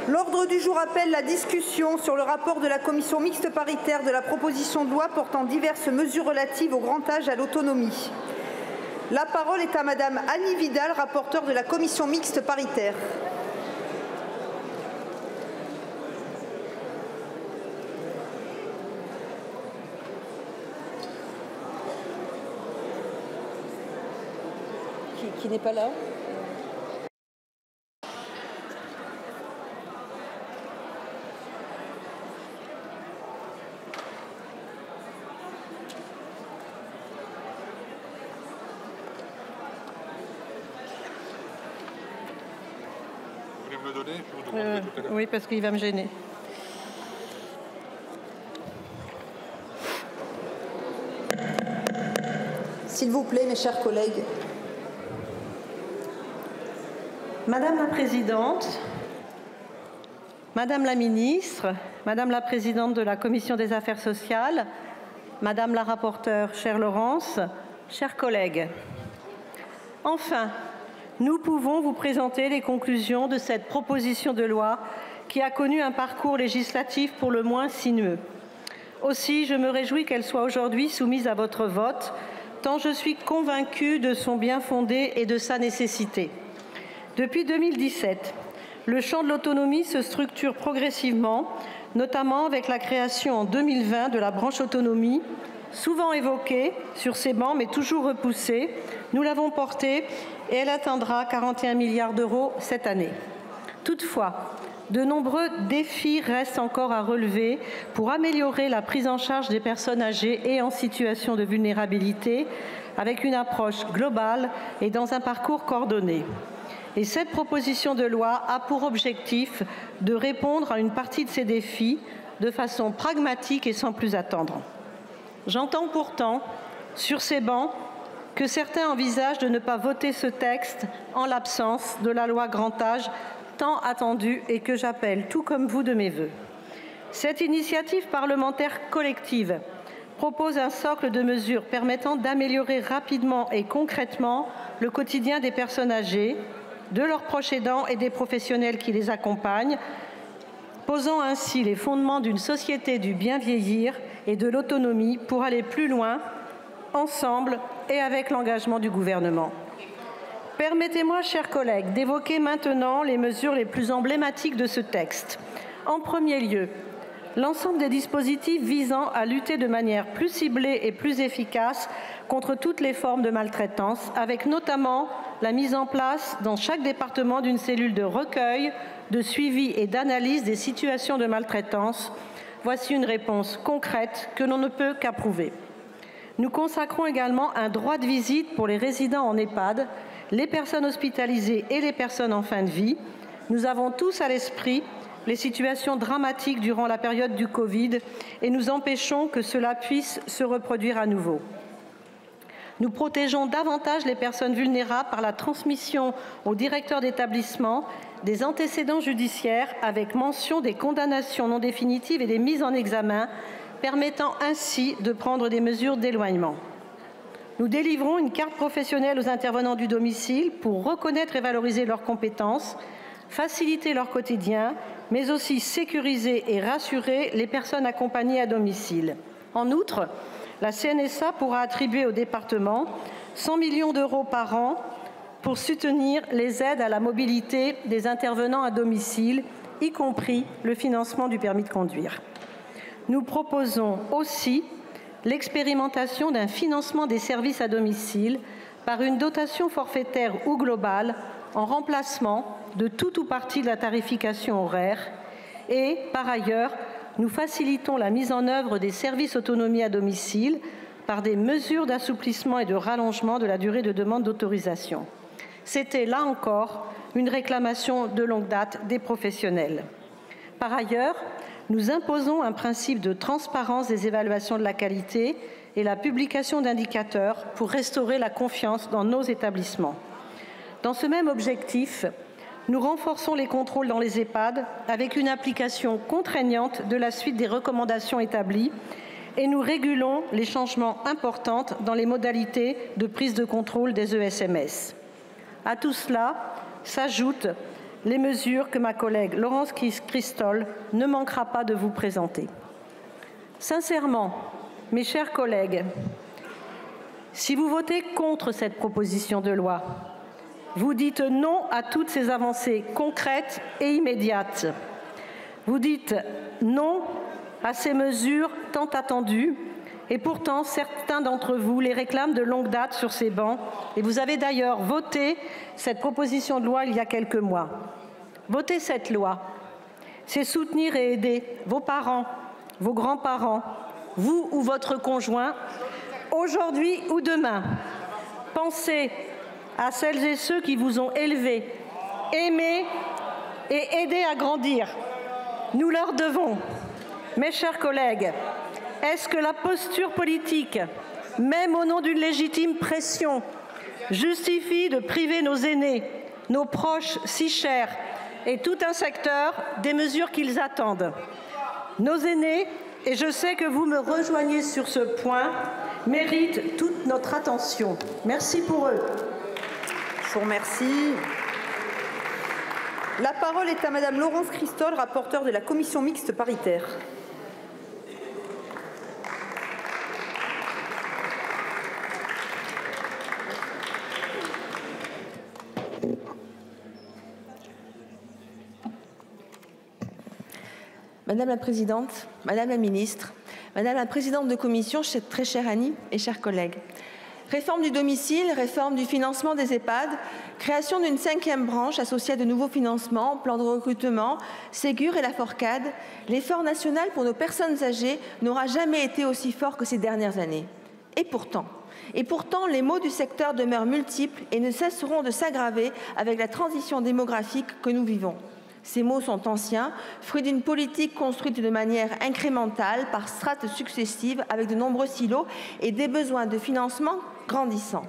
L'ordre du jour appelle la discussion sur le rapport de la commission mixte paritaire de la proposition de loi portant diverses mesures relatives au grand âge et à l'autonomie. La parole est à Madame Annie Vidal, rapporteure de la commission mixte paritaire. Qui n'est pas là? Vous voulez me le donner? Je vous demanderai tout à l'heure. Oui, parce qu'il va me gêner. S'il vous plaît, mes chers collègues. Madame la Présidente, Madame la Ministre, Madame la Présidente de la Commission des Affaires sociales, Madame la rapporteure, chère Laurence, chers collègues. Enfin, nous pouvons vous présenter les conclusions de cette proposition de loi qui a connu un parcours législatif pour le moins sinueux. Aussi, je me réjouis qu'elle soit aujourd'hui soumise à votre vote, tant je suis convaincue de son bien-fondé et de sa nécessité. Depuis 2017, le champ de l'autonomie se structure progressivement, notamment avec la création en 2020 de la branche autonomie, souvent évoquée sur ces bancs mais toujours repoussée. Nous l'avons portée et elle atteindra 41 milliards d'euros cette année. Toutefois, de nombreux défis restent encore à relever pour améliorer la prise en charge des personnes âgées et en situation de vulnérabilité avec une approche globale et dans un parcours coordonné. Et cette proposition de loi a pour objectif de répondre à une partie de ces défis de façon pragmatique et sans plus attendre. J'entends pourtant, sur ces bancs, que certains envisagent de ne pas voter ce texte en l'absence de la loi grand âge tant attendue et que j'appelle, tout comme vous, de mes vœux. Cette initiative parlementaire collective propose un socle de mesures permettant d'améliorer rapidement et concrètement le quotidien des personnes âgées, de leurs proches aidants et des professionnels qui les accompagnent, posant ainsi les fondements d'une société du bien vieillir et de l'autonomie pour aller plus loin, ensemble et avec l'engagement du gouvernement. Permettez-moi, chers collègues, d'évoquer maintenant les mesures les plus emblématiques de ce texte. En premier lieu, l'ensemble des dispositifs visant à lutter de manière plus ciblée et plus efficace contre toutes les formes de maltraitance, avec notamment la mise en place dans chaque département d'une cellule de recueil, de suivi et d'analyse des situations de maltraitance. Voici une réponse concrète que l'on ne peut qu'approuver. Nous consacrons également un droit de visite pour les résidents en EHPAD, les personnes hospitalisées et les personnes en fin de vie. Nous avons tous à l'esprit les situations dramatiques durant la période du Covid et nous empêchons que cela puisse se reproduire à nouveau. Nous protégeons davantage les personnes vulnérables par la transmission au directeur d'établissement des antécédents judiciaires avec mention des condamnations non définitives et des mises en examen, permettant ainsi de prendre des mesures d'éloignement. Nous délivrons une carte professionnelle aux intervenants du domicile pour reconnaître et valoriser leurs compétences, faciliter leur quotidien, mais aussi sécuriser et rassurer les personnes accompagnées à domicile. En outre, la CNSA pourra attribuer au département 100 millions d'euros par an pour soutenir les aides à la mobilité des intervenants à domicile, y compris le financement du permis de conduire. Nous proposons aussi l'expérimentation d'un financement des services à domicile par une dotation forfaitaire ou globale en remplacement de tout ou partie de la tarification horaire et, par ailleurs, nous facilitons la mise en œuvre des services autonomie à domicile par des mesures d'assouplissement et de rallongement de la durée de demande d'autorisation. C'était, là encore, une réclamation de longue date des professionnels. Par ailleurs, nous imposons un principe de transparence des évaluations de la qualité et la publication d'indicateurs pour restaurer la confiance dans nos établissements. Dans ce même objectif, nous renforçons les contrôles dans les EHPAD avec une application contraignante de la suite des recommandations établies et nous régulons les changements importants dans les modalités de prise de contrôle des ESMS. À tout cela s'ajoute les mesures que ma collègue Laurence Cristol ne manquera pas de vous présenter. Sincèrement, mes chers collègues, si vous votez contre cette proposition de loi, vous dites non à toutes ces avancées concrètes et immédiates. Vous dites non à ces mesures tant attendues et pourtant certains d'entre vous les réclament de longue date sur ces bancs et vous avez d'ailleurs voté cette proposition de loi il y a quelques mois. Voter cette loi, c'est soutenir et aider vos parents, vos grands-parents, vous ou votre conjoint, aujourd'hui ou demain. Pensez à celles et ceux qui vous ont élevés, aimés et aidés à grandir. Nous leur devons. Mes chers collègues, est-ce que la posture politique, même au nom d'une légitime pression, justifie de priver nos aînés, nos proches si chers et tout un secteur des mesures qu'ils attendent? Nos aînés, et je sais que vous me rejoignez sur ce point, méritent toute notre attention. Merci pour eux. Je vous remercie. La parole est à Madame Laurence Cristol, rapporteure de la commission mixte paritaire. Madame la Présidente, Madame la Ministre, Madame la Présidente de commission, très chère Annie et chers collègues. Réforme du domicile, réforme du financement des EHPAD, création d'une 5e branche associée à de nouveaux financements, plan de recrutement, Ségur et la Forcade, l'effort national pour nos personnes âgées n'aura jamais été aussi fort que ces dernières années. Et pourtant, les maux du secteur demeurent multiples et ne cesseront de s'aggraver avec la transition démographique que nous vivons. Ces maux sont anciens, fruits d'une politique construite de manière incrémentale par strates successives avec de nombreux silos et des besoins de financement grandissants.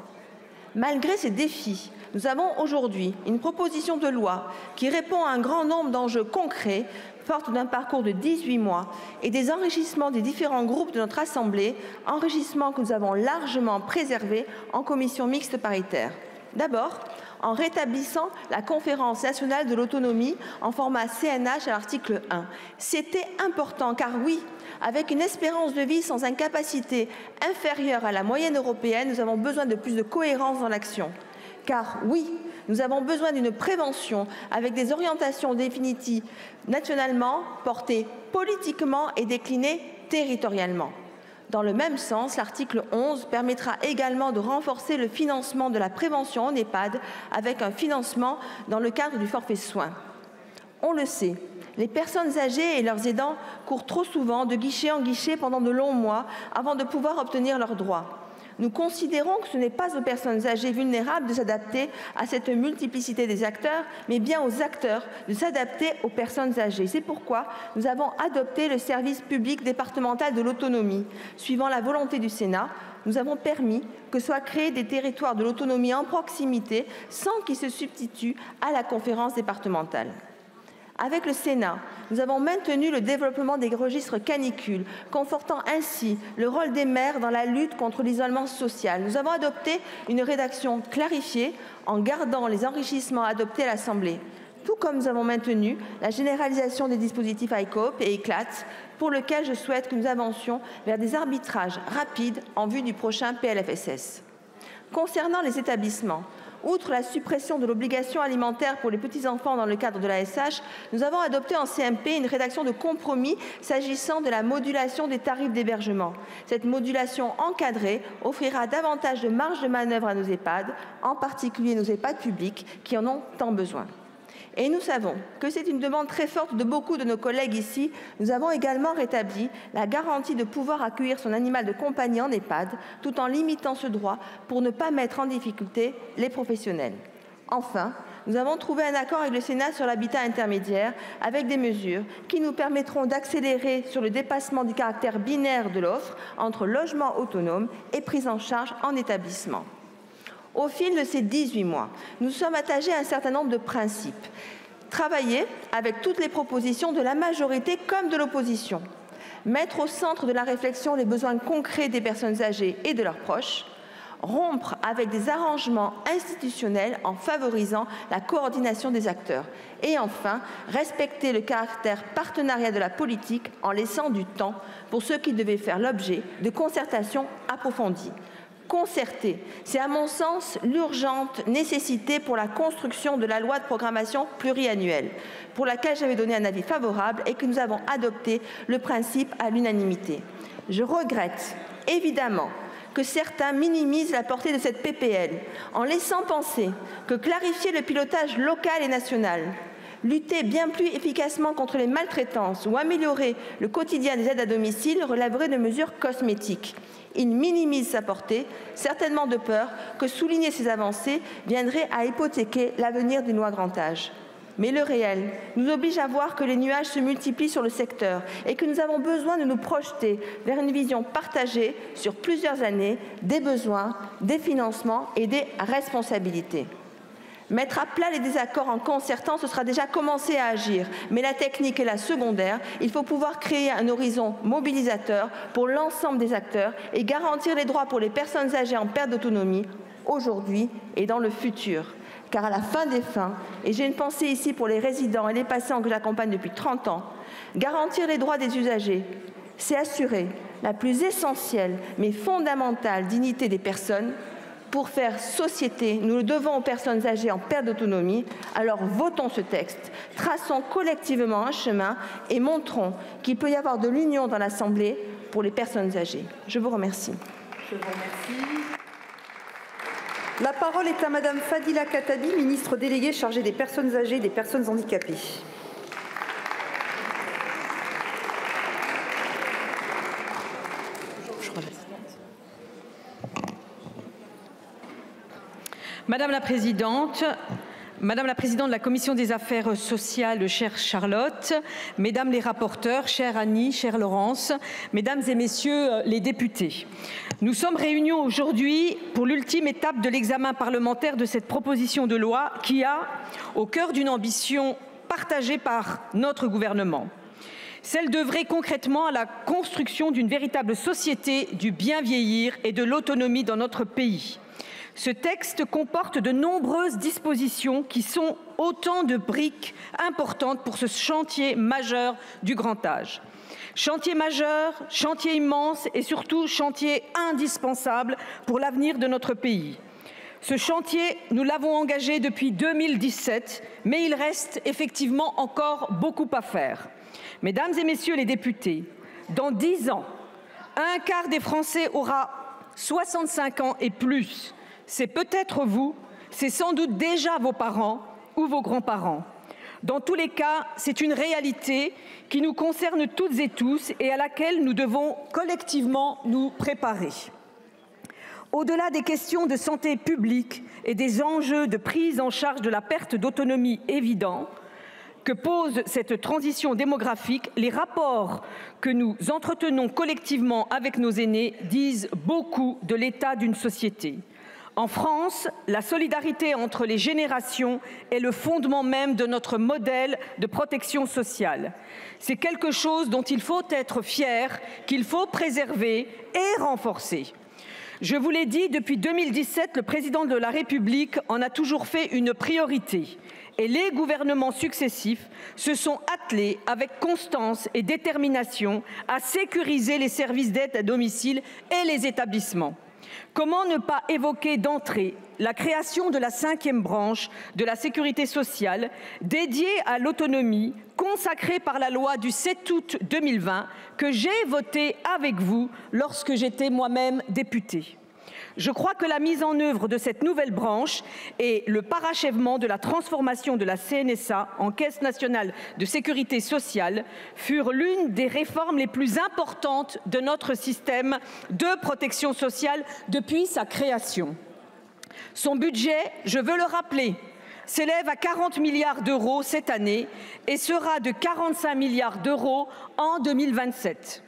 Malgré ces défis, nous avons aujourd'hui une proposition de loi qui répond à un grand nombre d'enjeux concrets, forte d'un parcours de 18 mois et des enrichissements des différents groupes de notre Assemblée, enrichissements que nous avons largement préservés en commission mixte paritaire. D'abord, en rétablissant la Conférence nationale de l'autonomie en format CNH à l'article 1. C'était important car oui, avec une espérance de vie sans incapacité inférieure à la moyenne européenne, nous avons besoin de plus de cohérence dans l'action. Car oui, nous avons besoin d'une prévention avec des orientations définitives nationalement, portées politiquement et déclinées territorialement. Dans le même sens, l'article 11 permettra également de renforcer le financement de la prévention en EHPAD avec un financement dans le cadre du forfait soins. On le sait, les personnes âgées et leurs aidants courent trop souvent de guichet en guichet pendant de longs mois avant de pouvoir obtenir leurs droits. Nous considérons que ce n'est pas aux personnes âgées vulnérables de s'adapter à cette multiplicité des acteurs, mais bien aux acteurs de s'adapter aux personnes âgées. C'est pourquoi nous avons adopté le service public départemental de l'autonomie. Suivant la volonté du Sénat, nous avons permis que soient créés des territoires de l'autonomie en proximité sans qu'ils se substituent à la conférence départementale. Avec le Sénat, nous avons maintenu le développement des registres canicules, confortant ainsi le rôle des maires dans la lutte contre l'isolement social. Nous avons adopté une rédaction clarifiée en gardant les enrichissements adoptés à l'Assemblée. Tout comme nous avons maintenu la généralisation des dispositifs ICOP et ECLAT, pour lequel je souhaite que nous avancions vers des arbitrages rapides en vue du prochain PLFSS. Concernant les établissements, outre la suppression de l'obligation alimentaire pour les petits-enfants dans le cadre de l'ASH, nous avons adopté en CMP une rédaction de compromis s'agissant de la modulation des tarifs d'hébergement. Cette modulation encadrée offrira davantage de marge de manœuvre à nos EHPAD, en particulier nos EHPAD publics qui en ont tant besoin. Et nous savons que c'est une demande très forte de beaucoup de nos collègues ici. Nous avons également rétabli la garantie de pouvoir accueillir son animal de compagnie en EHPAD, tout en limitant ce droit pour ne pas mettre en difficulté les professionnels. Enfin, nous avons trouvé un accord avec le Sénat sur l'habitat intermédiaire, avec des mesures qui nous permettront d'accélérer sur le dépassement du caractère binaire de l'offre entre logement autonome et prise en charge en établissement. Au fil de ces 18 mois, nous sommes attachés à un certain nombre de principes. Travailler avec toutes les propositions de la majorité comme de l'opposition. Mettre au centre de la réflexion les besoins concrets des personnes âgées et de leurs proches. rompre avec des arrangements institutionnels en favorisant la coordination des acteurs. Et enfin, respecter le caractère partenariat de la politique en laissant du temps pour ceux qui devaient faire l'objet de concertations approfondies. Concerter, c'est à mon sens l'urgente nécessité pour la construction de la loi de programmation pluriannuelle, pour laquelle j'avais donné un avis favorable et que nous avons adopté le principe à l'unanimité. Je regrette évidemment que certains minimisent la portée de cette PPL en laissant penser que clarifier le pilotage local et national, lutter bien plus efficacement contre les maltraitances ou améliorer le quotidien des aides à domicile relèverait de mesures cosmétiques. Ils minimisent sa portée, certainement de peur que souligner ces avancées viendrait à hypothéquer l'avenir d'une loi grand âge. Mais le réel nous oblige à voir que les nuages se multiplient sur le secteur et que nous avons besoin de nous projeter vers une vision partagée sur plusieurs années des besoins, des financements et des responsabilités. Mettre à plat les désaccords en concertant, ce sera déjà commencer à agir. Mais la technique est la secondaire. Il faut pouvoir créer un horizon mobilisateur pour l'ensemble des acteurs et garantir les droits pour les personnes âgées en perte d'autonomie aujourd'hui et dans le futur. Car à la fin des fins, et j'ai une pensée ici pour les résidents et les patients que j'accompagne depuis 30 ans, garantir les droits des usagers, c'est assurer la plus essentielle mais fondamentale dignité des personnes. Pour faire société, nous le devons aux personnes âgées en perte d'autonomie. Alors votons ce texte, traçons collectivement un chemin et montrons qu'il peut y avoir de l'union dans l'Assemblée pour les personnes âgées. Je vous remercie. Je vous remercie. La parole est à Madame Fadila Khattabi, ministre déléguée chargée des personnes âgées et des personnes handicapées. Madame la Présidente de la Commission des Affaires sociales, chère Charlotte, Mesdames les rapporteurs, chère Annie, chère Laurence, Mesdames et Messieurs les députés, nous sommes réunis aujourd'hui pour l'ultime étape de l'examen parlementaire de cette proposition de loi qui a au cœur d'une ambition partagée par notre gouvernement. Celle d'œuvrer concrètement à la construction d'une véritable société du bien vieillir et de l'autonomie dans notre pays. Ce texte comporte de nombreuses dispositions qui sont autant de briques importantes pour ce chantier majeur du grand âge. Chantier majeur, chantier immense et surtout chantier indispensable pour l'avenir de notre pays. Ce chantier, nous l'avons engagé depuis 2017, mais il reste effectivement encore beaucoup à faire. Mesdames et Messieurs les députés, dans 10 ans, un quart des Français aura 65 ans et plus. C'est peut-être vous, c'est sans doute déjà vos parents ou vos grands-parents. Dans tous les cas, c'est une réalité qui nous concerne toutes et tous et à laquelle nous devons collectivement nous préparer. Au-delà des questions de santé publique et des enjeux de prise en charge de la perte d'autonomie évidents que pose cette transition démographique, les rapports que nous entretenons collectivement avec nos aînés disent beaucoup de l'état d'une société. En France, la solidarité entre les générations est le fondement même de notre modèle de protection sociale. C'est quelque chose dont il faut être fier, qu'il faut préserver et renforcer. Je vous l'ai dit, depuis 2017, le président de la République en a toujours fait une priorité. Et les gouvernements successifs se sont attelés avec constance et détermination à sécuriser les services d'aide à domicile et les établissements. Comment ne pas évoquer d'entrée la création de la 5e branche de la sécurité sociale dédiée à l'autonomie, consacrée par la loi du 7 août 2020 que j'ai votée avec vous lorsque j'étais moi-même députée. Je crois que la mise en œuvre de cette nouvelle branche et le parachèvement de la transformation de la CNSA en Caisse nationale de sécurité sociale furent l'une des réformes les plus importantes de notre système de protection sociale depuis sa création. Son budget, je veux le rappeler, s'élève à 40 milliards d'euros cette année et sera de 45 milliards d'euros en 2027.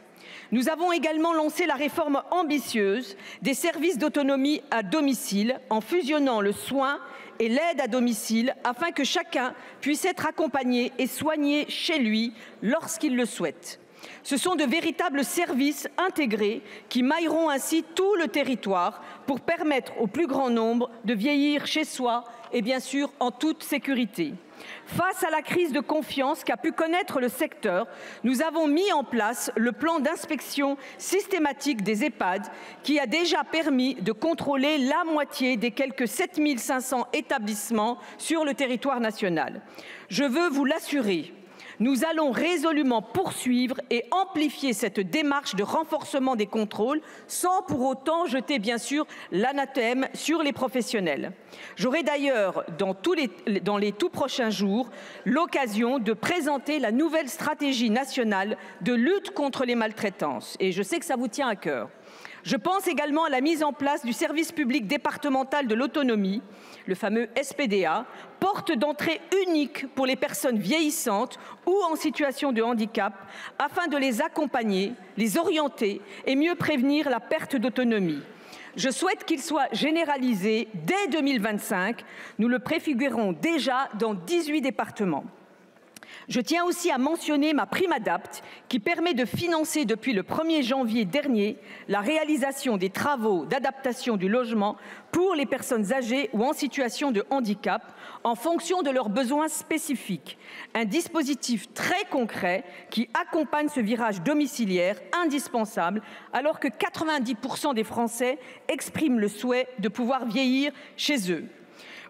Nous avons également lancé la réforme ambitieuse des services d'autonomie à domicile en fusionnant le soin et l'aide à domicile afin que chacun puisse être accompagné et soigné chez lui lorsqu'il le souhaite. Ce sont de véritables services intégrés qui mailleront ainsi tout le territoire pour permettre au plus grand nombre de vieillir chez soi et bien sûr en toute sécurité. Face à la crise de confiance qu'a pu connaître le secteur, nous avons mis en place le plan d'inspection systématique des EHPAD qui a déjà permis de contrôler la moitié des quelques 7 500 établissements sur le territoire national. Je veux vous l'assurer, nous allons résolument poursuivre et amplifier cette démarche de renforcement des contrôles sans pour autant jeter bien sûr l'anathème sur les professionnels. J'aurai d'ailleurs dans les tout prochains jours l'occasion de présenter la nouvelle stratégie nationale de lutte contre les maltraitances et je sais que ça vous tient à cœur. Je pense également à la mise en place du service public départemental de l'autonomie, le fameux SPDA, porte d'entrée unique pour les personnes vieillissantes ou en situation de handicap, afin de les accompagner, les orienter et mieux prévenir la perte d'autonomie. Je souhaite qu'il soit généralisé dès 2025. Nous le préfigurons déjà dans 18 départements. Je tiens aussi à mentionner ma prime Adapt qui permet de financer depuis le 1er janvier dernier la réalisation des travaux d'adaptation du logement pour les personnes âgées ou en situation de handicap en fonction de leurs besoins spécifiques. Un dispositif très concret qui accompagne ce virage domiciliaire indispensable alors que 90% des Français expriment le souhait de pouvoir vieillir chez eux.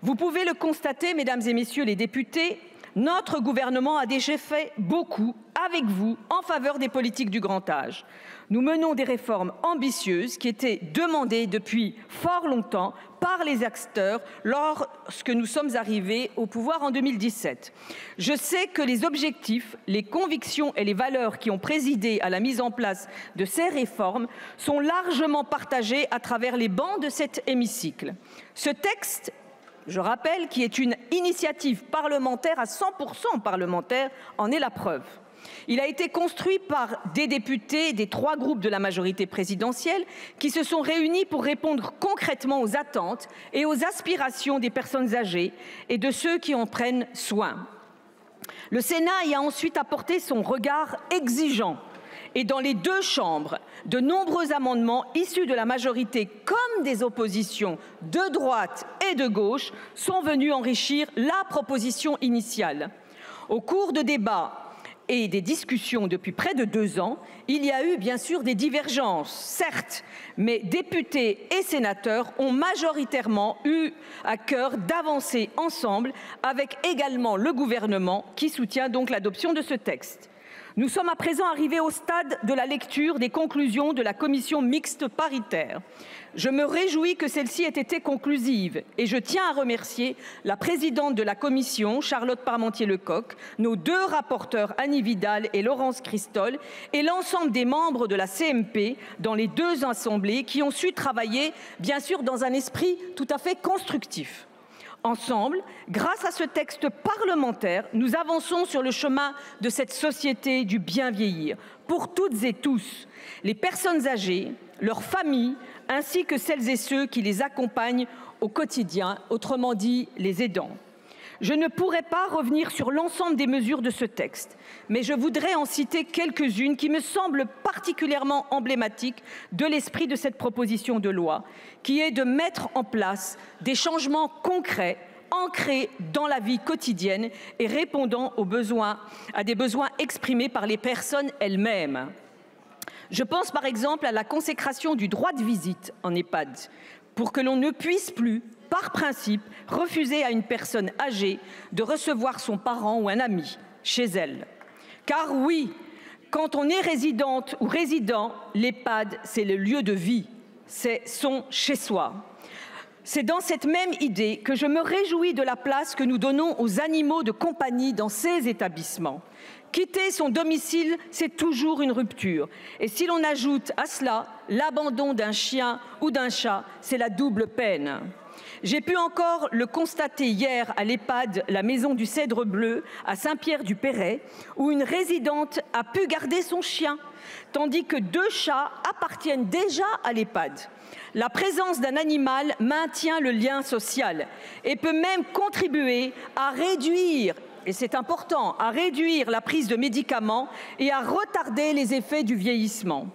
Vous pouvez le constater, mesdames et messieurs les députés, notre gouvernement a déjà fait beaucoup avec vous en faveur des politiques du grand âge. Nous menons des réformes ambitieuses qui étaient demandées depuis fort longtemps par les acteurs lorsque nous sommes arrivés au pouvoir en 2017. Je sais que les objectifs, les convictions et les valeurs qui ont présidé à la mise en place de ces réformes sont largement partagés à travers les bancs de cet hémicycle. Ce texte, je rappelle, qui est une initiative parlementaire à 100% parlementaire, en est la preuve. Il a été construit par des députés des 3 groupes de la majorité présidentielle qui se sont réunis pour répondre concrètement aux attentes et aux aspirations des personnes âgées et de ceux qui en prennent soin. Le Sénat y a ensuite apporté son regard exigeant. Et dans les 2 chambres, de nombreux amendements issus de la majorité comme des oppositions de droite et de gauche sont venus enrichir la proposition initiale. Au cours de débats et des discussions depuis près de 2 ans, il y a eu bien sûr des divergences, certes, mais députés et sénateurs ont majoritairement eu à cœur d'avancer ensemble avec également le gouvernement qui soutient donc l'adoption de ce texte. Nous sommes à présent arrivés au stade de la lecture des conclusions de la commission mixte paritaire. Je me réjouis que celle-ci ait été conclusive et je tiens à remercier la présidente de la commission, Charlotte Parmentier-Lecocq, nos 2 rapporteurs, Annie Vidal et Laurence Cristol, et l'ensemble des membres de la CMP dans les 2 assemblées qui ont su travailler, bien sûr, dans un esprit tout à fait constructif. Ensemble, grâce à ce texte parlementaire, nous avançons sur le chemin de cette société du bien vieillir pour toutes et tous, les personnes âgées, leurs familles, ainsi que celles et ceux qui les accompagnent au quotidien, autrement dit les aidants. Je ne pourrai pas revenir sur l'ensemble des mesures de ce texte, mais je voudrais en citer quelques-unes qui me semblent particulièrement emblématiques de l'esprit de cette proposition de loi, qui est de mettre en place des changements concrets, ancrés dans la vie quotidienne et répondant à des besoins exprimés par les personnes elles-mêmes. Je pense par exemple à la consécration du droit de visite en EHPAD, pour que l'on ne puisse plus, par principe, refuser à une personne âgée de recevoir son parent ou un ami chez elle. Car oui, quand on est résidente ou résident, l'EHPAD, c'est le lieu de vie, c'est son chez-soi. C'est dans cette même idée que je me réjouis de la place que nous donnons aux animaux de compagnie dans ces établissements. Quitter son domicile, c'est toujours une rupture. Et si l'on ajoute à cela l'abandon d'un chien ou d'un chat, c'est la double peine. J'ai pu encore le constater hier à l'EHPAD La Maison du Cèdre Bleu à Saint-Pierre-du-Perret, où une résidente a pu garder son chien, tandis que 2 chats appartiennent déjà à l'EHPAD. La présence d'un animal maintient le lien social et peut même contribuer à réduire et c'est important, à réduire la prise de médicaments et à retarder les effets du vieillissement.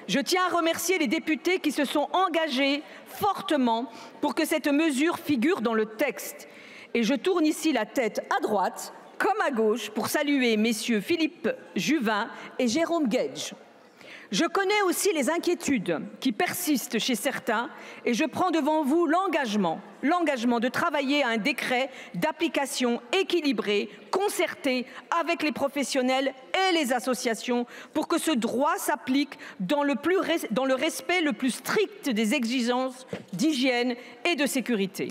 Je tiens à remercier les députés qui se sont engagés fortement pour que cette mesure figure dans le texte. Et je tourne ici la tête à droite comme à gauche pour saluer messieurs Philippe Juvin et Jérôme Guedj. Je connais aussi les inquiétudes qui persistent chez certains et je prends devant vous l'engagement de travailler à un décret d'application équilibré, concerté avec les professionnels et les associations pour que ce droit s'applique dans le respect le plus strict des exigences d'hygiène et de sécurité.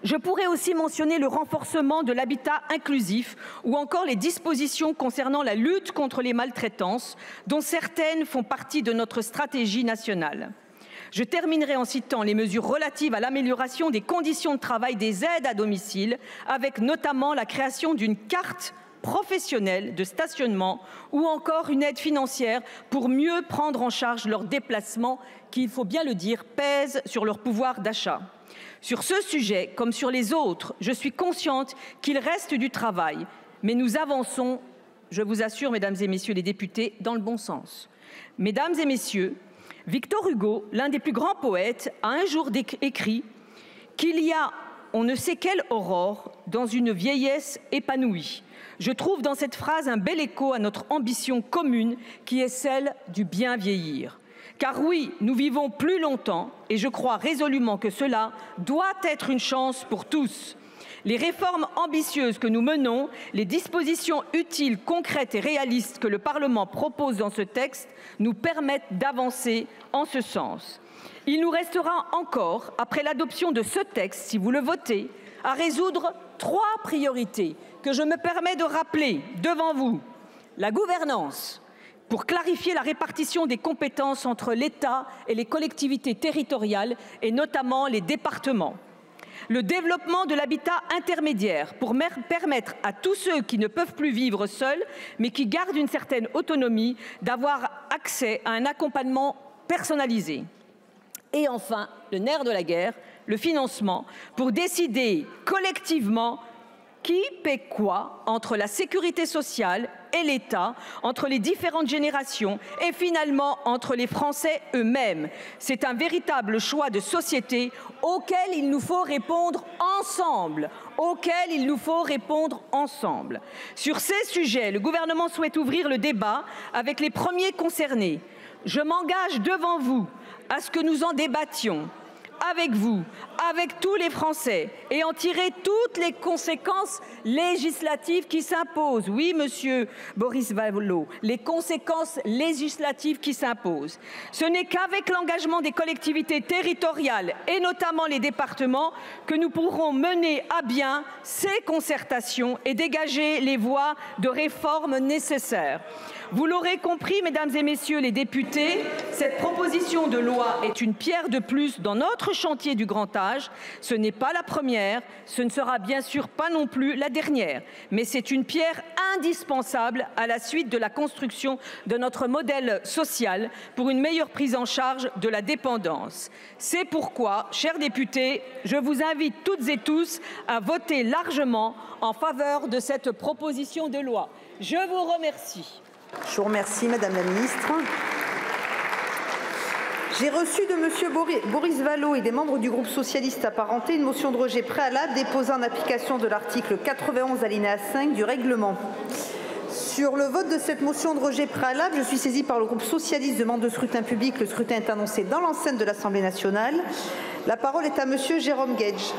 Je pourrais aussi mentionner le renforcement de l'habitat inclusif ou encore les dispositions concernant la lutte contre les maltraitances, dont certaines font partie de notre stratégie nationale. Je terminerai en citant les mesures relatives à l'amélioration des conditions de travail des aides à domicile, avec notamment la création d'une carte professionnelle de stationnement ou encore une aide financière pour mieux prendre en charge leurs déplacements qui, il faut bien le dire, pèsent sur leur pouvoir d'achat. Sur ce sujet, comme sur les autres, je suis consciente qu'il reste du travail, mais nous avançons, je vous assure, mesdames et messieurs les députés, dans le bon sens. Mesdames et messieurs, Victor Hugo, l'un des plus grands poètes, a un jour écrit qu'il y a on ne sait quelle aurore dans une vieillesse épanouie. Je trouve dans cette phrase un bel écho à notre ambition commune qui est celle du bien vieillir. Car oui, nous vivons plus longtemps et je crois résolument que cela doit être une chance pour tous. Les réformes ambitieuses que nous menons, les dispositions utiles, concrètes et réalistes que le Parlement propose dans ce texte nous permettent d'avancer en ce sens. Il nous restera encore, après l'adoption de ce texte, si vous le votez, à résoudre 3 priorités que je me permets de rappeler devant vous. La gouvernance, pour clarifier la répartition des compétences entre l'État et les collectivités territoriales, et notamment les départements. Le développement de l'habitat intermédiaire, pour permettre à tous ceux qui ne peuvent plus vivre seuls, mais qui gardent une certaine autonomie, d'avoir accès à un accompagnement personnalisé. Et enfin, le nerf de la guerre, le financement, pour décider collectivement qui paie quoi entre la sécurité sociale et l'État, entre les différentes générations et finalement entre les Français eux-mêmes. C'est un véritable choix de société auquel il nous faut répondre ensemble. Sur ces sujets, le gouvernement souhaite ouvrir le débat avec les premiers concernés. Je m'engage devant vous à ce que nous en débattions avec vous, avec tous les Français, et en tirer toutes les conséquences législatives qui s'imposent. Oui, monsieur Boris Vallaud, les conséquences législatives qui s'imposent. Ce n'est qu'avec l'engagement des collectivités territoriales, et notamment les départements, que nous pourrons mener à bien ces concertations et dégager les voies de réforme nécessaires. Vous l'aurez compris, mesdames et messieurs les députés, cette proposition de loi est une pierre de plus dans notre chantier du grand âge. Ce n'est pas la première, ce ne sera bien sûr pas non plus la dernière, mais c'est une pierre indispensable à la suite de la construction de notre modèle social pour une meilleure prise en charge de la dépendance. C'est pourquoi, chers députés, je vous invite toutes et tous à voter largement en faveur de cette proposition de loi. Je vous remercie. Je vous remercie, Madame la Ministre. J'ai reçu de Monsieur Boris Vallaud et des membres du groupe socialiste apparenté une motion de rejet préalable déposée en application de l'article 91 alinéa 5 du règlement. Sur le vote de cette motion de rejet préalable, je suis saisie par le groupe socialiste demande de scrutin public. Le scrutin est annoncé dans l'enceinte de l'Assemblée nationale. La parole est à Monsieur Jérôme Guedj.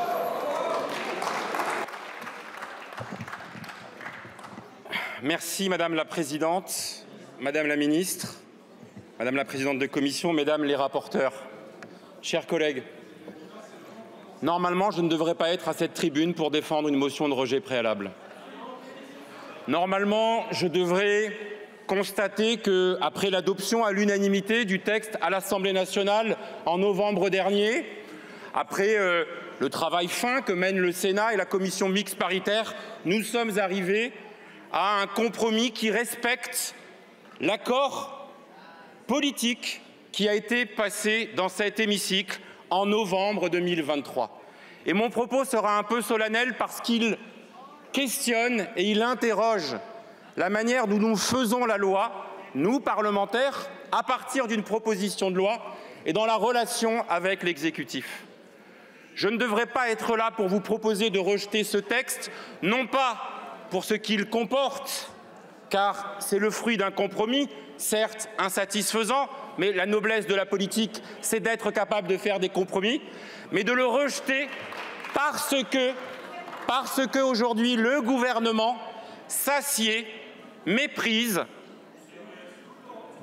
Merci Madame la Présidente, Madame la Ministre, Madame la Présidente de Commission, Mesdames les rapporteurs, chers collègues. Normalement, je ne devrais pas être à cette tribune pour défendre une motion de rejet préalable. Normalement, je devrais constater qu'après l'adoption à l'unanimité du texte à l'Assemblée nationale en novembre dernier, après le travail fin que mènent le Sénat et la commission mixte paritaire, nous sommes arrivés à un compromis qui respecte l'accord politique qui a été passé dans cet hémicycle en novembre 2023. Et mon propos sera un peu solennel parce qu'il questionne et il interroge la manière dont nous faisons la loi, nous, parlementaires, à partir d'une proposition de loi et dans la relation avec l'exécutif. Je ne devrais pas être là pour vous proposer de rejeter ce texte, non pas pour ce qu'il comporte, car c'est le fruit d'un compromis, certes insatisfaisant, mais la noblesse de la politique, c'est d'être capable de faire des compromis, mais de le rejeter parce que aujourd'hui le gouvernement s'assied, méprise,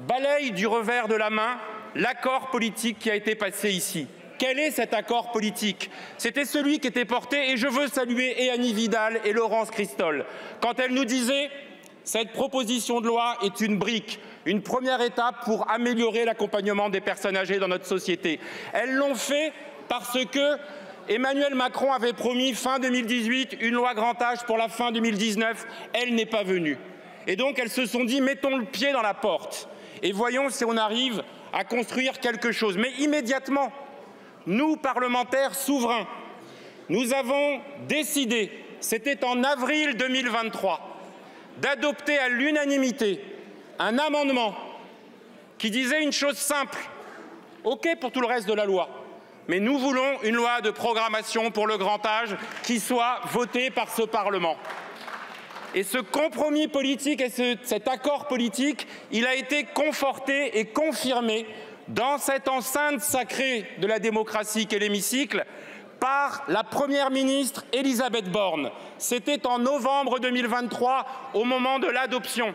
balaye du revers de la main l'accord politique qui a été passé ici. Quel est cet accord politique? C'était celui qui était porté, et je veux saluer et Annie Vidal et Laurence Cristol, quand elles nous disaient « cette proposition de loi est une brique, une première étape pour améliorer l'accompagnement des personnes âgées dans notre société ». Elles l'ont fait parce que Emmanuel Macron avait promis fin 2018 une loi grand âge pour la fin 2019. Elle n'est pas venue. Et donc elles se sont dit « mettons le pied dans la porte et voyons si on arrive à construire quelque chose ». Mais immédiatement, nous, parlementaires souverains, nous avons décidé, c'était en avril 2023, d'adopter à l'unanimité un amendement qui disait une chose simple. OK pour tout le reste de la loi, mais nous voulons une loi de programmation pour le grand âge qui soit votée par ce Parlement. Et ce compromis politique et cet accord politique, il a été conforté et confirmé dans cette enceinte sacrée de la démocratie qu'est l'hémicycle par la Première ministre Elisabeth Borne. C'était en novembre 2023, au moment de l'adoption.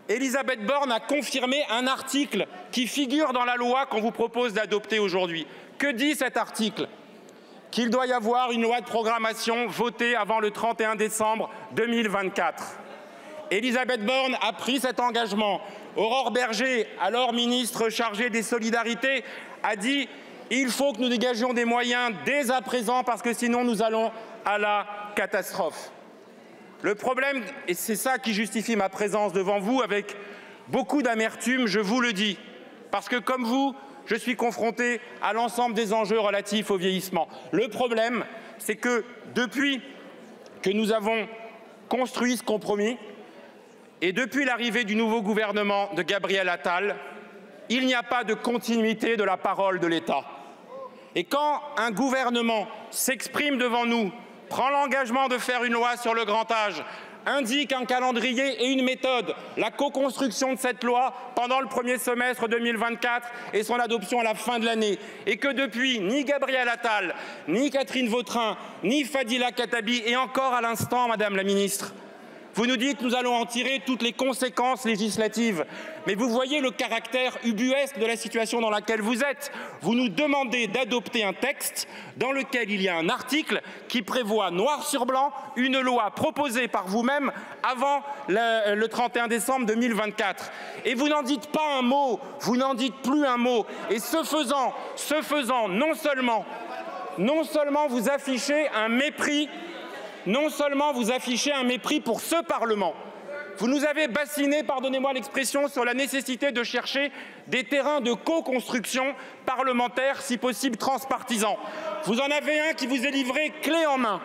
Elisabeth Borne a confirmé un article qui figure dans la loi qu'on vous propose d'adopter aujourd'hui. Que dit cet article? Qu'il doit y avoir une loi de programmation votée avant le 31 décembre 2024. Elisabeth Borne a pris cet engagement. Aurore Bergé, alors ministre chargée des Solidarités, a dit « il faut que nous dégagions des moyens dès à présent parce que sinon nous allons à la catastrophe ». Le problème, et c'est ça qui justifie ma présence devant vous avec beaucoup d'amertume, je vous le dis, parce que comme vous, je suis confronté à l'ensemble des enjeux relatifs au vieillissement. Le problème, c'est que depuis que nous avons construit ce compromis, et depuis l'arrivée du nouveau gouvernement de Gabriel Attal, il n'y a pas de continuité de la parole de l'État. Et quand un gouvernement s'exprime devant nous, prend l'engagement de faire une loi sur le grand âge, indique un calendrier et une méthode, la co-construction de cette loi pendant le premier semestre 2024 et son adoption à la fin de l'année, et que depuis, ni Gabriel Attal, ni Catherine Vautrin, ni Fadila Khattabi, et encore à l'instant, Madame la Ministre, vous nous dites que nous allons en tirer toutes les conséquences législatives. Mais vous voyez le caractère ubuesque de la situation dans laquelle vous êtes. Vous nous demandez d'adopter un texte dans lequel il y a un article qui prévoit noir sur blanc une loi proposée par vous-même avant le 31 décembre 2024. Et vous n'en dites pas un mot, vous n'en dites plus un mot. Et ce faisant, non seulement vous affichez un mépris, pour ce Parlement. Vous nous avez bassinés, pardonnez-moi l'expression, sur la nécessité de chercher des terrains de co-construction parlementaire, si possible transpartisans. Vous en avez un qui vous est livré clé en main.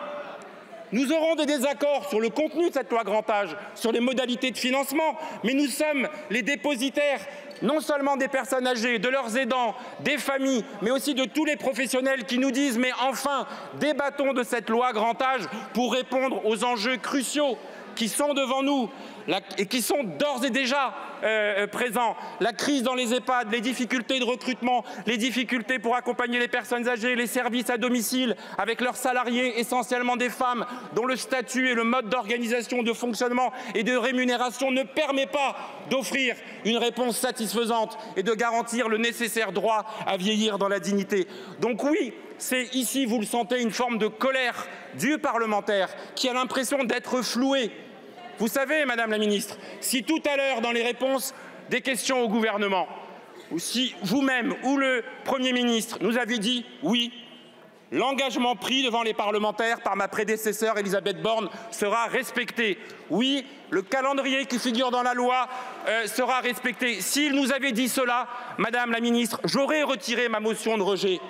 Nous aurons des désaccords sur le contenu de cette loi grand âge, sur les modalités de financement, mais nous sommes les dépositaires non seulement des personnes âgées, de leurs aidants, des familles, mais aussi de tous les professionnels qui nous disent « mais enfin, débattons de cette loi grand âge pour répondre aux enjeux cruciaux qui sont devant nous et qui sont d'ores et déjà présents. La crise dans les EHPAD, les difficultés de recrutement, les difficultés pour accompagner les personnes âgées, les services à domicile avec leurs salariés, essentiellement des femmes, dont le statut et le mode d'organisation, de fonctionnement et de rémunération ne permet pas d'offrir une réponse satisfaisante et de garantir le nécessaire droit à vieillir dans la dignité. Donc oui, c'est ici, vous le sentez, une forme de colère du parlementaire qui a l'impression d'être floué. Vous savez, Madame la Ministre, si tout à l'heure, dans les réponses des questions au gouvernement, ou si vous-même ou le Premier ministre nous avez dit « oui, l'engagement pris devant les parlementaires par ma prédécesseure Elisabeth Borne sera respecté. Oui, le calendrier qui figure dans la loi sera respecté. » S'il nous avait dit cela, Madame la Ministre, j'aurais retiré ma motion de rejet.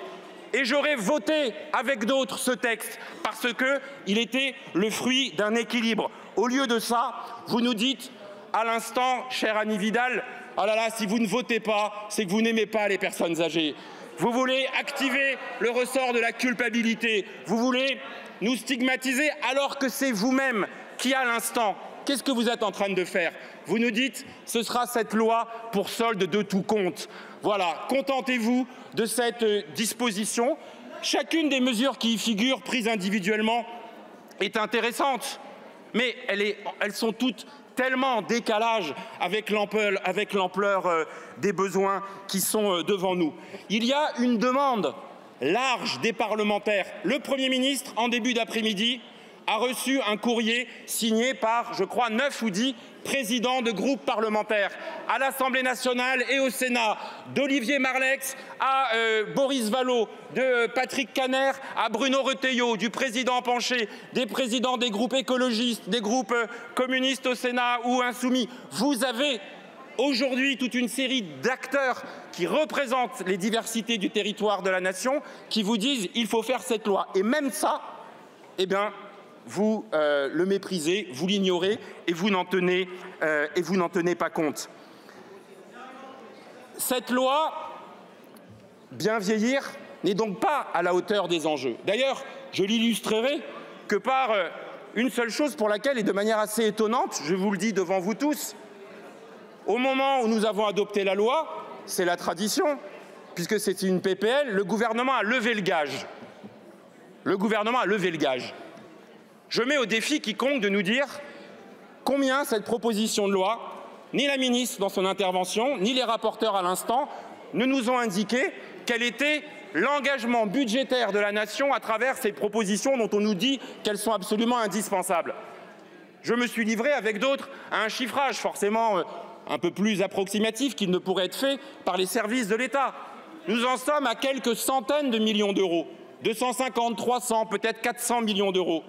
et j'aurais voté avec d'autres ce texte parce qu'il était le fruit d'un équilibre. Au lieu de ça, vous nous dites à l'instant, chère Annie Vidal, oh là là, si vous ne votez pas, c'est que vous n'aimez pas les personnes âgées. Vous voulez activer le ressort de la culpabilité. Vous voulez nous stigmatiser alors que c'est vous-même qui, à l'instant, qu'est-ce que vous êtes en train de faire? Vous nous dites, ce sera cette loi pour solde de tout compte. Voilà, contentez-vous de cette disposition. Chacune des mesures qui y figurent, prises individuellement, est intéressante. Mais elles sont toutes tellement en décalage avec l'ampleur des besoins qui sont devant nous. Il y a une demande large des parlementaires. Le Premier ministre, en début d'après-midi, a reçu un courrier signé par, je crois, 9 ou 10 présidents de groupes parlementaires à l'Assemblée nationale et au Sénat, d'Olivier Marleix à Boris Vallaud, de Patrick Kanner à Bruno Retailleau, du président Pancher, des présidents des groupes écologistes, des groupes communistes au Sénat ou insoumis. Vous avez aujourd'hui toute une série d'acteurs qui représentent les diversités du territoire de la nation qui vous disent il faut faire cette loi. Et même ça, eh bien, vous le méprisez, vous l'ignorez et vous n'en tenez pas compte. Cette loi, bien vieillir, n'est donc pas à la hauteur des enjeux. D'ailleurs, je l'illustrerai que par une seule chose pour laquelle, et de manière assez étonnante, je vous le dis devant vous tous, au moment où nous avons adopté la loi, c'est la tradition, puisque c'est une PPL, le gouvernement a levé le gage. Le gouvernement a levé le gage. Je mets au défi quiconque de nous dire combien cette proposition de loi, ni la ministre dans son intervention, ni les rapporteurs à l'instant, ne nous ont indiqué quel était l'engagement budgétaire de la nation à travers ces propositions dont on nous dit qu'elles sont absolument indispensables. Je me suis livré avec d'autres à un chiffrage forcément un peu plus approximatif qu'il ne pourrait être fait par les services de l'État. Nous en sommes à quelques centaines de millions d'euros, 250, 300, peut-être 400 millions d'euros.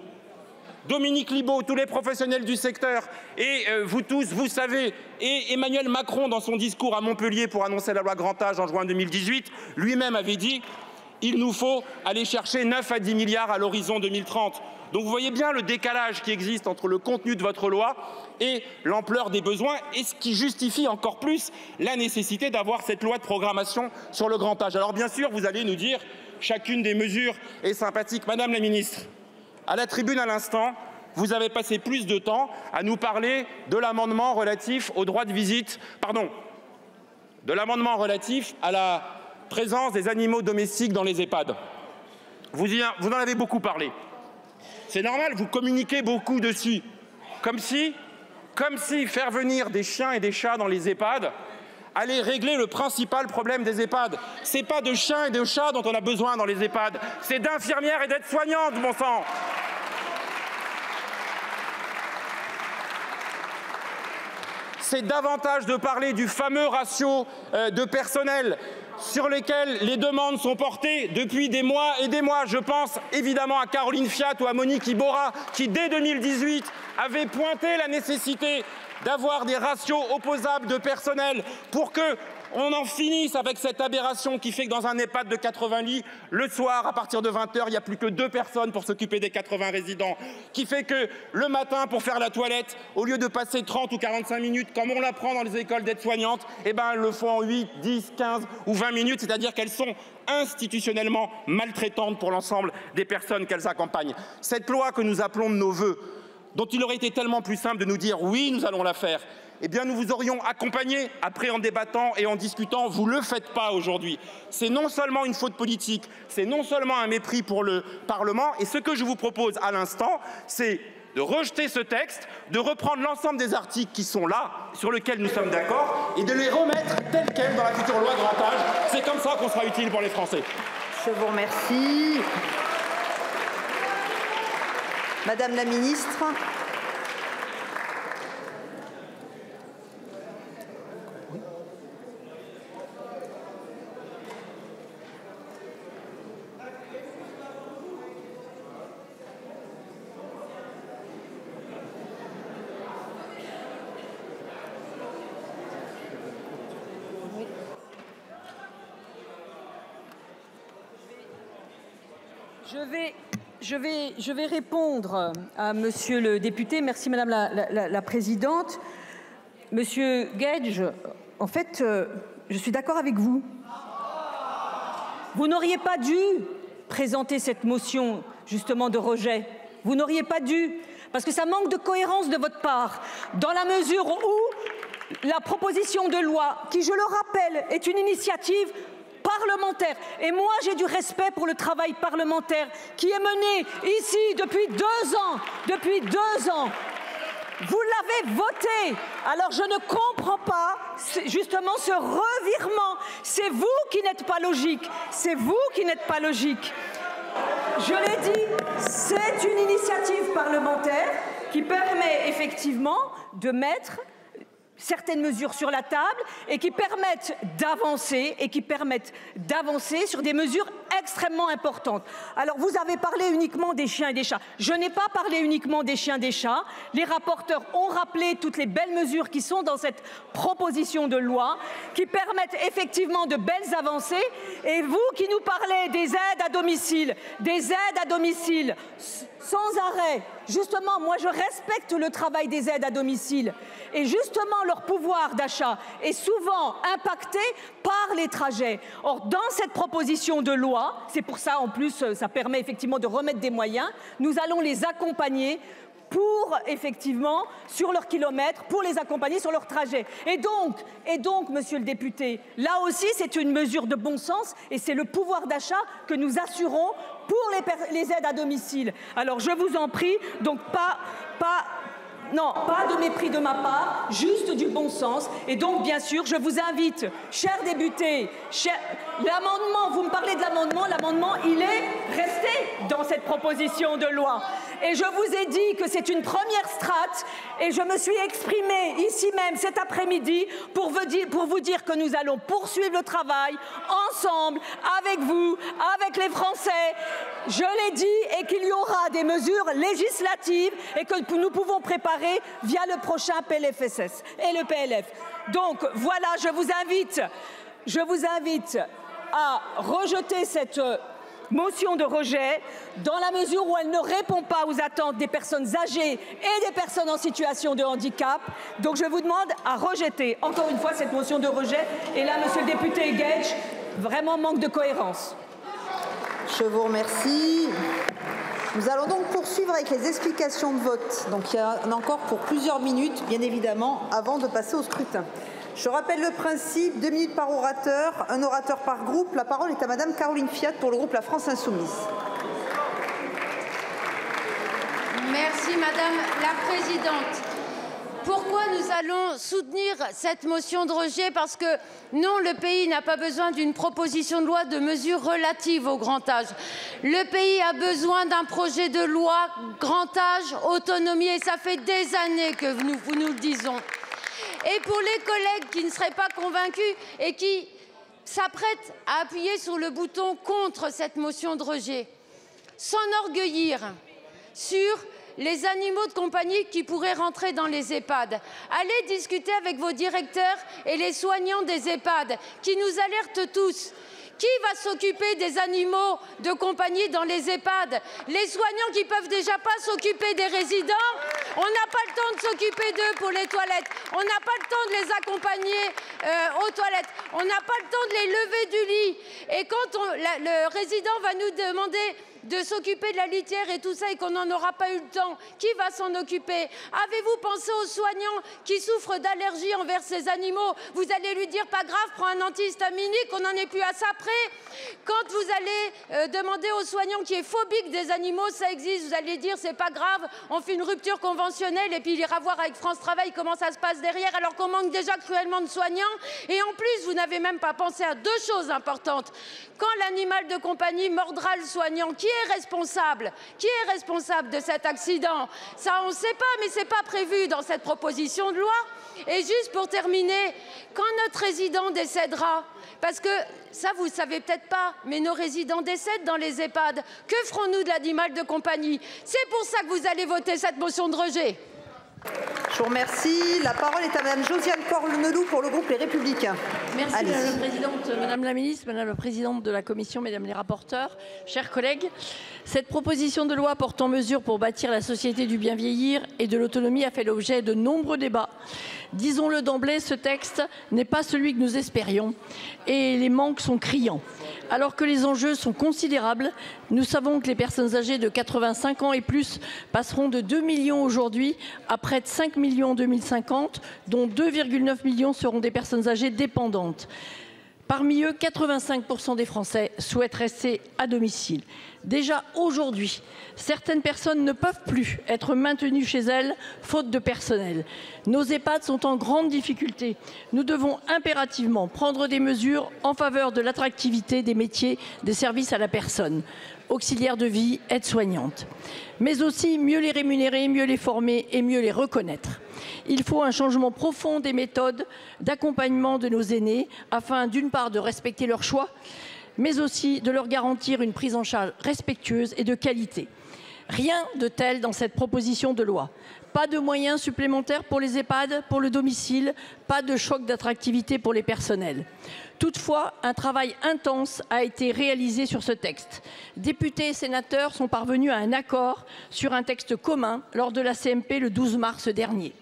Dominique Libault, tous les professionnels du secteur et vous tous, vous savez, et Emmanuel Macron dans son discours à Montpellier pour annoncer la loi grand âge en juin 2018, lui-même avait dit il nous faut aller chercher 9 à 10 milliards à l'horizon 2030. Donc vous voyez bien le décalage qui existe entre le contenu de votre loi et l'ampleur des besoins et ce qui justifie encore plus la nécessité d'avoir cette loi de programmation sur le grand âge. Alors bien sûr, vous allez nous dire chacune des mesures est sympathique. Madame la ministre, à la tribune à l'instant, vous avez passé plus de temps à nous parler de l'amendement relatif au droit de visite, de l'amendement relatif à la présence des animaux domestiques dans les EHPAD. Vous en avez beaucoup parlé. C'est normal, vous communiquez beaucoup dessus. Comme si faire venir des chiens et des chats dans les EHPAD allait régler le principal problème des EHPAD. Ce n'est pas de chiens et de chats dont on a besoin dans les EHPAD, c'est d'infirmières et d'aides-soignantes, bon sang. C'est davantage de parler du fameux ratio de personnel sur lequel les demandes sont portées depuis des mois et des mois. Je pense évidemment à Caroline Fiat ou à Monique Iborra qui, dès 2018, avaient pointé la nécessité d'avoir des ratios opposables de personnel pour qu'on en finisse avec cette aberration qui fait que dans un EHPAD de 80 lits, le soir, à partir de 20 h, il n'y a plus que 2 personnes pour s'occuper des 80 résidents, qui fait que le matin, pour faire la toilette, au lieu de passer 30 ou 45 minutes, comme on l'apprend dans les écoles d'aides-soignantes, eh ben, elles le font en 8, 10, 15 ou 20 minutes, c'est-à-dire qu'elles sont institutionnellement maltraitantes pour l'ensemble des personnes qu'elles accompagnent. Cette loi que nous appelons de nos vœux, dont il aurait été tellement plus simple de nous dire oui, nous allons la faire, eh bien nous vous aurions accompagné après en débattant et en discutant. Vous ne le faites pas aujourd'hui. C'est non seulement une faute politique, c'est non seulement un mépris pour le Parlement. Et ce que je vous propose à l'instant, c'est de rejeter ce texte, de reprendre l'ensemble des articles qui sont là, sur lesquels nous sommes d'accord, et de les remettre tels quels dans la future loi grand âge. C'est comme ça qu'on sera utile pour les Français. Je vous remercie. Madame la ministre. Je vais répondre à monsieur le député. Merci madame la présidente. Monsieur Guedj, en fait, je suis d'accord avec vous. Vous n'auriez pas dû présenter cette motion justement de rejet. Vous n'auriez pas dû, parce que ça manque de cohérence de votre part, dans la mesure où la proposition de loi, qui je le rappelle, est une initiative parlementaire. Et moi, j'ai du respect pour le travail parlementaire qui est mené ici depuis 2 ans. Depuis 2 ans. Vous l'avez voté. Alors je ne comprends pas justement ce revirement. C'est vous qui n'êtes pas logique. C'est vous qui n'êtes pas logique. Je l'ai dit, c'est une initiative parlementaire qui permet effectivement de mettre certaines mesures sur la table et qui permettent d'avancer sur des mesures extrêmement importantes. Alors vous avez parlé uniquement des chiens et des chats. Je n'ai pas parlé uniquement des chiens et des chats. Les rapporteurs ont rappelé toutes les belles mesures qui sont dans cette proposition de loi, qui permettent effectivement de belles avancées. Et vous qui nous parlez des aides à domicile, sans arrêt. Justement, moi je respecte le travail des aides à domicile et justement leur pouvoir d'achat est souvent impacté par les trajets. Or, dans cette proposition de loi, c'est pour ça en plus ça permet effectivement de remettre des moyens, nous allons les accompagner pour effectivement sur leurs kilomètres, pour les accompagner sur leur trajet. Et donc, monsieur le député, là aussi c'est une mesure de bon sens et c'est le pouvoir d'achat que nous assurons pour les aides à domicile. Alors je vous en prie, donc pas de mépris de ma part, juste du bon sens. Et donc, bien sûr, je vous invite, chers députés, l'amendement, vous me parlez de l'amendement, il est resté dans cette proposition de loi. Et je vous ai dit que c'est une première strate et je me suis exprimée ici même cet après-midi pour vous dire que nous allons poursuivre le travail ensemble, avec vous, avec les Français. Je l'ai dit et qu'il y aura des mesures législatives et que nous pouvons préparer via le prochain PLFSS et le PLF. Donc voilà, je vous invite à rejeter cette motion de rejet dans la mesure où elle ne répond pas aux attentes des personnes âgées et des personnes en situation de handicap. Donc je vous demande à rejeter encore une fois cette motion de rejet. Et là, monsieur le député Guedj, vraiment manque de cohérence. Je vous remercie. Nous allons donc poursuivre avec les explications de vote. Donc il y en a encore pour plusieurs minutes, bien évidemment, avant de passer au scrutin. Je rappelle le principe, 2 minutes par orateur, un orateur par groupe. La parole est à madame Caroline Fiat pour le groupe La France Insoumise. Merci madame la présidente. Pourquoi nous allons soutenir cette motion de rejet? Parce que non, le pays n'a pas besoin d'une proposition de loi de mesures relatives au grand âge. Le pays a besoin d'un projet de loi grand âge, autonomie, et ça fait des années que nous nous le disons. Et pour les collègues qui ne seraient pas convaincus et qui s'apprêtent à appuyer sur le bouton contre cette motion de rejet, s'enorgueillir sur les animaux de compagnie qui pourraient rentrer dans les EHPAD. Allez discuter avec vos directeurs et les soignants des EHPAD qui nous alertent tous. Qui va s'occuper des animaux de compagnie dans les EHPAD? Les soignants qui peuvent déjà pas s'occuper des résidents. On n'a pas le temps de s'occuper d'eux pour les toilettes. On n'a pas le temps de les accompagner aux toilettes. On n'a pas le temps de les lever du lit. Et quand le résident va nous demander de s'occuper de la litière et tout ça et qu'on n'en aura pas eu le temps, qui va s'en occuper? Avez-vous pensé aux soignants qui souffrent d'allergies envers ces animaux? Vous allez lui dire pas grave, prends un antihistaminique, on n'en est plus à ça près. Quand vous allez demander aux soignants qui est phobique des animaux, ça existe, vous allez dire c'est pas grave, on fait une rupture conventionnelle et puis il ira voir avec France Travail comment ça se passe derrière alors qu'on manque déjà cruellement de soignants. Et en plus, vous n'avez même pas pensé à 2 choses importantes. Quand l'animal de compagnie mordra le soignant, qui est responsable? Qui est responsable de cet accident? Ça, on ne sait pas, mais ce n'est pas prévu dans cette proposition de loi. Et juste pour terminer, quand notre résident décédera, parce que ça, vous ne savez peut-être pas, mais nos résidents décèdent dans les EHPAD. Que ferons-nous de l'animal de compagnie? C'est pour ça que vous allez voter cette motion de rejet. Je vous remercie. La parole est à Madame Josiane Cornelou pour le groupe Les Républicains. Merci Madame la Présidente, Madame la Ministre, Madame la Présidente de la Commission, Mesdames les rapporteurs, chers collègues. Cette proposition de loi portant mesures pour bâtir la société du bien vieillir et de l'autonomie a fait l'objet de nombreux débats. Disons-le d'emblée, ce texte n'est pas celui que nous espérions et les manques sont criants. Alors que les enjeux sont considérables, nous savons que les personnes âgées de 85 ans et plus passeront de 2 millions aujourd'hui à près de 5 millions en 2050, dont 2,9 millions seront des personnes âgées dépendantes. Parmi eux, 85% des Français souhaitent rester à domicile. Déjà aujourd'hui, certaines personnes ne peuvent plus être maintenues chez elles, faute de personnel. Nos EHPAD sont en grande difficulté. Nous devons impérativement prendre des mesures en faveur de l'attractivité des métiers des services à la personne, auxiliaires de vie, aides-soignantes. Mais aussi mieux les rémunérer, mieux les former et mieux les reconnaître. Il faut un changement profond des méthodes d'accompagnement de nos aînés afin d'une part de respecter leurs choix, mais aussi de leur garantir une prise en charge respectueuse et de qualité. Rien de tel dans cette proposition de loi. Pas de moyens supplémentaires pour les EHPAD, pour le domicile, pas de choc d'attractivité pour les personnels. Toutefois, un travail intense a été réalisé sur ce texte. Députés et sénateurs sont parvenus à un accord sur un texte commun lors de la CMP le 12 mars dernier.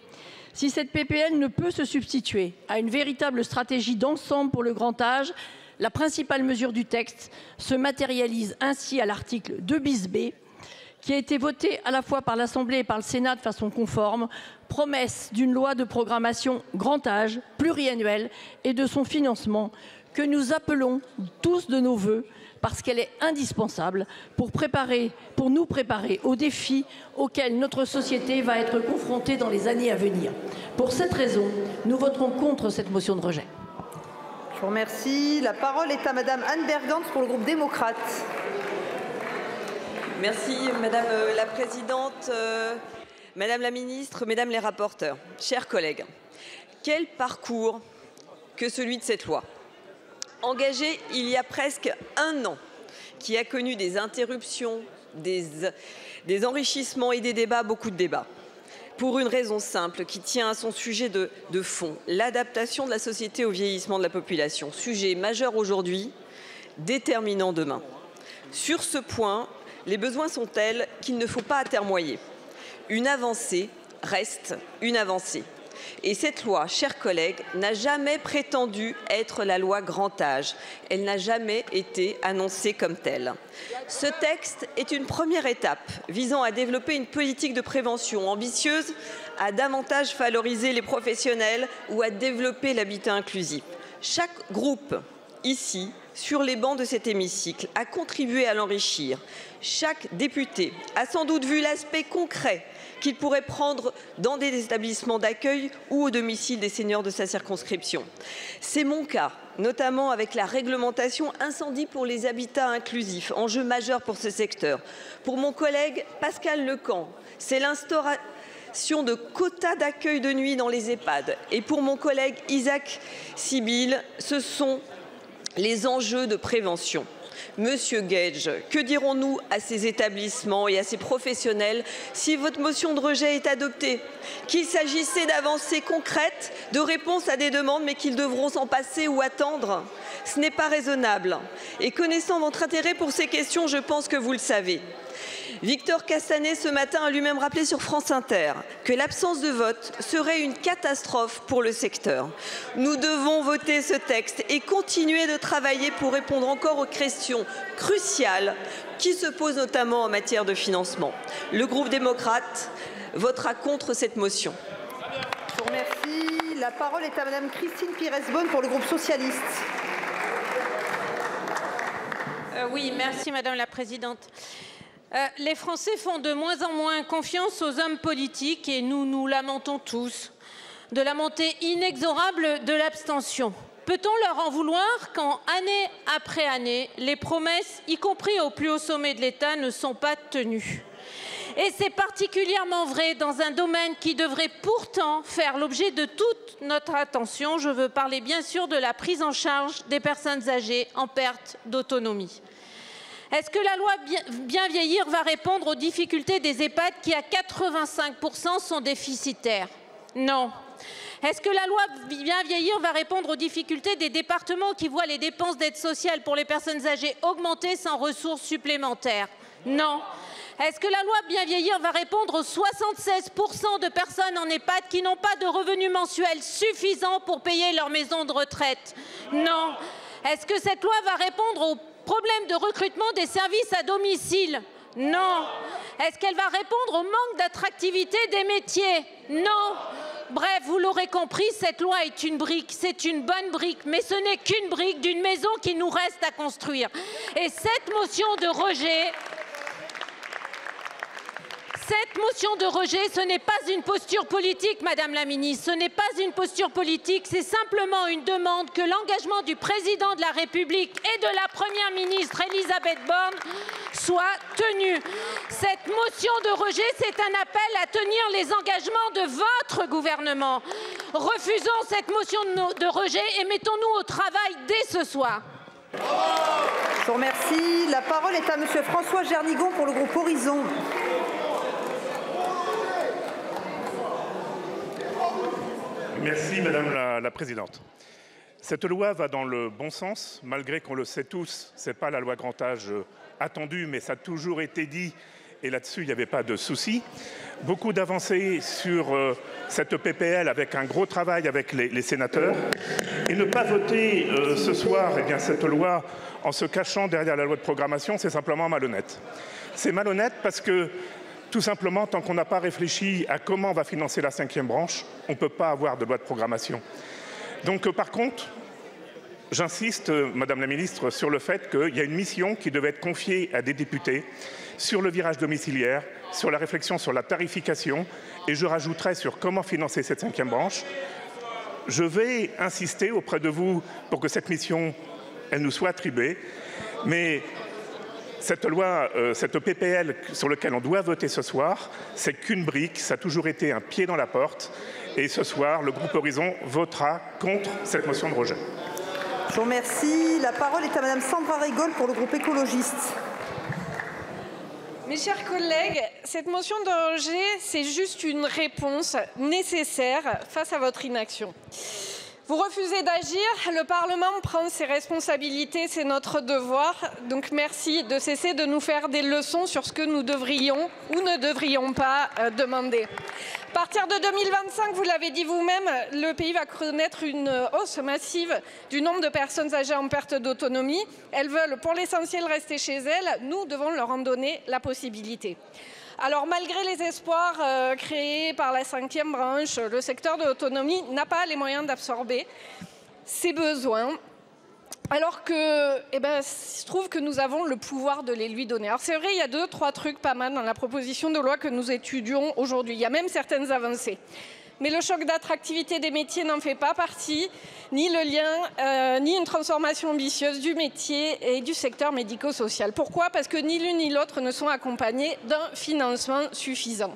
Si cette PPL ne peut se substituer à une véritable stratégie d'ensemble pour le grand âge, la principale mesure du texte se matérialise ainsi à l'article 2 bis B, qui a été voté à la fois par l'Assemblée et par le Sénat de façon conforme, promesse d'une loi de programmation grand âge, pluriannuelle, et de son financement, que nous appelons tous de nos vœux, parce qu'elle est indispensable pour nous préparer aux défis auxquels notre société va être confrontée dans les années à venir. Pour cette raison, nous voterons contre cette motion de rejet. Je vous remercie. La parole est à Madame Anne Bergant pour le groupe démocrate. Merci Madame la Présidente, Madame la Ministre, Mesdames les rapporteurs, chers collègues. Quel parcours que celui de cette loi. Engagée il y a presque un an, qui a connu des interruptions, des enrichissements et des débats, beaucoup de débats. Pour une raison simple qui tient à son sujet de fond, l'adaptation de la société au vieillissement de la population. Sujet majeur aujourd'hui, déterminant demain. Sur ce point, les besoins sont tels qu'il ne faut pas atermoyer. Une avancée reste une avancée. Et cette loi, chers collègues, n'a jamais prétendu être la loi grand âge. Elle n'a jamais été annoncée comme telle. Ce texte est une première étape visant à développer une politique de prévention ambitieuse, à davantage valoriser les professionnels ou à développer l'habitat inclusif. Chaque groupe, ici, sur les bancs de cet hémicycle, a contribué à l'enrichir. Chaque député a sans doute vu l'aspect concret qu'il pourrait prendre dans des établissements d'accueil ou au domicile des seniors de sa circonscription. C'est mon cas, notamment avec la réglementation incendie pour les habitats inclusifs, enjeu majeur pour ce secteur. Pour mon collègue Pascal Lecamp, c'est l'instauration de quotas d'accueil de nuit dans les EHPAD. Et pour mon collègue Isaac Sibyl, ce sont les enjeux de prévention. Monsieur Gage, que dirons-nous à ces établissements et à ces professionnels si votre motion de rejet est adoptée? Qu'il s'agissait d'avancées concrètes, de réponses à des demandes, mais qu'ils devront s'en passer ou attendre? Ce n'est pas raisonnable. Et connaissant votre intérêt pour ces questions, je pense que vous le savez. Victor Castanet, ce matin, a lui-même rappelé sur France Inter que l'absence de vote serait une catastrophe pour le secteur. Nous devons voter ce texte et continuer de travailler pour répondre encore aux questions cruciales qui se posent notamment en matière de financement. Le groupe démocrate votera contre cette motion. Je vous remercie. La parole est à Madame Christine Pires-Beaune pour le groupe socialiste. Oui, merci Madame la Présidente. Les Français font de moins en moins confiance aux hommes politiques et nous lamentons tous de la montée inexorable de l'abstention. Peut-on leur en vouloir quand, année après année, les promesses, y compris au plus haut sommet de l'État, ne sont pas tenues? Et c'est particulièrement vrai dans un domaine qui devrait pourtant faire l'objet de toute notre attention. Je veux parler bien sûr de la prise en charge des personnes âgées en perte d'autonomie. Est-ce que la loi Bien vieillir va répondre aux difficultés des EHPAD qui, à 85%, sont déficitaires? Non. Est-ce que la loi Bien vieillir va répondre aux difficultés des départements qui voient les dépenses d'aide sociale pour les personnes âgées augmenter sans ressources supplémentaires? Non. Est-ce que la loi Bien vieillir va répondre aux 76% de personnes en EHPAD qui n'ont pas de revenus mensuels suffisants pour payer leur maison de retraite? Non. Est-ce que cette loi va répondre aux problèmes de recrutement des services à domicile? Non. Est-ce qu'elle va répondre au manque d'attractivité des métiers? Non. Bref, vous l'aurez compris, cette loi est une brique, c'est une bonne brique, mais ce n'est qu'une brique d'une maison qui nous reste à construire. Et cette motion de rejet, ce n'est pas une posture politique, Madame la Ministre, ce n'est pas une posture politique, c'est simplement une demande que l'engagement du Président de la République et de la Première ministre Elisabeth Borne soit tenu. Cette motion de rejet, c'est un appel à tenir les engagements de votre gouvernement. Refusons cette motion de rejet et mettons-nous au travail dès ce soir. Je vous remercie. La parole est à Monsieur François Gernigon pour le groupe Horizon. Merci Madame la Présidente. Cette loi va dans le bon sens, malgré qu'on le sait tous, ce n'est pas la loi grand âge attendue, mais ça a toujours été dit, et là-dessus il n'y avait pas de souci. Beaucoup d'avancées sur cette PPL avec un gros travail avec les sénateurs. Et ne pas voter ce soir cette loi en se cachant derrière la loi de programmation, c'est simplement malhonnête. C'est malhonnête parce que tout simplement, tant qu'on n'a pas réfléchi à comment on va financer la 5e branche, on ne peut pas avoir de loi de programmation. Donc, par contre, j'insiste, Madame la Ministre, sur le fait qu'il y a une mission qui devait être confiée à des députés sur le virage domiciliaire, sur la réflexion sur la tarification, et je rajouterai sur comment financer cette 5e branche. Je vais insister auprès de vous pour que cette mission, elle nous soit attribuée, mais cette loi, cette PPL sur laquelle on doit voter ce soir, c'est qu'une brique, ça a toujours été un pied dans la porte. Et ce soir, le groupe Horizon votera contre cette motion de rejet. Je vous remercie. La parole est à Madame Sandra Rigol pour le groupe écologiste. Mes chers collègues, cette motion de rejet, c'est juste une réponse nécessaire face à votre inaction. Vous refusez d'agir, le Parlement prend ses responsabilités, c'est notre devoir. Donc merci de cesser de nous faire des leçons sur ce que nous devrions ou ne devrions pas demander. À partir de 2025, vous l'avez dit vous-même, le pays va connaître une hausse massive du nombre de personnes âgées en perte d'autonomie. Elles veulent pour l'essentiel rester chez elles, nous devons leur en donner la possibilité. Alors malgré les espoirs créés par la 5e branche, le secteur de l'autonomie n'a pas les moyens d'absorber ses besoins, alors que, il se trouve que nous avons le pouvoir de les lui donner. Alors c'est vrai, il y a 2-3 trucs pas mal dans la proposition de loi que nous étudions aujourd'hui. Il y a même certaines avancées. Mais le choc d'attractivité des métiers n'en fait pas partie, ni le lien, ni une transformation ambitieuse du métier et du secteur médico-social. Pourquoi? Parce que ni l'une ni l'autre ne sont accompagnés d'un financement suffisant.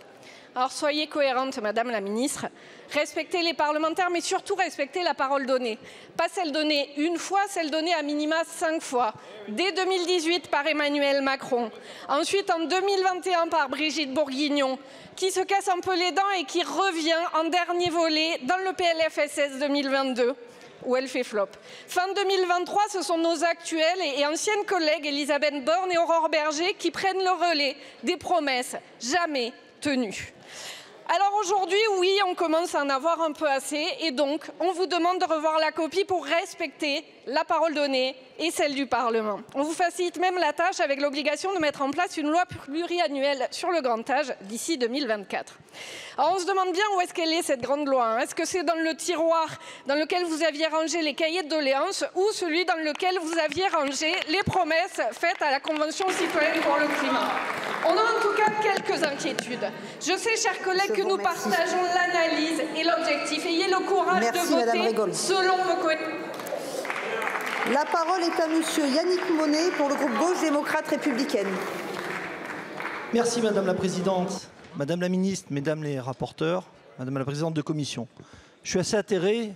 Alors soyez cohérente, Madame la Ministre, respectez les parlementaires, mais surtout respectez la parole donnée. Pas celle donnée une fois, celle donnée à minima 5 fois. Dès 2018 par Emmanuel Macron, ensuite en 2021 par Brigitte Bourguignon, qui se casse un peu les dents et qui revient en dernier volet dans le PLFSS 2022. Où elle fait flop. Fin 2023, ce sont nos actuelles et anciennes collègues Elisabeth Borne et Aurore Berger qui prennent le relais des promesses jamais tenues. Alors aujourd'hui, oui, on commence à en avoir un peu assez et donc on vous demande de revoir la copie pour respecter la parole donnée et celle du Parlement. On vous facilite même la tâche avec l'obligation de mettre en place une loi pluriannuelle sur le grand âge d'ici 2024. Alors on se demande bien où est-ce qu'elle est cette grande loi. Est-ce que c'est dans le tiroir dans lequel vous aviez rangé les cahiers de doléances ou celui dans lequel vous aviez rangé les promesses faites à la Convention citoyenne pour le climat? On a en tout cas quelques inquiétudes. Je sais, chers collègues, que nous partageons l'analyse et l'objectif. Ayez le courage de voter selon vos collègues. La parole est à Monsieur Yannick Monnet pour le groupe Gauche démocrate républicaine. Merci Madame la Présidente, Madame la Ministre, Mesdames les rapporteurs, Madame la Présidente de Commission. Je suis assez atterré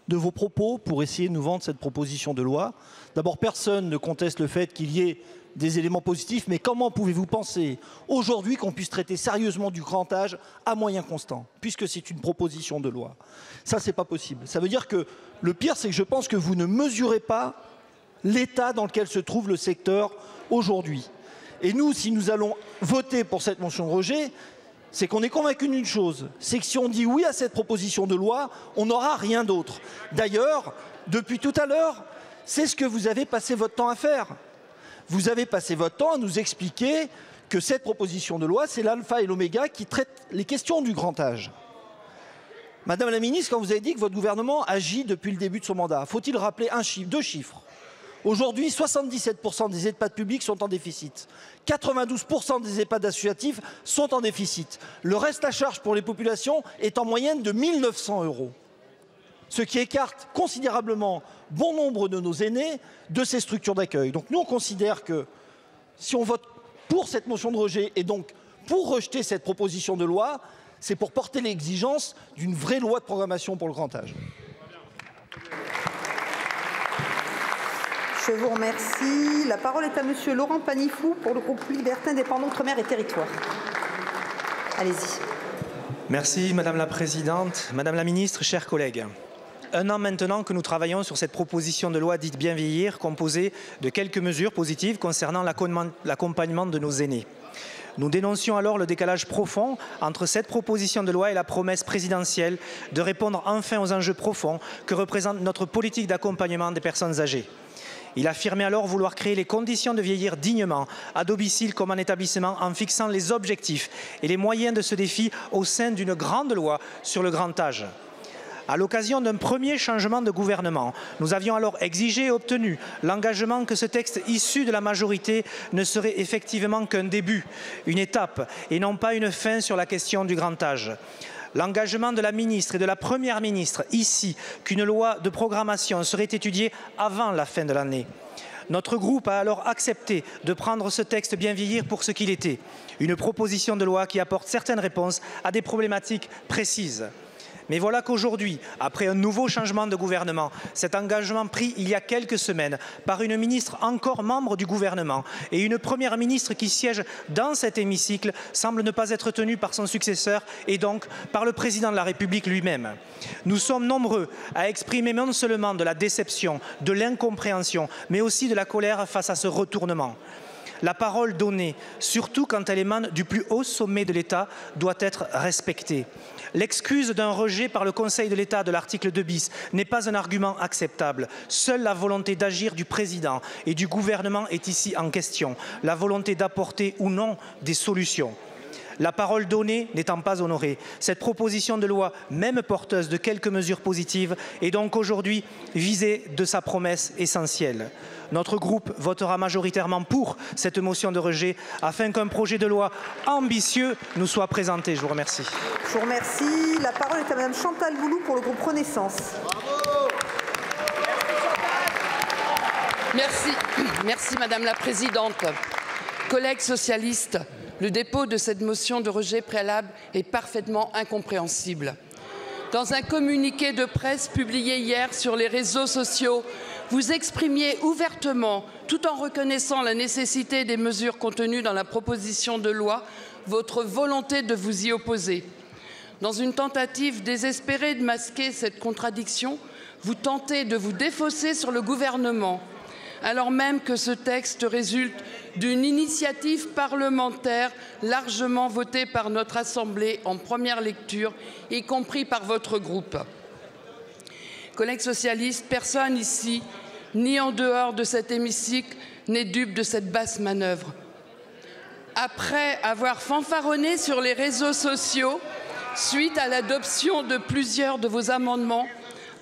de vos propos pour essayer de nous vendre cette proposition de loi. D'abord, personne ne conteste le fait qu'il y ait des éléments positifs, mais comment pouvez-vous penser aujourd'hui qu'on puisse traiter sérieusement du grand âge à moyens constants, puisque c'est une proposition de loi? Ça, c'est pas possible. Ça veut dire que le pire, c'est que je pense que vous ne mesurez pas l'état dans lequel se trouve le secteur aujourd'hui. Et nous, si nous allons voter pour cette motion de rejet, c'est qu'on est convaincu d'une chose, c'est que si on dit oui à cette proposition de loi, on n'aura rien d'autre. D'ailleurs, depuis tout à l'heure, c'est ce que vous avez passé votre temps à faire. Vous avez passé votre temps à nous expliquer que cette proposition de loi, c'est l'alpha et l'oméga qui traite les questions du grand âge. Madame la ministre, quand vous avez dit que votre gouvernement agit depuis le début de son mandat, faut-il rappeler deux chiffres? Aujourd'hui, 77% des EHPAD publics sont en déficit. 92% des EHPAD associatifs sont en déficit. Le reste à charge pour les populations est en moyenne de 1 900 €. Ce qui écarte considérablement bon nombre de nos aînés de ces structures d'accueil. Donc nous, on considère que si on vote pour cette motion de rejet et donc pour rejeter cette proposition de loi, c'est pour porter l'exigence d'une vraie loi de programmation pour le grand âge. Je vous remercie. La parole est à monsieur Laurent Panifou pour le groupe Liberté, Indépendants, Outre-mer et Territoires. Allez-y. Merci Madame la Présidente, Madame la Ministre, chers collègues. Un an maintenant que nous travaillons sur cette proposition de loi dite Bien vieillir, composée de quelques mesures positives concernant l'accompagnement de nos aînés. Nous dénoncions alors le décalage profond entre cette proposition de loi et la promesse présidentielle de répondre enfin aux enjeux profonds que représente notre politique d'accompagnement des personnes âgées. Il affirmait alors vouloir créer les conditions de vieillir dignement, à domicile comme en établissement, en fixant les objectifs et les moyens de ce défi au sein d'une grande loi sur le grand âge. À l'occasion d'un premier changement de gouvernement, nous avions alors exigé et obtenu l'engagement que ce texte issu de la majorité ne serait effectivement qu'un début, une étape, et non pas une fin sur la question du grand âge. L'engagement de la ministre et de la première ministre ici qu'une loi de programmation serait étudiée avant la fin de l'année. Notre groupe a alors accepté de prendre ce texte Bien vieillir pour ce qu'il était, une proposition de loi qui apporte certaines réponses à des problématiques précises. Mais voilà qu'aujourd'hui, après un nouveau changement de gouvernement, cet engagement pris il y a quelques semaines par une ministre encore membre du gouvernement et une première ministre qui siège dans cet hémicycle semble ne pas être tenu par son successeur et donc par le président de la République lui-même. Nous sommes nombreux à exprimer non seulement de la déception, de l'incompréhension, mais aussi de la colère face à ce retournement. La parole donnée, surtout quand elle émane du plus haut sommet de l'État, doit être respectée. L'excuse d'un rejet par le Conseil de l'État de l'article 2 bis n'est pas un argument acceptable. Seule la volonté d'agir du président et du gouvernement est ici en question, la volonté d'apporter ou non des solutions. La parole donnée n'étant pas honorée, cette proposition de loi, même porteuse de quelques mesures positives, est donc aujourd'hui visée de sa promesse essentielle. Notre groupe votera majoritairement pour cette motion de rejet afin qu'un projet de loi ambitieux nous soit présenté. Je vous remercie. Je vous remercie. La parole est à Madame Chantal Boulou pour le groupe Renaissance. Bravo. Merci Madame la Présidente. Collègues socialistes, le dépôt de cette motion de rejet préalable est parfaitement incompréhensible. Dans un communiqué de presse publié hier sur les réseaux sociaux, vous exprimiez ouvertement, tout en reconnaissant la nécessité des mesures contenues dans la proposition de loi, votre volonté de vous y opposer. Dans une tentative désespérée de masquer cette contradiction, vous tentez de vous défausser sur le gouvernement, alors même que ce texte résulte d'une initiative parlementaire largement votée par notre Assemblée en première lecture, y compris par votre groupe. Collègues socialistes, personne ici, ni en dehors de cet hémicycle, n'est dupe de cette basse manœuvre. Après avoir fanfaronné sur les réseaux sociaux, suite à l'adoption de plusieurs de vos amendements,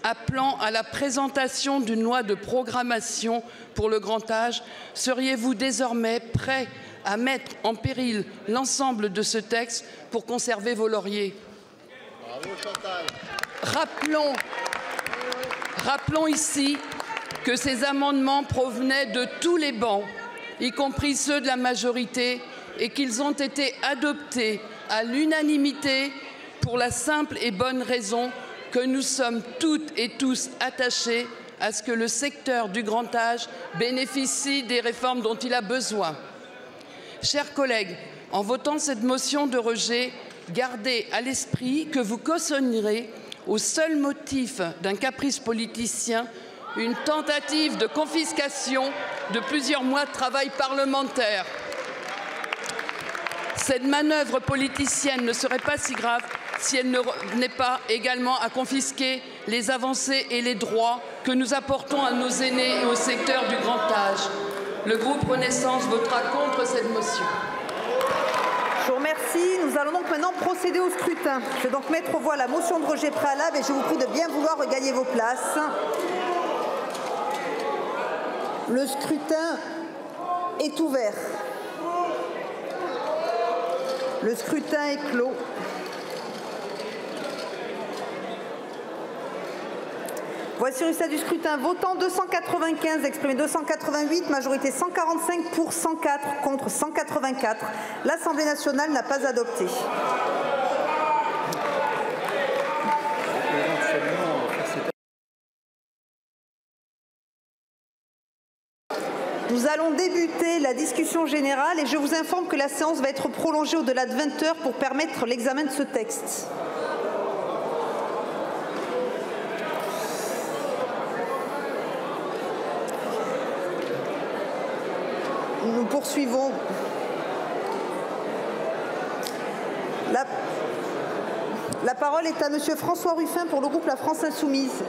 appelant à la présentation d'une loi de programmation pour le grand âge, seriez-vous désormais prêt à mettre en péril l'ensemble de ce texte pour conserver vos lauriers? Bravo, Chantal. Rappelons ici que ces amendements provenaient de tous les bancs, y compris ceux de la majorité, et qu'ils ont été adoptés à l'unanimité pour la simple et bonne raison que nous sommes toutes et tous attachés à ce que le secteur du grand âge bénéficie des réformes dont il a besoin. Chers collègues, en votant cette motion de rejet, gardez à l'esprit que vous cautionnerez, au seul motif d'un caprice politicien, une tentative de confiscation de plusieurs mois de travail parlementaire. Cette manœuvre politicienne ne serait pas si grave si elle ne venait pas également à confisquer les avancées et les droits que nous apportons à nos aînés et au secteur du grand âge. Le groupe Renaissance votera contre cette motion. Je vous remercie. Nous allons donc maintenant procéder au scrutin. Je vais donc mettre aux voix la motion de rejet préalable et je vous prie de bien vouloir regagner vos places. Le scrutin est ouvert. Le scrutin est clos. Voici le résultat du scrutin. Votant 295, exprimé 288, majorité 145 pour 104, contre 184. L'Assemblée nationale n'a pas adopté. Nous allons débuter la discussion générale et je vous informe que la séance va être prolongée au-delà de 20 heures pour permettre l'examen de ce texte. Nous poursuivons. La parole est à Monsieur François Ruffin pour le groupe La France Insoumise.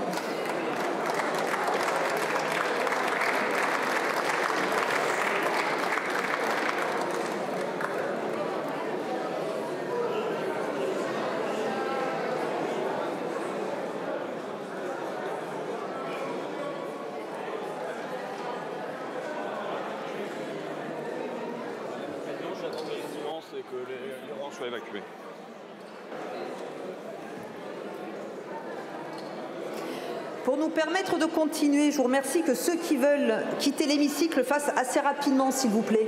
Pour nous permettre de continuer, je vous remercie que ceux qui veulent quitter l'hémicycle le fassent assez rapidement, s'il vous plaît.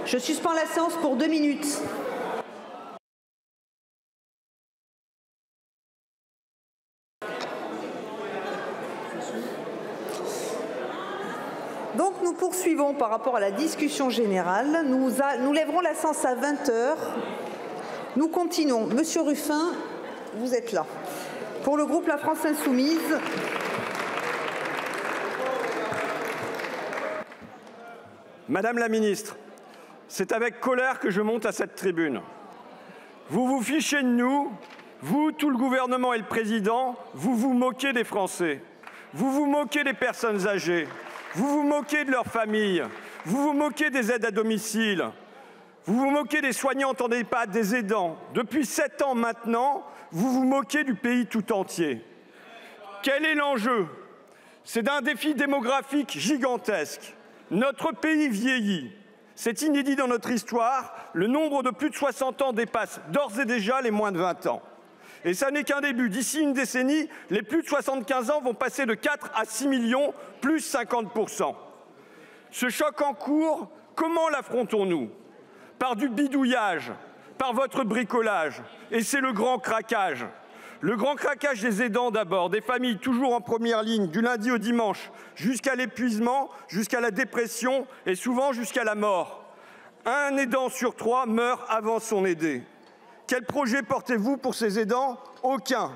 Je suspends la séance pour 2 minutes. Donc nous poursuivons par rapport à la discussion générale. Nous lèverons la séance à 20 h. Nous continuons. Monsieur Ruffin, vous êtes là. Pour le groupe La France Insoumise. Madame la ministre, c'est avec colère que je monte à cette tribune. Vous vous fichez de nous, vous, tout le gouvernement et le président, vous vous moquez des Français. Vous vous moquez des personnes âgées. Vous vous moquez de leurs familles, vous vous moquez des aides à domicile, vous vous moquez des soignantes en EHPAD, des aidants. Depuis 7 ans maintenant, vous vous moquez du pays tout entier. Quel est l'enjeu? C'est d'un défi démographique gigantesque. Notre pays vieillit. C'est inédit dans notre histoire. Le nombre de plus de 60 ans dépasse d'ores et déjà les moins de 20 ans. Et ça n'est qu'un début. D'ici une décennie, les plus de 75 ans vont passer de 4 à 6 millions, plus 50%. Ce choc en cours, comment l'affrontons-nous? Par du bidouillage, par votre bricolage. Et c'est le grand craquage. Le grand craquage des aidants d'abord, des familles toujours en première ligne, du lundi au dimanche, jusqu'à l'épuisement, jusqu'à la dépression et souvent jusqu'à la mort. Un aidant sur 3 meurt avant son aidé. Quel projet portez-vous pour ces aidants? Aucun.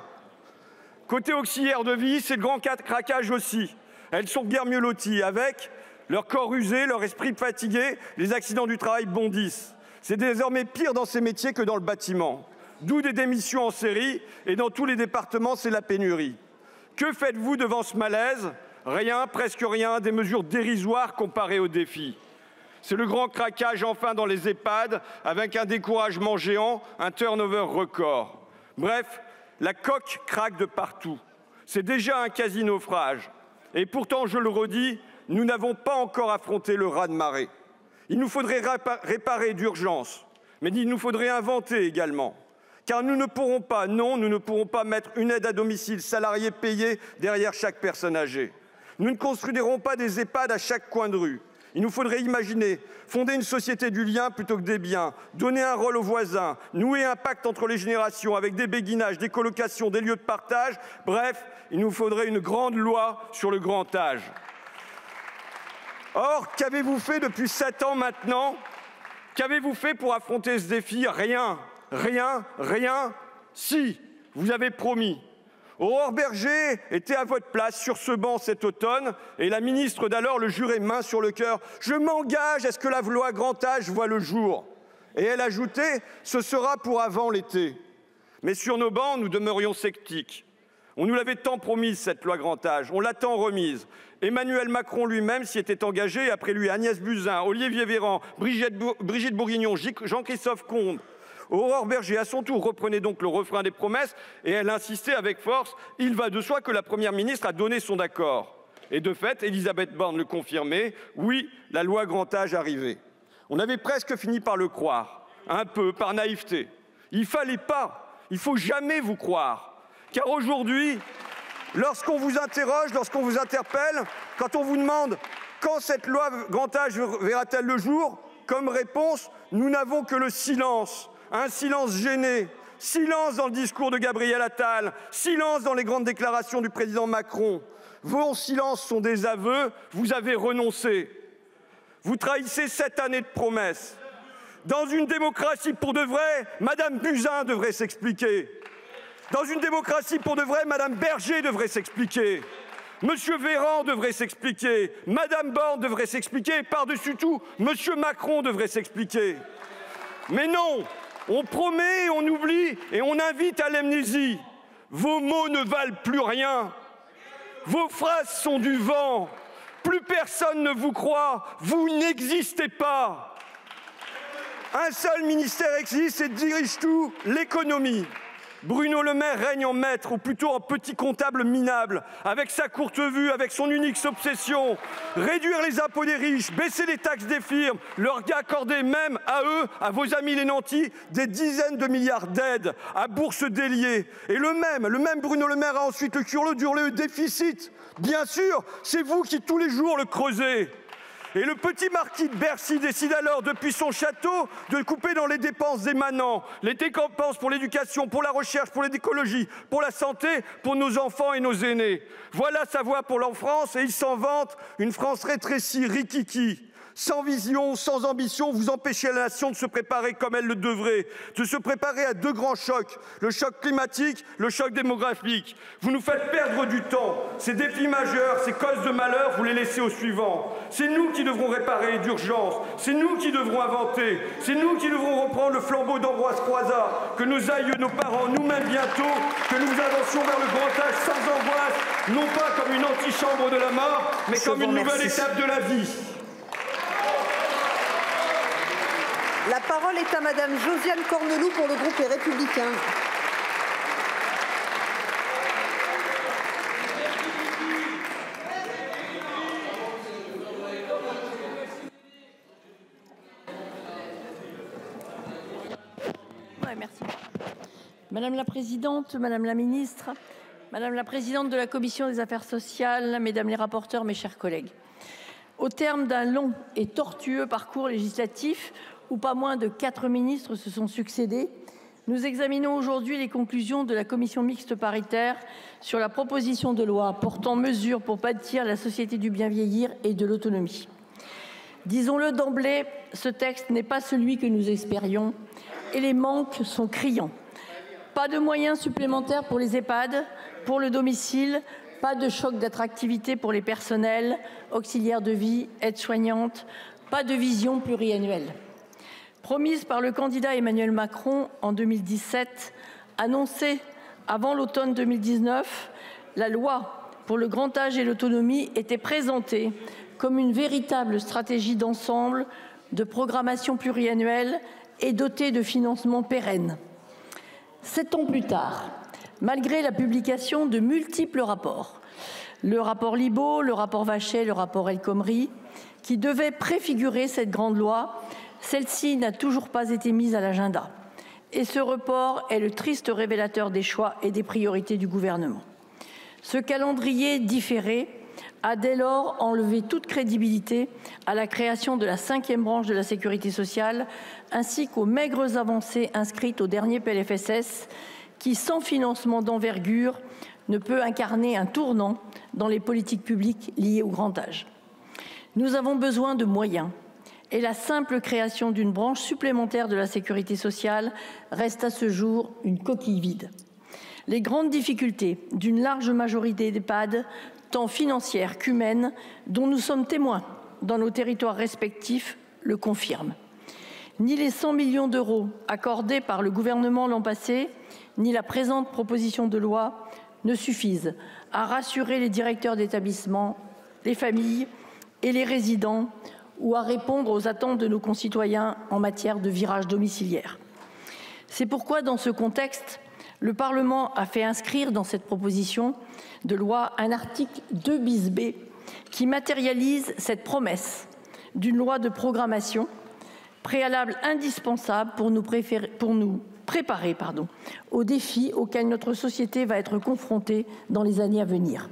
Côté auxiliaire de vie, c'est le grand craquage aussi. Elles sont guère mieux loties. Avec leur corps usé, leur esprit fatigué, les accidents du travail bondissent. C'est désormais pire dans ces métiers que dans le bâtiment. D'où des démissions en série et dans tous les départements, c'est la pénurie. Que faites-vous devant ce malaise? Rien, presque rien, des mesures dérisoires comparées aux défis. C'est le grand craquage enfin dans les EHPAD, avec un découragement géant, un turnover record. Bref, la coque craque de partout. C'est déjà un quasi-naufrage. Et pourtant, je le redis, nous n'avons pas encore affronté le raz-de-marée. Il nous faudrait réparer d'urgence, mais il nous faudrait inventer également. Car nous ne pourrons pas, non, nous ne pourrons pas mettre une aide à domicile salariée payée derrière chaque personne âgée. Nous ne construirons pas des EHPAD à chaque coin de rue. Il nous faudrait imaginer fonder une société du lien plutôt que des biens, donner un rôle aux voisins, nouer un pacte entre les générations avec des béguinages, des colocations, des lieux de partage. Bref, il nous faudrait une grande loi sur le grand âge. Or, qu'avez-vous fait depuis 7 ans maintenant? Qu'avez-vous fait pour affronter ce défi? Rien, rien, rien. Si, vous avez promis. Aurore Bergé était à votre place sur ce banc cet automne et la ministre d'alors le jurait main sur le cœur. Je m'engage à ce que la loi grand âge voie le jour. Et elle ajoutait, ce sera pour avant l'été. Mais sur nos bancs, nous demeurions sceptiques. On nous l'avait tant promise, cette loi grand âge. On l'a tant remise. Emmanuel Macron lui-même s'y était engagé, après lui Agnès Buzyn, Olivier Véran, Brigitte Bourguignon, Jean-Christophe Combe. Aurore Bergé, à son tour, reprenait donc le refrain des promesses et elle insistait avec force. Il va de soi que la Première ministre a donné son accord. Et de fait, Elisabeth Borne le confirmait. Oui, la loi grand âge arrivait. On avait presque fini par le croire, un peu par naïveté. Il fallait pas, il faut jamais vous croire. Car aujourd'hui, lorsqu'on vous interroge, lorsqu'on vous interpelle, quand on vous demande quand cette loi grand âge verra-t-elle le jour, comme réponse, nous n'avons que le silence. Un silence gêné, silence dans le discours de Gabriel Attal, silence dans les grandes déclarations du président Macron. Vos silences sont des aveux, vous avez renoncé. Vous trahissez 7 années de promesses. Dans une démocratie pour de vrai, Madame Buzyn devrait s'expliquer. Dans une démocratie pour de vrai, Madame Berger devrait s'expliquer. Monsieur Véran devrait s'expliquer. Madame Borne devrait s'expliquer. Et par-dessus tout, Monsieur Macron devrait s'expliquer. Mais non, on promet, on oublie et on invite à l'amnésie. Vos mots ne valent plus rien. Vos phrases sont du vent. Plus personne ne vous croit. Vous n'existez pas. Un seul ministère existe et dirige tout, l'économie. Bruno Le Maire règne en maître, ou plutôt en petit comptable minable, avec sa courte vue, avec son unique obsession. Réduire les impôts des riches, baisser les taxes des firmes, leur accorder même à eux, à vos amis les nantis, des dizaines de milliards d'aides à bourse déliée. Et le même Bruno Le Maire a ensuite le culot d'hurler le déficit. Bien sûr, c'est vous qui tous les jours le creusez. Et le petit marquis de Bercy décide alors, depuis son château, de couper dans les dépenses des manants, les dépenses pour l'éducation, pour la recherche, pour l'écologie, pour la santé, pour nos enfants et nos aînés. Voilà sa voie pour la France et il s'en vante, une France rétrécie, rikiki. Sans vision, sans ambition, vous empêchez la nation de se préparer comme elle le devrait, de se préparer à 2 grands chocs, le choc climatique, le choc démographique. Vous nous faites perdre du temps. Ces défis majeurs, ces causes de malheur, vous les laissez aux suivants. C'est nous qui devrons réparer d'urgence, c'est nous qui devrons inventer, c'est nous qui devrons reprendre le flambeau d'Ambroise Croizat, que nos aïeux, nos parents, nous-mêmes bientôt, que nous avancions vers le grand âge sans angoisse, non pas comme une antichambre de la mort, mais comme une nouvelle étape de la vie. La parole est à Madame Josiane Corneloup pour le groupe Les Républicains. Merci. Madame la Présidente, Madame la Ministre, Madame la Présidente de la Commission des Affaires sociales, Mesdames les rapporteurs, mes chers collègues. Au terme d'un long et tortueux parcours législatif, où pas moins de 4 ministres se sont succédés, nous examinons aujourd'hui les conclusions de la commission mixte paritaire sur la proposition de loi portant mesures pour bâtir la société du bien vieillir et de l'autonomie. Disons-le d'emblée, ce texte n'est pas celui que nous espérions et les manques sont criants. Pas de moyens supplémentaires pour les EHPAD, pour le domicile, pas de choc d'attractivité pour les personnels, auxiliaires de vie, aides-soignantes, pas de vision pluriannuelle. Promise par le candidat Emmanuel Macron en 2017, annoncée avant l'automne 2019, la loi pour le grand âge et l'autonomie était présentée comme une véritable stratégie d'ensemble, de programmation pluriannuelle et dotée de financements pérennes. 7 ans plus tard, malgré la publication de multiples rapports, le rapport Libault, le rapport Vachey, le rapport El Khomri, qui devaient préfigurer cette grande loi, celle-ci n'a toujours pas été mise à l'agenda. Et ce report est le triste révélateur des choix et des priorités du gouvernement. Ce calendrier différé a dès lors enlevé toute crédibilité à la création de la 5e branche de la sécurité sociale, ainsi qu'aux maigres avancées inscrites au dernier PLFSS, qui, sans financement d'envergure, ne peut incarner un tournant dans les politiques publiques liées au grand âge. Nous avons besoin de moyens, et la simple création d'une branche supplémentaire de la sécurité sociale reste à ce jour une coquille vide. Les grandes difficultés d'une large majorité d'EHPAD, tant financières qu'humaines, dont nous sommes témoins dans nos territoires respectifs, le confirment. Ni les 100 millions d'euros accordés par le gouvernement l'an passé, ni la présente proposition de loi ne suffisent à rassurer les directeurs d'établissement, les familles et les résidents ou à répondre aux attentes de nos concitoyens en matière de virage domiciliaire. C'est pourquoi, dans ce contexte, le Parlement a fait inscrire dans cette proposition de loi un article 2 bis B qui matérialise cette promesse d'une loi de programmation, préalable indispensable pour nous préparer aux défis auxquels notre société va être confrontée dans les années à venir.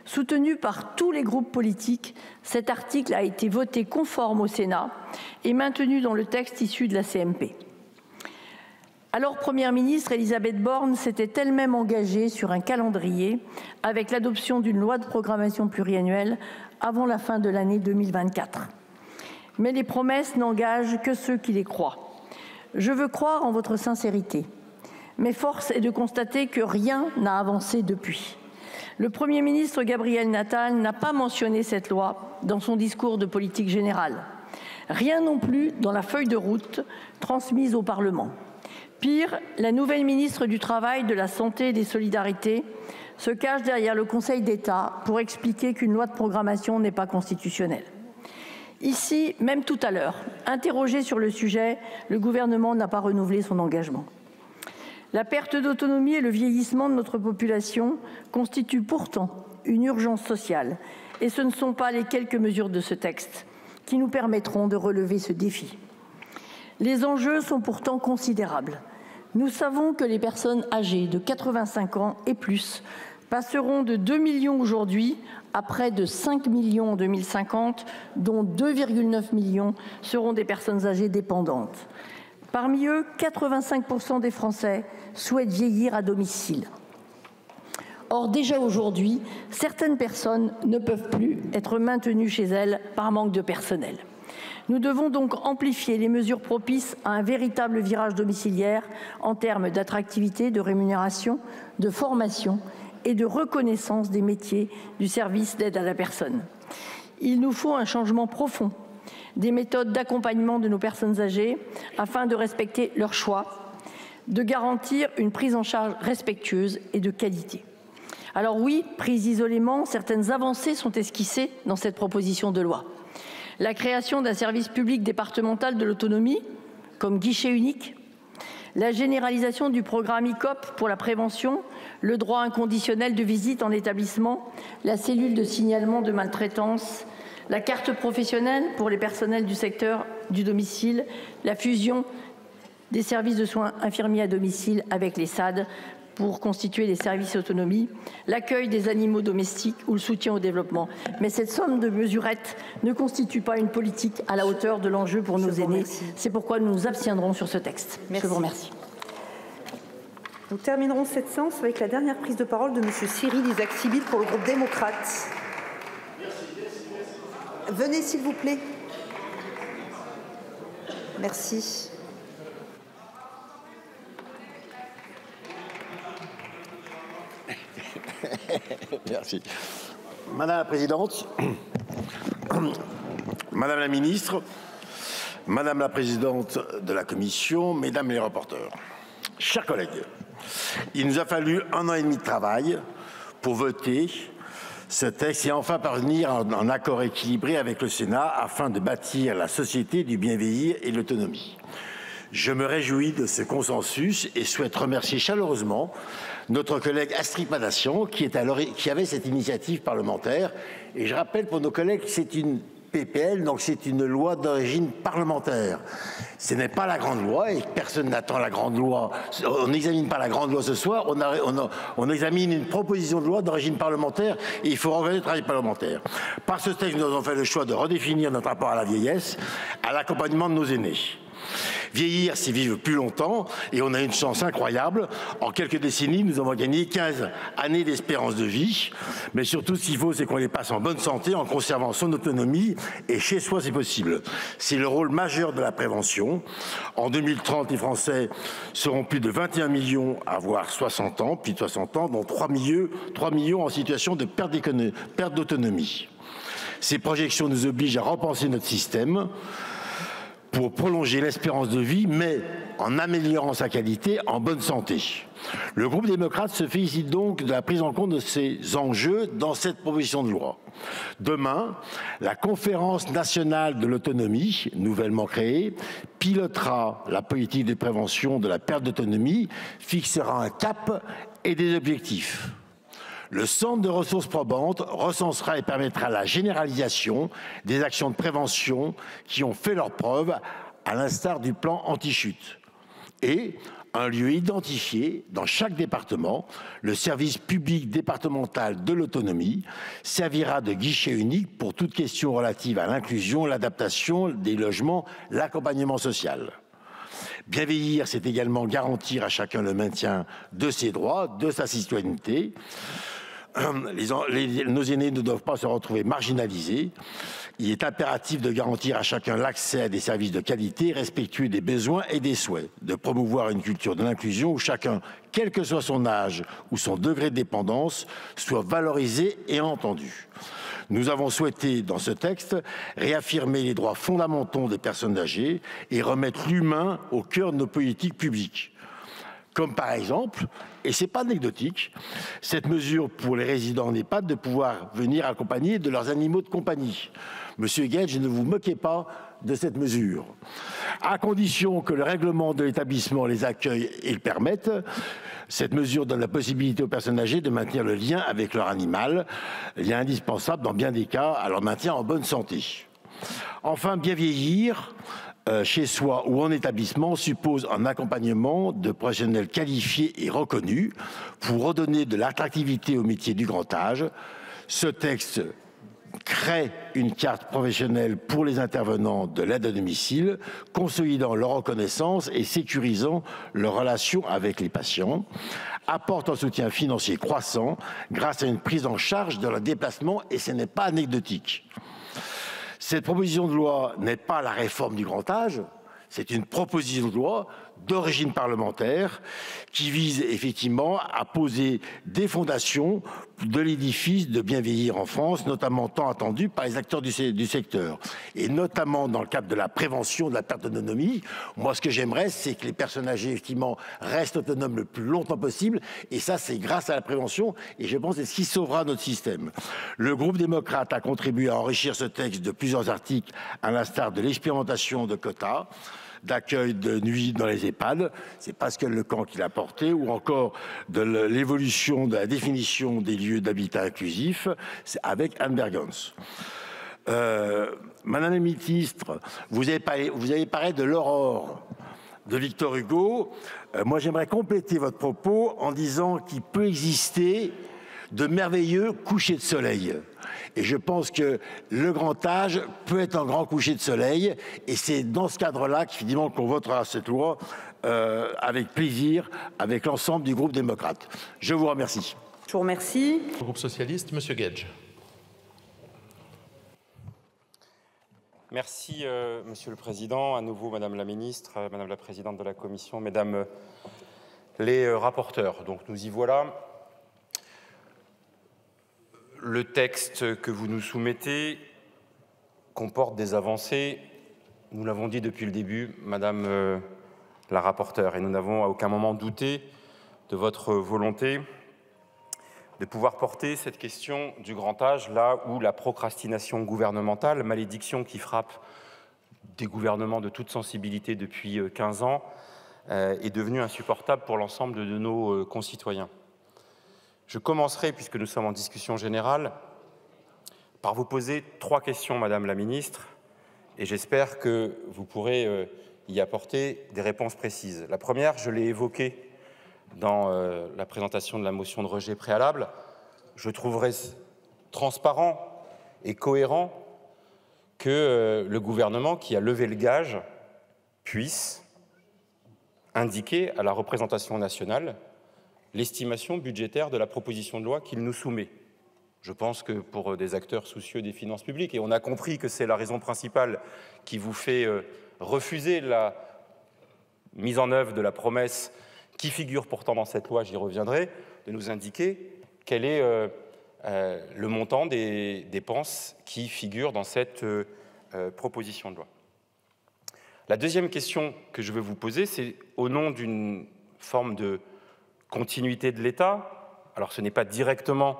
Soutenu par tous les groupes politiques, cet article a été voté conforme au Sénat et maintenu dans le texte issu de la CMP. Alors Première ministre, Elisabeth Borne s'était elle-même engagée sur un calendrier avec l'adoption d'une loi de programmation pluriannuelle avant la fin de l'année 2024. Mais les promesses n'engagent que ceux qui les croient. Je veux croire en votre sincérité, mais force est de constater que rien n'a avancé depuis. Le Premier ministre Gabriel Attal n'a pas mentionné cette loi dans son discours de politique générale. Rien non plus dans la feuille de route transmise au Parlement. Pire, la nouvelle ministre du Travail, de la Santé et des Solidarités se cache derrière le Conseil d'État pour expliquer qu'une loi de programmation n'est pas constitutionnelle. Ici, même tout à l'heure, interrogé sur le sujet, le gouvernement n'a pas renouvelé son engagement. La perte d'autonomie et le vieillissement de notre population constituent pourtant une urgence sociale, et ce ne sont pas les quelques mesures de ce texte qui nous permettront de relever ce défi. Les enjeux sont pourtant considérables. Nous savons que les personnes âgées de 85 ans et plus passeront de 2 millions aujourd'hui à près de 5 millions en 2050, dont 2,9 millions seront des personnes âgées dépendantes. Parmi eux, 85% des Français souhaitent vieillir à domicile. Or, déjà aujourd'hui, certaines personnes ne peuvent plus être maintenues chez elles par manque de personnel. Nous devons donc amplifier les mesures propices à un véritable virage domiciliaire en termes d'attractivité, de rémunération, de formation et de reconnaissance des métiers du service d'aide à la personne. Il nous faut un changement profond des méthodes d'accompagnement de nos personnes âgées afin de respecter leurs choix, de garantir une prise en charge respectueuse et de qualité. Alors oui, prises isolément, certaines avancées sont esquissées dans cette proposition de loi. La création d'un service public départemental de l'autonomie, comme guichet unique, la généralisation du programme ICOP pour la prévention, le droit inconditionnel de visite en établissement, la cellule de signalement de maltraitance, la carte professionnelle pour les personnels du secteur du domicile, la fusion des services de soins infirmiers à domicile avec les SAD pour constituer les services autonomie, l'accueil des animaux domestiques ou le soutien au développement. Mais cette somme de mesurettes ne constitue pas une politique à la hauteur de l'enjeu pour nos aînés. C'est pourquoi nous nous abstiendrons sur ce texte. Merci. Je vous remercie. Nous terminerons cette séance avec la dernière prise de parole de M. Cyril Isaac-Sibille pour le groupe démocrate. Venez s'il vous plaît. Merci. Merci. Madame la Présidente, Madame la Ministre, Madame la Présidente de la Commission, Mesdames les rapporteurs, chers collègues, il nous a fallu 1 an et demi de travail pour voter ce texte et enfin parvenir à un accord équilibré avec le Sénat afin de bâtir la société du bien vieillir et de l'autonomie. Je me réjouis de ce consensus et souhaite remercier chaleureusement notre collègue Astrid Padassian qui avait cette initiative parlementaire. Et je rappelle pour nos collègues que c'est une PPL, donc c'est une loi d'origine parlementaire. Ce n'est pas la grande loi et personne n'attend la grande loi. On n'examine pas la grande loi ce soir, on examine une proposition de loi d'origine parlementaire et il faut organiser le travail parlementaire. Par ce texte, nous avons fait le choix de redéfinir notre rapport à la vieillesse, à l'accompagnement de nos aînés. Vieillir, c'est vivre plus longtemps et on a une chance incroyable. En quelques décennies, nous avons gagné 15 années d'espérance de vie. Mais surtout, ce qu'il faut, c'est qu'on les passe en bonne santé, en conservant son autonomie et chez soi, c'est possible. C'est le rôle majeur de la prévention. En 2030, les Français seront plus de 21 millions à avoir 60 ans, plus de 60 ans, dont 3 millions en situation de perte d'autonomie. Ces projections nous obligent à repenser notre système pour prolonger l'espérance de vie, mais en améliorant sa qualité, en bonne santé. Le groupe démocrate se félicite donc de la prise en compte de ces enjeux dans cette proposition de loi. Demain, la Conférence nationale de l'autonomie, nouvellement créée, pilotera la politique de prévention de la perte d'autonomie, fixera un cap et des objectifs. Le centre de ressources probantes recensera et permettra la généralisation des actions de prévention qui ont fait leurs preuves, à l'instar du plan anti-chute. Et un lieu identifié dans chaque département, le service public départemental de l'autonomie servira de guichet unique pour toute question relative à l'inclusion, l'adaptation des logements, l'accompagnement social. Bien vieillir, c'est également garantir à chacun le maintien de ses droits, de sa citoyenneté. Nos aînés ne doivent pas se retrouver marginalisés. Il est impératif de garantir à chacun l'accès à des services de qualité, respectueux des besoins et des souhaits, de promouvoir une culture de l'inclusion où chacun, quel que soit son âge ou son degré de dépendance, soit valorisé et entendu. Nous avons souhaité, dans ce texte, réaffirmer les droits fondamentaux des personnes âgées et remettre l'humain au cœur de nos politiques publiques. Comme par exemple, et ce n'est pas anecdotique, cette mesure pour les résidents en EHPAD de pouvoir venir accompagner de leurs animaux de compagnie. Monsieur Guedj, ne vous moquez pas de cette mesure. À condition que le règlement de l'établissement les accueille et le permette, cette mesure donne la possibilité aux personnes âgées de maintenir le lien avec leur animal, lien indispensable dans bien des cas à leur maintien en bonne santé. Enfin, bien vieillir, chez soi ou en établissement, suppose un accompagnement de professionnels qualifiés et reconnus pour redonner de l'attractivité au métier du grand âge. Ce texte crée une carte professionnelle pour les intervenants de l'aide à domicile, consolidant leur reconnaissance et sécurisant leur relation avec les patients, apporte un soutien financier croissant grâce à une prise en charge de leur déplacement et ce n'est pas anecdotique. Cette proposition de loi n'est pas la réforme du grand âge, c'est une proposition de loi d'origine parlementaire qui vise effectivement à poser des fondations de l'édifice de bien vieillir en France, notamment tant attendu par les acteurs du secteur. Et notamment dans le cadre de la prévention de la perte d'autonomie, moi ce que j'aimerais, c'est que les personnes âgées effectivement restent autonomes le plus longtemps possible, et ça c'est grâce à la prévention, et je pense que c'est ce qui sauvera notre système. Le groupe démocrate a contribué à enrichir ce texte de plusieurs articles, à l'instar de l'expérimentation de quotas, d'accueil de nuit dans les EHPAD, c'est Pascal Lecamp qui l'a porté, ou encore de l'évolution de la définition des lieux d'habitat inclusif, c'est avec Anne Bergons. Madame la ministre, vous avez parlé de l'aurore de Victor Hugo. Moi, j'aimerais compléter votre propos en disant qu'il peut exister de merveilleux couchers de soleil. Et je pense que le grand âge peut être un grand coucher de soleil. Et c'est dans ce cadre-là qu'effectivement qu'on votera cette loi avec plaisir, avec l'ensemble du groupe démocrate. Je vous remercie. Je vous remercie. Le groupe socialiste, Monsieur Guedj. Merci, Monsieur le Président. À nouveau, Madame la Ministre, Madame la Présidente de la Commission, Mesdames les rapporteurs. Donc nous y voilà. Le texte que vous nous soumettez comporte des avancées, nous l'avons dit depuis le début, Madame la rapporteure, et nous n'avons à aucun moment douté de votre volonté de pouvoir porter cette question du grand âge là où la procrastination gouvernementale, malédiction qui frappe des gouvernements de toute sensibilité depuis 15 ans, est devenue insupportable pour l'ensemble de nos concitoyens. Je commencerai, puisque nous sommes en discussion générale, par vous poser 3 questions, Madame la Ministre, et j'espère que vous pourrez y apporter des réponses précises. La première, je l'ai évoquée dans la présentation de la motion de rejet préalable. Je trouverais transparent et cohérent que le gouvernement, qui a levé le gage, puisse indiquer à la représentation nationale l'estimation budgétaire de la proposition de loi qu'il nous soumet. Je pense que pour des acteurs soucieux des finances publiques, et on a compris que c'est la raison principale qui vous fait refuser la mise en œuvre de la promesse qui figure pourtant dans cette loi, j'y reviendrai, de nous indiquer quel est le montant des dépenses qui figurent dans cette proposition de loi. La deuxième question que je veux vous poser, c'est au nom d'une forme de continuité de l'État. Alors ce n'est pas directement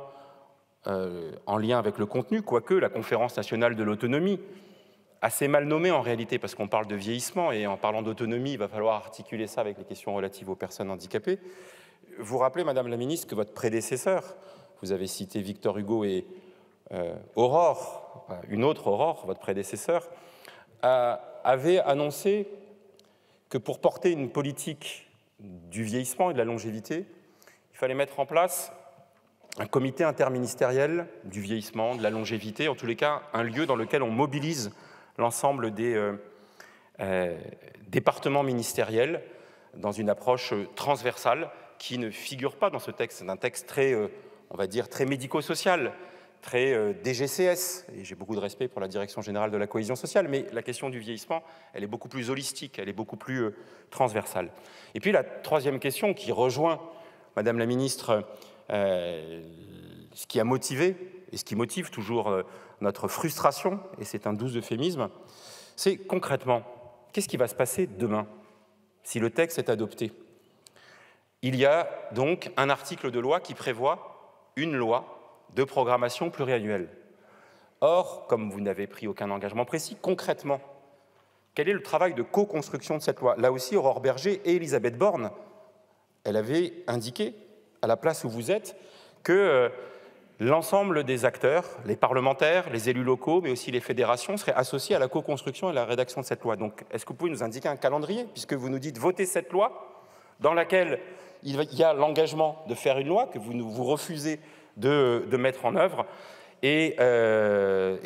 en lien avec le contenu, quoique la Conférence nationale de l'autonomie, assez mal nommée en réalité, parce qu'on parle de vieillissement, et en parlant d'autonomie, il va falloir articuler ça avec les questions relatives aux personnes handicapées. Vous rappelez, Madame la Ministre, que votre prédécesseur, vous avez cité Victor Hugo et Aurore, une autre Aurore, votre prédécesseur, avait annoncé que pour porter une politique du vieillissement et de la longévité, il fallait mettre en place un comité interministériel du vieillissement, de la longévité, en tous les cas un lieu dans lequel on mobilise l'ensemble des départements ministériels dans une approche transversale qui ne figure pas dans ce texte. C'est un texte très, on va dire, très médico-social, très DGCS, et j'ai beaucoup de respect pour la Direction générale de la cohésion sociale, mais la question du vieillissement, elle est beaucoup plus holistique, elle est beaucoup plus transversale. Et puis la troisième question qui rejoint, Madame la Ministre, ce qui a motivé, et ce qui motive toujours notre frustration, et c'est un doux euphémisme, c'est concrètement, qu'est-ce qui va se passer demain si le texte est adopté? Il y a donc un article de loi qui prévoit une loi de programmation pluriannuelle. Or, comme vous n'avez pris aucun engagement précis, concrètement, quel est le travail de co-construction de cette loi? Là aussi, Aurore Bergé et Elisabeth Borne, elle avait indiqué, à la place où vous êtes, que l'ensemble des acteurs, les parlementaires, les élus locaux, mais aussi les fédérations, seraient associés à la co-construction et à la rédaction de cette loi. Donc, est-ce que vous pouvez nous indiquer un calendrier, puisque vous nous dites voter cette loi, dans laquelle il y a l'engagement de faire une loi que vous refusez de mettre en œuvre, et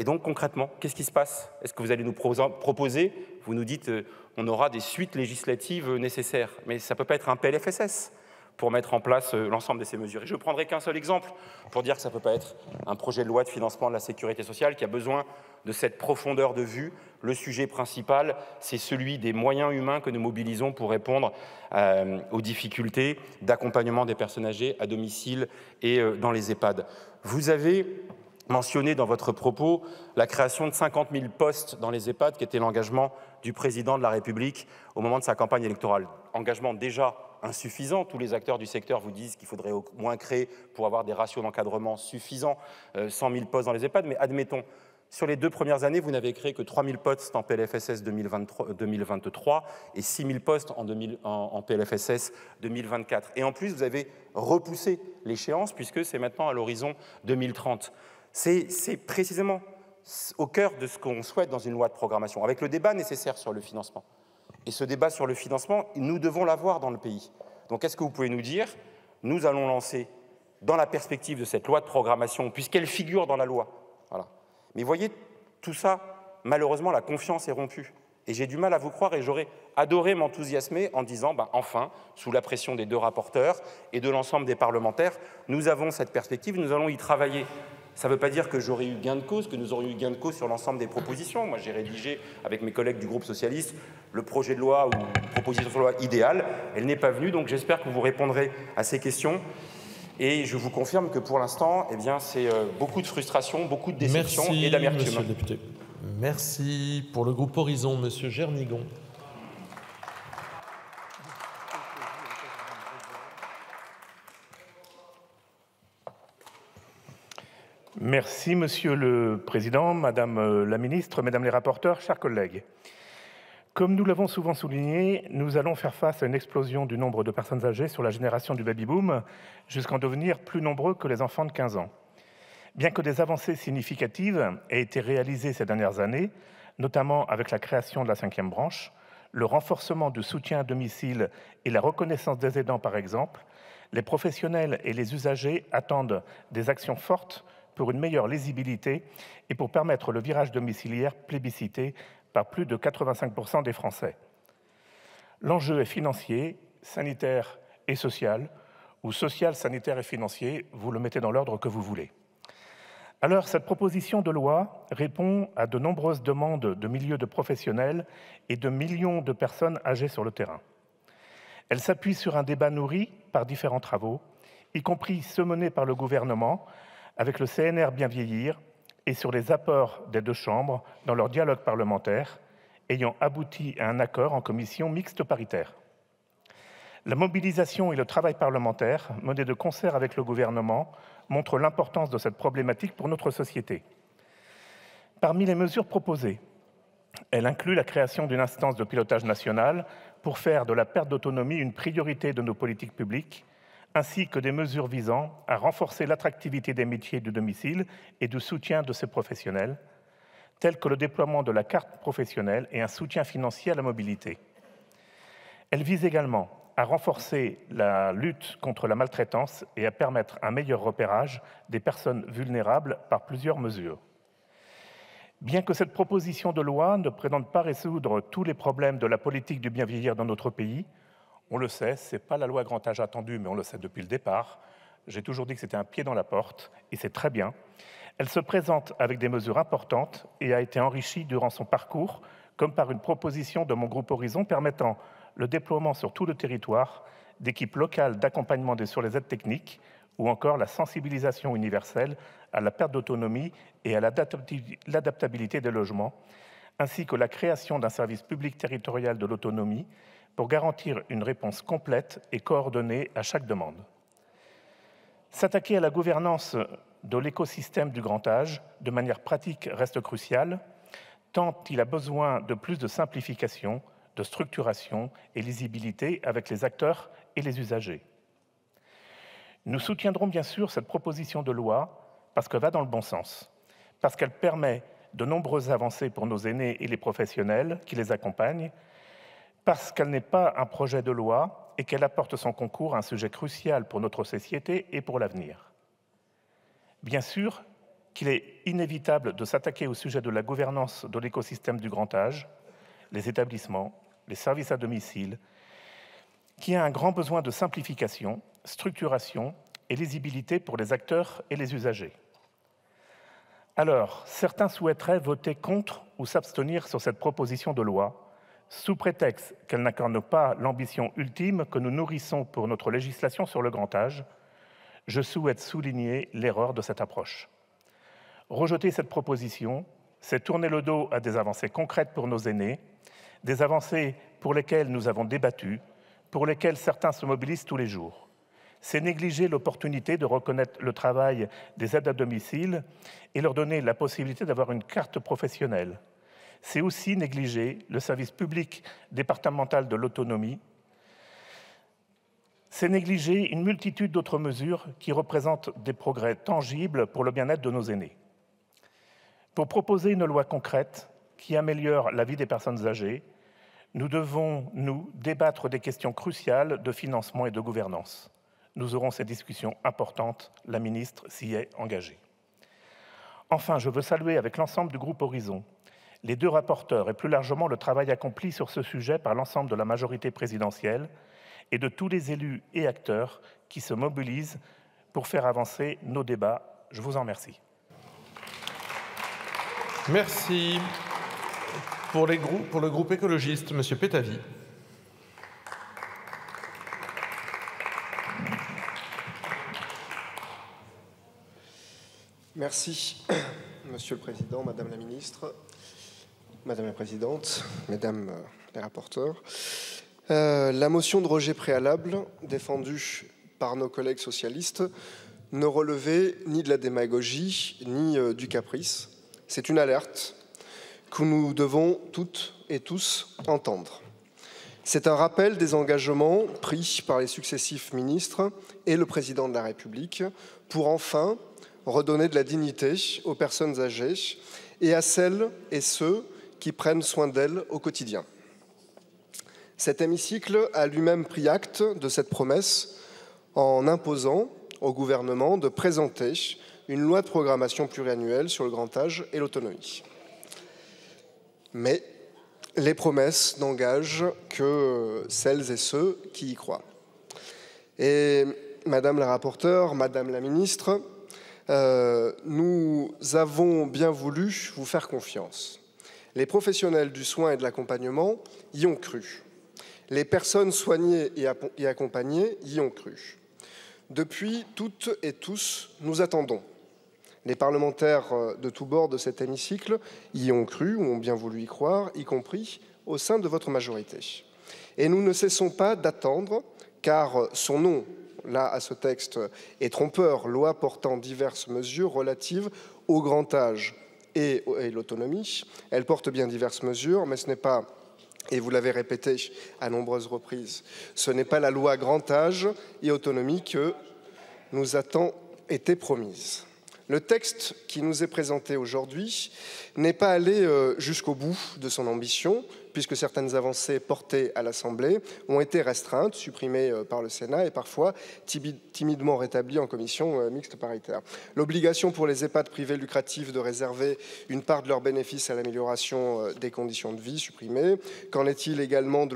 donc concrètement, qu'est-ce qui se passe? Est-ce que vous allez nous proposer, vous nous dites on aura des suites législatives nécessaires, mais ça ne peut pas être un PLFSS pour mettre en place l'ensemble de ces mesures. Et je ne prendrai qu'un seul exemple pour dire que ça ne peut pas être un projet de loi de financement de la sécurité sociale qui a besoin de cette profondeur de vue. Le sujet principal, c'est celui des moyens humains que nous mobilisons pour répondre aux difficultés d'accompagnement des personnes âgées à domicile et dans les EHPAD. Vous avez mentionné dans votre propos la création de 50 000 postes dans les EHPAD, qui était l'engagement du président de la République au moment de sa campagne électorale. Engagement déjà insuffisant. Tous les acteurs du secteur vous disent qu'il faudrait au moins créer, pour avoir des ratios d'encadrement suffisants, 100 000 postes dans les EHPAD. Mais admettons, sur les 2 premières années, vous n'avez créé que 3 000 postes en PLFSS 2023 et 6 000 postes en PLFSS 2024. Et en plus, vous avez repoussé l'échéance, puisque c'est maintenant à l'horizon 2030. C'est précisément au cœur de ce qu'on souhaite dans une loi de programmation, avec le débat nécessaire sur le financement. Et ce débat sur le financement, nous devons l'avoir dans le pays. Donc, est-ce que vous pouvez nous dire, nous allons lancer, dans la perspective de cette loi de programmation, puisqu'elle figure dans la loi, voilà. Mais voyez, tout ça, malheureusement, la confiance est rompue. Et j'ai du mal à vous croire, et j'aurais adoré m'enthousiasmer en disant, enfin, sous la pression des 2 rapporteurs et de l'ensemble des parlementaires, nous avons cette perspective, nous allons y travailler. Ça ne veut pas dire que j'aurais eu gain de cause, que nous aurions eu gain de cause sur l'ensemble des propositions. Moi, j'ai rédigé, avec mes collègues du groupe socialiste, le projet de loi ou proposition de loi idéale. Elle n'est pas venue, donc j'espère que vous répondrez à ces questions. Et je vous confirme que pour l'instant, eh bien, c'est beaucoup de frustration, beaucoup de déception et d'amertume. Merci, monsieur le député. Merci. Pour le groupe Horizon, monsieur Gernigon. Merci, Monsieur le Président, Madame la Ministre, Mesdames les rapporteurs, chers collègues. Comme nous l'avons souvent souligné, nous allons faire face à une explosion du nombre de personnes âgées sur la génération du baby-boom, jusqu'à en devenir plus nombreux que les enfants de 15 ans. Bien que des avancées significatives aient été réalisées ces dernières années, notamment avec la création de la 5e branche, le renforcement du soutien à domicile et la reconnaissance des aidants par exemple, les professionnels et les usagers attendent des actions fortes pour une meilleure lisibilité et pour permettre le virage domiciliaire plébiscité par plus de 85% des Français. L'enjeu est financier, sanitaire et social, ou social, sanitaire et financier, vous le mettez dans l'ordre que vous voulez. Alors, cette proposition de loi répond à de nombreuses demandes de milieux de professionnels et de millions de personnes âgées sur le terrain. Elle s'appuie sur un débat nourri par différents travaux, y compris ceux menés par le gouvernement avec le CNR Bien Vieillir et sur les apports des deux chambres dans leur dialogue parlementaire, ayant abouti à un accord en commission mixte paritaire. La mobilisation et le travail parlementaire, menés de concert avec le gouvernement, montrent l'importance de cette problématique pour notre société. Parmi les mesures proposées, elle inclut la création d'une instance de pilotage nationale pour faire de la perte d'autonomie une priorité de nos politiques publiques, ainsi que des mesures visant à renforcer l'attractivité des métiers du domicile et du soutien de ces professionnels, tels que le déploiement de la carte professionnelle et un soutien financier à la mobilité. Elle vise également à renforcer la lutte contre la maltraitance et à permettre un meilleur repérage des personnes vulnérables par plusieurs mesures. Bien que cette proposition de loi ne prétende pas résoudre tous les problèmes de la politique du bien vieillir dans notre pays, on le sait, ce n'est pas la loi grand âge attendue, mais on le sait depuis le départ. J'ai toujours dit que c'était un pied dans la porte, et c'est très bien. Elle se présente avec des mesures importantes et a été enrichie durant son parcours, comme par une proposition de mon groupe Horizon permettant le déploiement sur tout le territoire d'équipes locales d'accompagnement sur les aides techniques ou encore la sensibilisation universelle à la perte d'autonomie et à l'adaptabilité des logements, ainsi que la création d'un service public territorial de l'autonomie pour garantir une réponse complète et coordonnée à chaque demande. S'attaquer à la gouvernance de l'écosystème du grand âge de manière pratique reste crucial, tant il a besoin de plus de simplification, de structuration et lisibilité avec les acteurs et les usagers. Nous soutiendrons bien sûr cette proposition de loi parce qu'elle va dans le bon sens, parce qu'elle permet de nombreuses avancées pour nos aînés et les professionnels qui les accompagnent, parce qu'elle n'est pas un projet de loi et qu'elle apporte son concours à un sujet crucial pour notre société et pour l'avenir. Bien sûr qu'il est inévitable de s'attaquer au sujet de la gouvernance de l'écosystème du grand âge, les établissements, les services à domicile, qui a un grand besoin de simplification, structuration et lisibilité pour les acteurs et les usagers. Alors, certains souhaiteraient voter contre ou s'abstenir sur cette proposition de loi, sous prétexte qu'elle n'incarne pas l'ambition ultime que nous nourrissons pour notre législation sur le grand âge. Je souhaite souligner l'erreur de cette approche. Rejeter cette proposition, c'est tourner le dos à des avancées concrètes pour nos aînés, des avancées pour lesquelles nous avons débattu, pour lesquelles certains se mobilisent tous les jours. C'est négliger l'opportunité de reconnaître le travail des aides à domicile et leur donner la possibilité d'avoir une carte professionnelle. C'est aussi négliger le service public départemental de l'autonomie. C'est négliger une multitude d'autres mesures qui représentent des progrès tangibles pour le bien-être de nos aînés. Pour proposer une loi concrète qui améliore la vie des personnes âgées, nous devons, nous, débattre des questions cruciales de financement et de gouvernance. Nous aurons ces discussions importantes, la ministre s'y est engagée. Enfin, je veux saluer avec l'ensemble du groupe Horizon les deux rapporteurs et plus largement le travail accompli sur ce sujet par l'ensemble de la majorité présidentielle et de tous les élus et acteurs qui se mobilisent pour faire avancer nos débats. Je vous en remercie. Merci. Pour le groupe écologiste, M. Pétavy. Merci, Monsieur le Président, Madame la Ministre, Madame la Présidente, Mesdames les rapporteurs. La motion de rejet préalable défendue par nos collègues socialistes ne relevait ni de la démagogie ni du caprice. C'est une alerte que nous devons toutes et tous entendre. C'est un rappel des engagements pris par les successifs ministres et le Président de la République pour enfin redonner de la dignité aux personnes âgées et à celles et ceux qui prennent soin d'elles au quotidien. Cet hémicycle a lui-même pris acte de cette promesse en imposant au gouvernement de présenter une loi de programmation pluriannuelle sur le grand âge et l'autonomie. Mais les promesses n'engagent que celles et ceux qui y croient. Et Madame la rapporteure, Madame la ministre, nous avons bien voulu vous faire confiance. Les professionnels du soin et de l'accompagnement y ont cru. Les personnes soignées et accompagnées y ont cru. Depuis, toutes et tous, nous attendons. Les parlementaires de tous bords de cet hémicycle y ont cru ou ont bien voulu y croire, y compris au sein de votre majorité. Et nous ne cessons pas d'attendre, car son nom, là, à ce texte, est trompeur, loi portant diverses mesures relatives au grand âge et l'autonomie. Elle porte bien diverses mesures, mais ce n'est pas, et vous l'avez répété à nombreuses reprises, ce n'est pas la loi grand âge et autonomie que nous a-t-on été promise. Le texte qui nous est présenté aujourd'hui n'est pas allé jusqu'au bout de son ambition, puisque certaines avancées portées à l'Assemblée ont été restreintes, supprimées par le Sénat et parfois timidement rétablies en commission mixte paritaire. L'obligation pour les EHPAD privés lucratifs de réserver une part de leurs bénéfices à l'amélioration des conditions de vie, supprimée. Qu'en est-il également de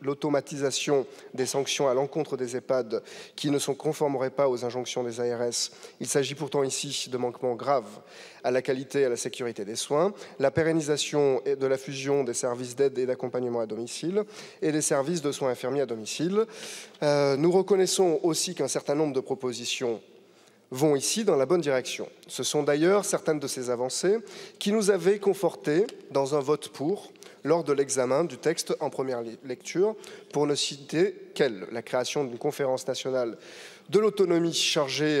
l'automatisation des sanctions à l'encontre des EHPAD qui ne se conformeraient pas aux injonctions des ARS? Il s'agit pourtant ici de manquements graves à la qualité et à la sécurité des soins, la pérennisation de la fusion des services d'aide et d'accompagnement à domicile et des services de soins infirmiers à domicile. Nous reconnaissons aussi qu'un certain nombre de propositions vont ici dans la bonne direction. Ce sont d'ailleurs certaines de ces avancées qui nous avaient confortés dans un vote pour lors de l'examen du texte en première lecture, pour ne citer qu'elle, la création d'une conférence nationale de l'autonomie chargée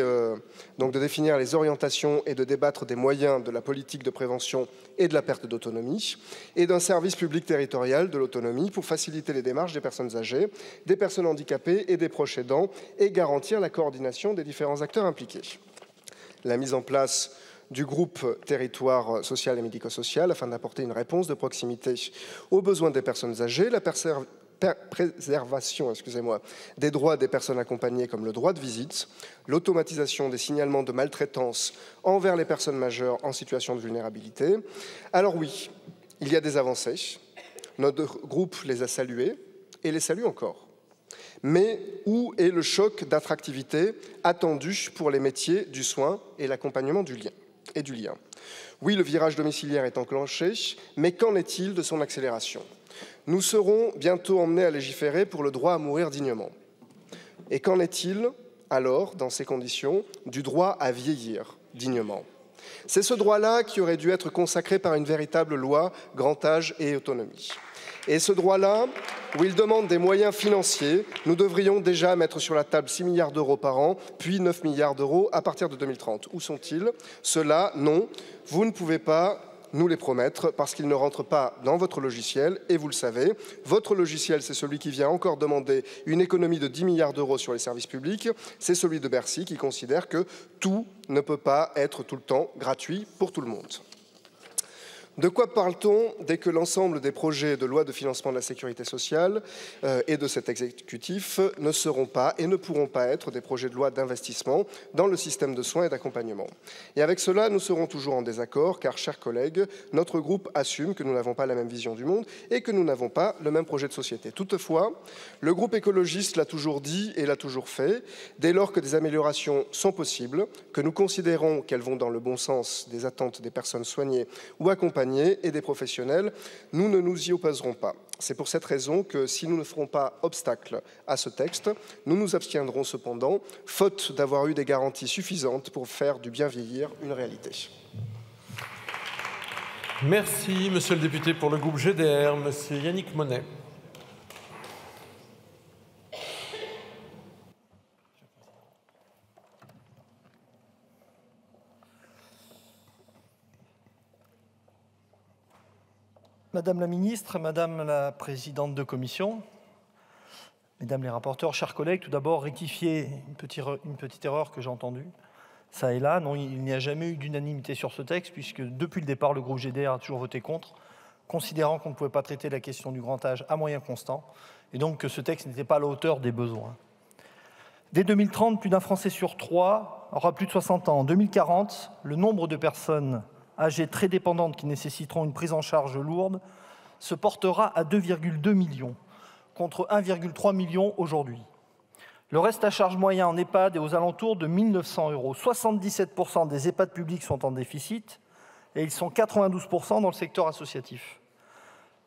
donc de définir les orientations et de débattre des moyens de la politique de prévention et de la perte d'autonomie, et d'un service public territorial de l'autonomie pour faciliter les démarches des personnes âgées, des personnes handicapées et des proches aidants, et garantir la coordination des différents acteurs impliqués. La mise en place du groupe territoire social et médico-social afin d'apporter une réponse de proximité aux besoins des personnes âgées, la préservation des droits des personnes accompagnées comme le droit de visite, l'automatisation des signalements de maltraitance envers les personnes majeures en situation de vulnérabilité. Alors oui, il y a des avancées. Notre groupe les a saluées et les salue encore. Mais où est le choc d'attractivité attendu pour les métiers du soin et l'accompagnement du lien? Oui, le virage domiciliaire est enclenché, mais qu'en est-il de son accélération? Nous serons bientôt emmenés à légiférer pour le droit à mourir dignement. Et qu'en est-il, alors, dans ces conditions, du droit à vieillir dignement? C'est ce droit-là qui aurait dû être consacré par une véritable loi grand âge et autonomie. Et ce droit-là, où il demande des moyens financiers, nous devrions déjà mettre sur la table 6 milliards d'euros par an, puis 9 milliards d'euros à partir de 2030. Où sont-ils? Ceux-là, non, vous ne pouvez pas nous les promettre parce qu'ils ne rentrent pas dans votre logiciel, et vous le savez, votre logiciel, c'est celui qui vient encore demander une économie de 10 milliards d'euros sur les services publics, c'est celui de Bercy qui considère que tout ne peut pas être tout le temps gratuit pour tout le monde. De quoi parle-t-on dès que l'ensemble des projets de loi de financement de la sécurité sociale et de cet exécutif ne seront pas et ne pourront pas être des projets de loi d'investissement dans le système de soins et d'accompagnement? Et avec cela, nous serons toujours en désaccord, car, chers collègues, notre groupe assume que nous n'avons pas la même vision du monde et que nous n'avons pas le même projet de société. Toutefois, le groupe écologiste l'a toujours dit et l'a toujours fait, dès lors que des améliorations sont possibles, que nous considérons qu'elles vont dans le bon sens des attentes des personnes soignées ou accompagnées et des professionnels, nous ne nous y opposerons pas. C'est pour cette raison que, si nous ne ferons pas obstacle à ce texte, nous nous abstiendrons cependant, faute d'avoir eu des garanties suffisantes pour faire du bien vieillir une réalité. Merci, monsieur le député. Pour le groupe GDR, monsieur Yannick Monnet. Madame la ministre, madame la présidente de commission, mesdames les rapporteurs, chers collègues, tout d'abord rectifier une petite erreur que j'ai entendue. ça et là. Non, il n'y a jamais eu d'unanimité sur ce texte, puisque depuis le départ, le groupe GDR a toujours voté contre, considérant qu'on ne pouvait pas traiter la question du grand âge à moyens constants, et donc que ce texte n'était pas à la hauteur des besoins. Dès 2030, plus d'un Français sur 3 aura plus de 60 ans. En 2040, le nombre de personnes âgées très dépendantes qui nécessiteront une prise en charge lourde se portera à 2,2 millions, contre 1,3 million aujourd'hui. Le reste à charge moyen en EHPAD est aux alentours de 1 900 €. 77% des EHPAD publics sont en déficit et ils sont 92% dans le secteur associatif.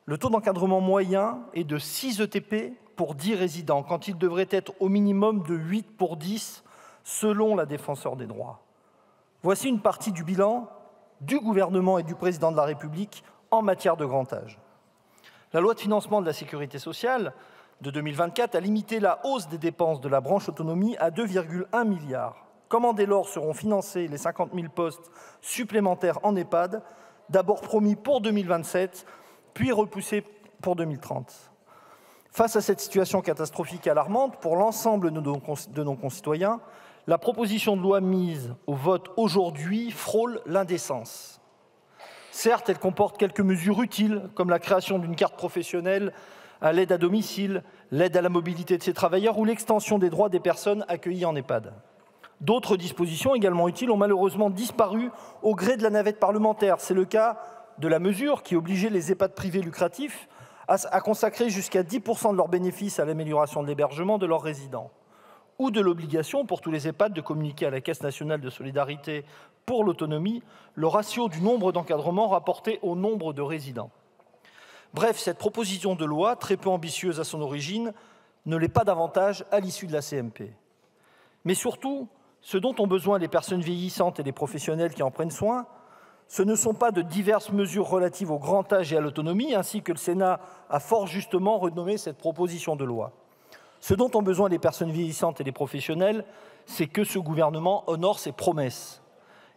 Le taux d'encadrement moyen est de 6 ETP pour 10 résidents, quand il devrait être au minimum de 8 pour 10, selon la Défenseure des droits. Voici une partie du bilan du gouvernement et du président de la République en matière de grand âge. La loi de financement de la sécurité sociale de 2024 a limité la hausse des dépenses de la branche autonomie à 2,1 milliards. Comment dès lors seront financés les 50 000 postes supplémentaires en EHPAD, d'abord promis pour 2027, puis repoussés pour 2030 ? Face à cette situation catastrophique et alarmante pour l'ensemble de nos concitoyens, la proposition de loi mise au vote aujourd'hui frôle l'indécence. Certes, elle comporte quelques mesures utiles, comme la création d'une carte professionnelle à l'aide à domicile, l'aide à la mobilité de ces travailleurs ou l'extension des droits des personnes accueillies en EHPAD. D'autres dispositions également utiles ont malheureusement disparu au gré de la navette parlementaire. C'est le cas de la mesure qui obligeait les EHPAD privés lucratifs à consacrer jusqu'à 10% de leurs bénéfices à l'amélioration de l'hébergement de leurs résidents, ou de l'obligation pour tous les EHPAD de communiquer à la Caisse nationale de solidarité pour l'autonomie le ratio du nombre d'encadrements rapporté au nombre de résidents. Bref, cette proposition de loi, très peu ambitieuse à son origine, ne l'est pas davantage à l'issue de la CMP. Mais surtout, ce dont ont besoin les personnes vieillissantes et les professionnels qui en prennent soin, ce ne sont pas de diverses mesures relatives au grand âge et à l'autonomie, ainsi que le Sénat a fort justement renommé cette proposition de loi. Ce dont ont besoin les personnes vieillissantes et les professionnels, c'est que ce gouvernement honore ses promesses.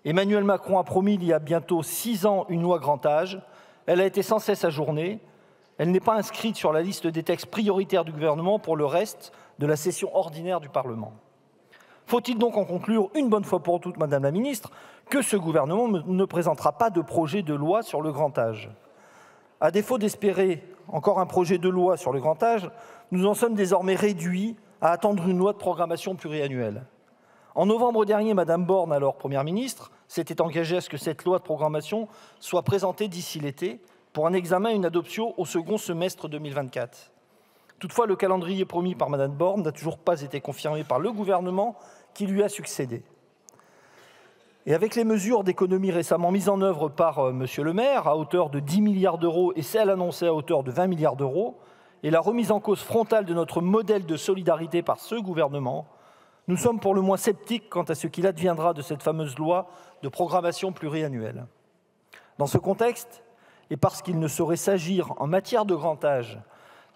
Emmanuel Macron a promis il y a bientôt 6 ans une loi grand âge. Elle a été sans cesse ajournée. Elle n'est pas inscrite sur la liste des textes prioritaires du gouvernement pour le reste de la session ordinaire du Parlement. Faut-il donc en conclure une bonne fois pour toutes, Madame la Ministre, que ce gouvernement ne présentera pas de projet de loi sur le grand âge? À défaut d'espérer encore un projet de loi sur le grand âge, nous en sommes désormais réduits à attendre une loi de programmation pluriannuelle. En novembre dernier, Madame Borne, alors Première ministre, s'était engagée à ce que cette loi de programmation soit présentée d'ici l'été pour un examen et une adoption au second semestre 2024. Toutefois, le calendrier promis par Madame Borne n'a toujours pas été confirmé par le gouvernement qui lui a succédé. Et avec les mesures d'économie récemment mises en œuvre par Monsieur le maire, à hauteur de 10 milliards d'euros et celles annoncées à hauteur de 20 milliards d'euros, et la remise en cause frontale de notre modèle de solidarité par ce gouvernement, nous sommes pour le moins sceptiques quant à ce qu'il adviendra de cette fameuse loi de programmation pluriannuelle. Dans ce contexte, et parce qu'il ne saurait s'agir en matière de grand âge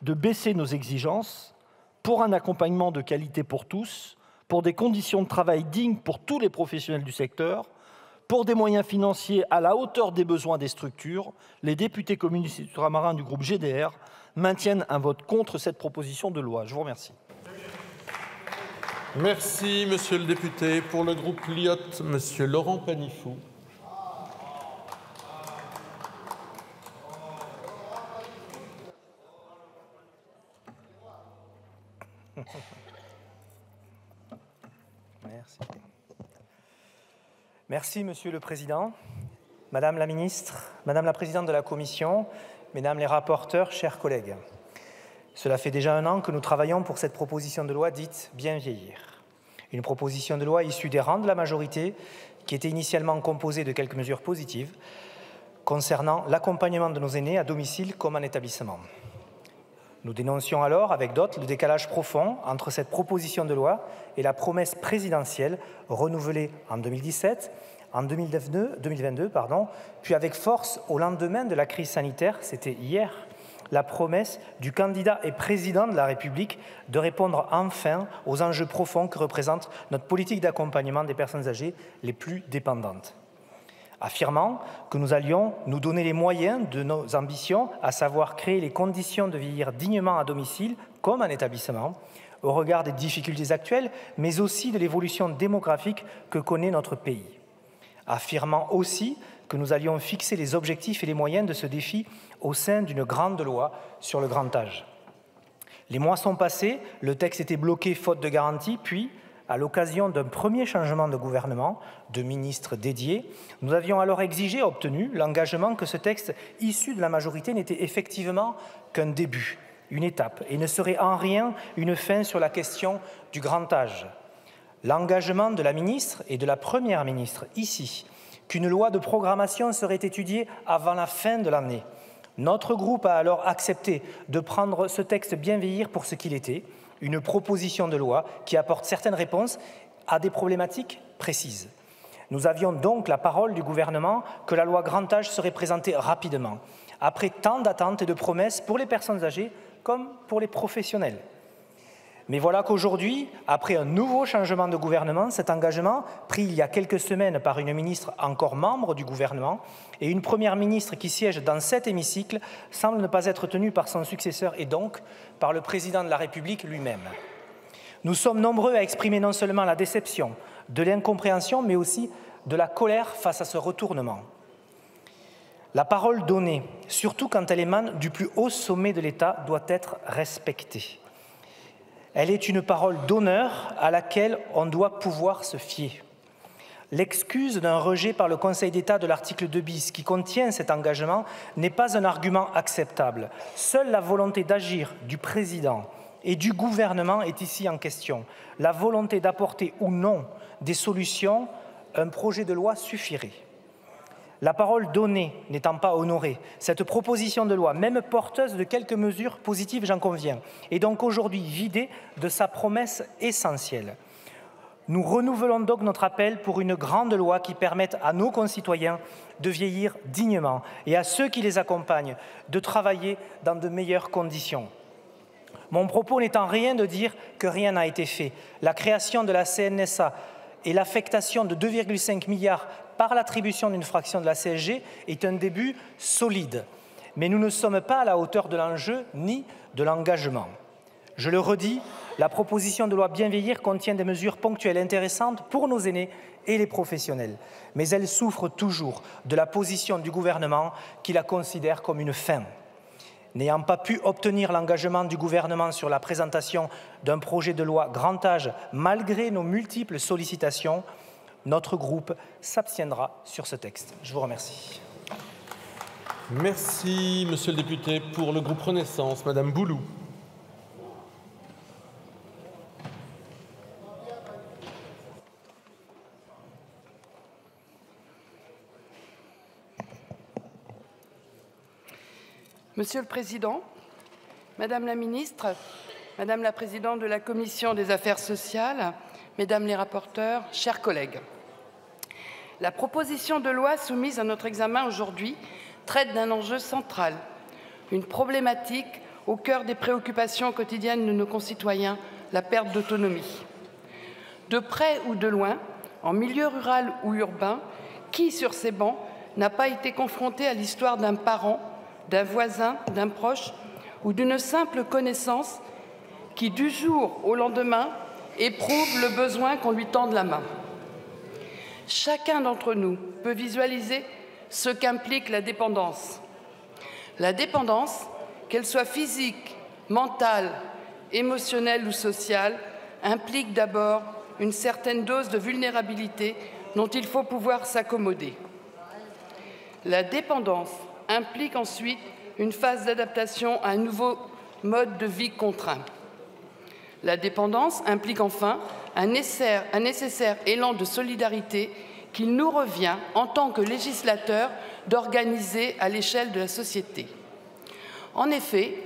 de baisser nos exigences pour un accompagnement de qualité pour tous, pour des conditions de travail dignes pour tous les professionnels du secteur, pour des moyens financiers à la hauteur des besoins des structures, les députés communistes ultramarins du groupe GDR maintiennent un vote contre cette proposition de loi. Je vous remercie. Merci, monsieur le député. Pour le groupe LIOT, monsieur Laurent Panifou. Merci. Merci, Monsieur le Président, Madame la Ministre, Madame la Présidente de la Commission, Mesdames les rapporteurs, chers collègues. Cela fait déjà 1 an que nous travaillons pour cette proposition de loi dite « Bien vieillir ». Une proposition de loi issue des rangs de la majorité qui était initialement composée de quelques mesures positives concernant l'accompagnement de nos aînés à domicile comme en établissement. Nous dénoncions alors, avec d'autres, le décalage profond entre cette proposition de loi et la promesse présidentielle renouvelée en 2017, en 2022, puis avec force au lendemain de la crise sanitaire, c'était hier, la promesse du candidat et président de la République de répondre enfin aux enjeux profonds que représente notre politique d'accompagnement des personnes âgées les plus dépendantes. Affirmant que nous allions nous donner les moyens de nos ambitions, à savoir créer les conditions de vieillir dignement à domicile comme en établissement, au regard des difficultés actuelles, mais aussi de l'évolution démographique que connaît notre pays, affirmant aussi que nous allions fixer les objectifs et les moyens de ce défi au sein d'une grande loi sur le grand âge. Les mois sont passés, le texte était bloqué faute de garantie, puis, à l'occasion d'un premier changement de gouvernement, de ministres dédiés, nous avions alors exigé et obtenu l'engagement que ce texte issu de la majorité n'était effectivement qu'un début, une étape, et ne serait en rien une fin sur la question du grand âge. L'engagement de la ministre et de la Première ministre, ici, qu'une loi de programmation serait étudiée avant la fin de l'année. Notre groupe a alors accepté de prendre ce texte bien vieillir pour ce qu'il était, une proposition de loi qui apporte certaines réponses à des problématiques précises. Nous avions donc la parole du gouvernement que la loi grand âge serait présentée rapidement, après tant d'attentes et de promesses pour les personnes âgées comme pour les professionnels. Mais voilà qu'aujourd'hui, après un nouveau changement de gouvernement, cet engagement, pris il y a quelques semaines par une ministre encore membre du gouvernement et une première ministre qui siège dans cet hémicycle, semble ne pas être tenu par son successeur et donc par le président de la République lui-même. Nous sommes nombreux à exprimer non seulement la déception, de l'incompréhension, mais aussi de la colère face à ce retournement. La parole donnée, surtout quand elle émane du plus haut sommet de l'État, doit être respectée. Elle est une parole d'honneur à laquelle on doit pouvoir se fier. L'excuse d'un rejet par le Conseil d'État de l'article 2 bis qui contient cet engagement n'est pas un argument acceptable. Seule la volonté d'agir du président et du gouvernement est ici en question. La volonté d'apporter ou non des solutions, un projet de loi suffirait. La parole donnée n'étant pas honorée, cette proposition de loi, même porteuse de quelques mesures positives, j'en conviens, est donc aujourd'hui vidée de sa promesse essentielle. Nous renouvelons donc notre appel pour une grande loi qui permette à nos concitoyens de vieillir dignement et à ceux qui les accompagnent de travailler dans de meilleures conditions. Mon propos n'étant rien de dire que rien n'a été fait. La création de la CNSA et l'affectation de 2,5 milliards par l'attribution d'une fraction de la CSG est un début solide. Mais nous ne sommes pas à la hauteur de l'enjeu ni de l'engagement. Je le redis, la proposition de loi Bien vieillir contient des mesures ponctuelles intéressantes pour nos aînés et les professionnels. Mais elle souffre toujours de la position du gouvernement qui la considère comme une fin. N'ayant pas pu obtenir l'engagement du gouvernement sur la présentation d'un projet de loi grand âge malgré nos multiples sollicitations, notre groupe s'abstiendra sur ce texte. Je vous remercie. Merci, monsieur le député. Pour le groupe Renaissance, madame Boulou. Monsieur le Président, Madame la Ministre, Madame la Présidente de la Commission des Affaires sociales, Mesdames les rapporteurs, chers collègues. La proposition de loi soumise à notre examen aujourd'hui traite d'un enjeu central, une problématique au cœur des préoccupations quotidiennes de nos concitoyens, la perte d'autonomie. De près ou de loin, en milieu rural ou urbain, qui sur ces bancs n'a pas été confronté à l'histoire d'un parent, d'un voisin, d'un proche ou d'une simple connaissance qui, du jour au lendemain, éprouve le besoin qu'on lui tende la main. Chacun d'entre nous peut visualiser ce qu'implique la dépendance. La dépendance, qu'elle soit physique, mentale, émotionnelle ou sociale, implique d'abord une certaine dose de vulnérabilité dont il faut pouvoir s'accommoder. La dépendance implique ensuite une phase d'adaptation à un nouveau mode de vie contraint. La dépendance implique enfin un nécessaire élan de solidarité qu'il nous revient, en tant que législateurs, d'organiser à l'échelle de la société. En effet,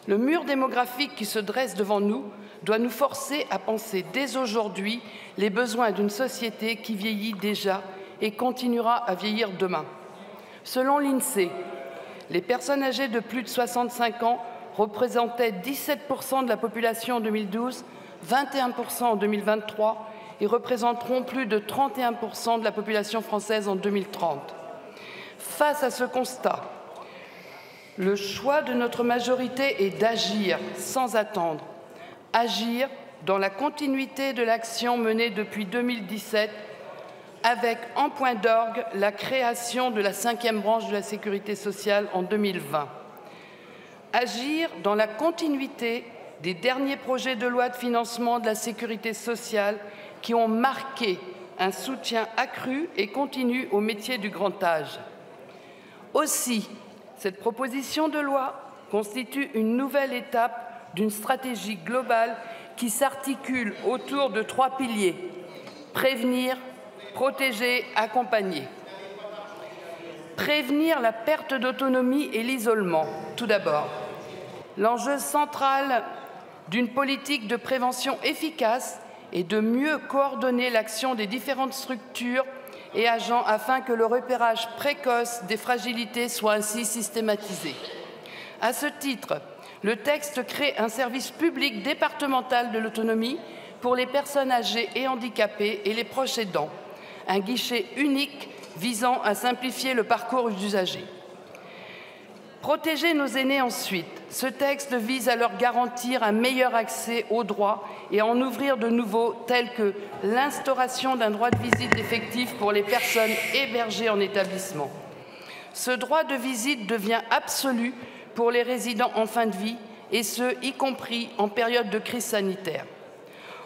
le mur démographique qui se dresse devant nous doit nous forcer à penser dès aujourd'hui les besoins d'une société qui vieillit déjà et continuera à vieillir demain. Selon l'INSEE, les personnes âgées de plus de 65 ans représentaient 17% de la population en 2012, 21% en 2023 et représenteront plus de 31% de la population française en 2030. Face à ce constat, le choix de notre majorité est d'agir sans attendre. Agir dans la continuité de l'action menée depuis 2017, avec en point d'orgue la création de la 5e branche de la sécurité sociale en 2020. Agir dans la continuité des derniers projets de loi de financement de la sécurité sociale qui ont marqué un soutien accru et continu aux métiers du grand âge. Aussi, cette proposition de loi constitue une nouvelle étape d'une stratégie globale qui s'articule autour de 3 piliers: prévenir, protéger, accompagner. Prévenir la perte d'autonomie et l'isolement, tout d'abord. L'enjeu central d'une politique de prévention efficace est de mieux coordonner l'action des différentes structures et agents afin que le repérage précoce des fragilités soit ainsi systématisé. À ce titre, le texte crée un service public départemental de l'autonomie pour les personnes âgées et handicapées et les proches aidants, un guichet unique visant à simplifier le parcours d'usagers. Protéger nos aînés ensuite. Ce texte vise à leur garantir un meilleur accès aux droits et à en ouvrir de nouveaux, tels que l'instauration d'un droit de visite effectif pour les personnes hébergées en établissement. Ce droit de visite devient absolu pour les résidents en fin de vie, et ce, y compris en période de crise sanitaire.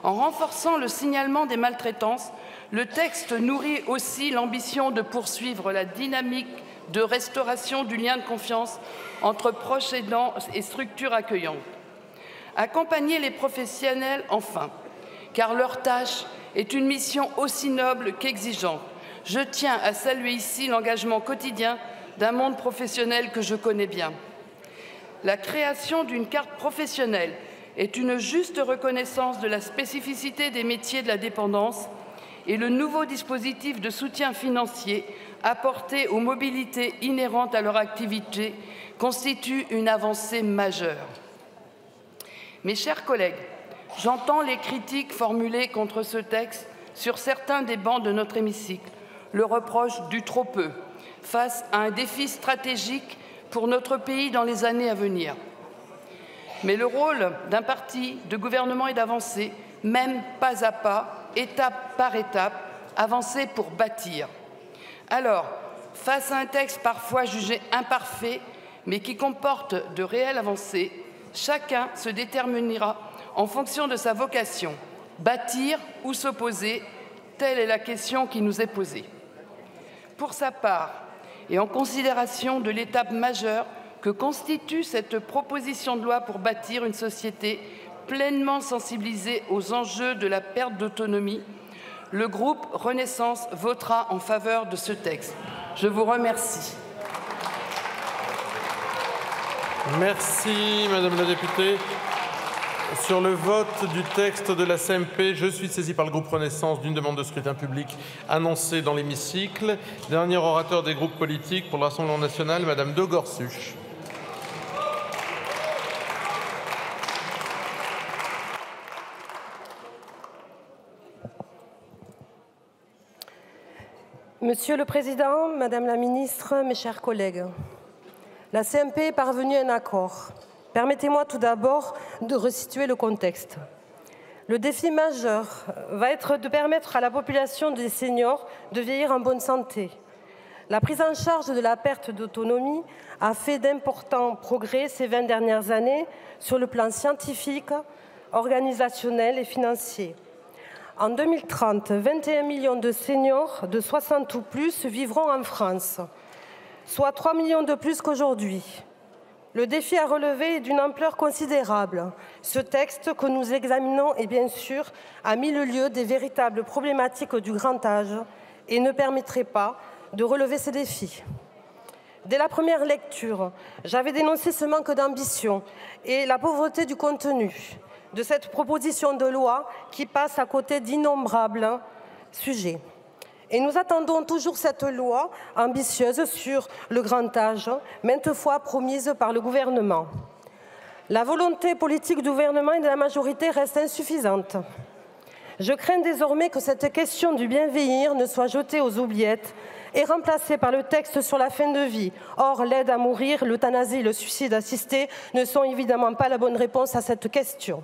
En renforçant le signalement des maltraitances, le texte nourrit aussi l'ambition de poursuivre la dynamique de restauration du lien de confiance entre proches aidants et structures accueillantes. Accompagner les professionnels, enfin, car leur tâche est une mission aussi noble qu'exigeante. Je tiens à saluer ici l'engagement quotidien d'un monde professionnel que je connais bien. La création d'une carte professionnelle est une juste reconnaissance de la spécificité des métiers de la dépendance et le nouveau dispositif de soutien financier apporté aux mobilités inhérentes à leur activité constitue une avancée majeure. Mes chers collègues, j'entends les critiques formulées contre ce texte sur certains des bancs de notre hémicycle, le reproche du trop peu face à un défi stratégique pour notre pays dans les années à venir. Mais le rôle d'un parti de gouvernement est d'avancer, même pas à pas, étape par étape, avancer pour bâtir. Alors, face à un texte parfois jugé imparfait, mais qui comporte de réelles avancées, chacun se déterminera en fonction de sa vocation. Bâtir ou s'opposer, telle est la question qui nous est posée. Pour sa part, et en considération de l'étape majeure que constitue cette proposition de loi pour bâtir une société pleinement sensibilisée aux enjeux de la perte d'autonomie, le groupe Renaissance votera en faveur de ce texte. Je vous remercie. Merci, Madame la députée. Sur le vote du texte de la CMP, je suis saisi par le groupe Renaissance d'une demande de scrutin public annoncée dans l'hémicycle. Dernier orateur des groupes politiques pour le Rassemblement national, Madame de Gorsuch. Monsieur le Président, Madame la Ministre, mes chers collègues, la CMP est parvenue à un accord. Permettez-moi tout d'abord de resituer le contexte. Le défi majeur va être de permettre à la population des seniors de vieillir en bonne santé. La prise en charge de la perte d'autonomie a fait d'importants progrès ces 20 dernières années sur le plan scientifique, organisationnel et financier. En 2030, 21 millions de seniors de 60 ou plus vivront en France, soit 3 millions de plus qu'aujourd'hui. Le défi à relever est d'une ampleur considérable. Ce texte que nous examinons est bien sûr à mille lieues des véritables problématiques du grand âge et ne permettrait pas de relever ces défis. Dès la première lecture, j'avais dénoncé ce manque d'ambition et la pauvreté du contenu de cette proposition de loi qui passe à côté d'innombrables sujets. Et nous attendons toujours cette loi ambitieuse sur le grand âge, maintes fois promise par le gouvernement. La volonté politique du gouvernement et de la majorité reste insuffisante. Je crains désormais que cette question du bien vieillir ne soit jetée aux oubliettes et remplacée par le texte sur la fin de vie. Or, l'aide à mourir, l'euthanasie et le suicide assisté ne sont évidemment pas la bonne réponse à cette question.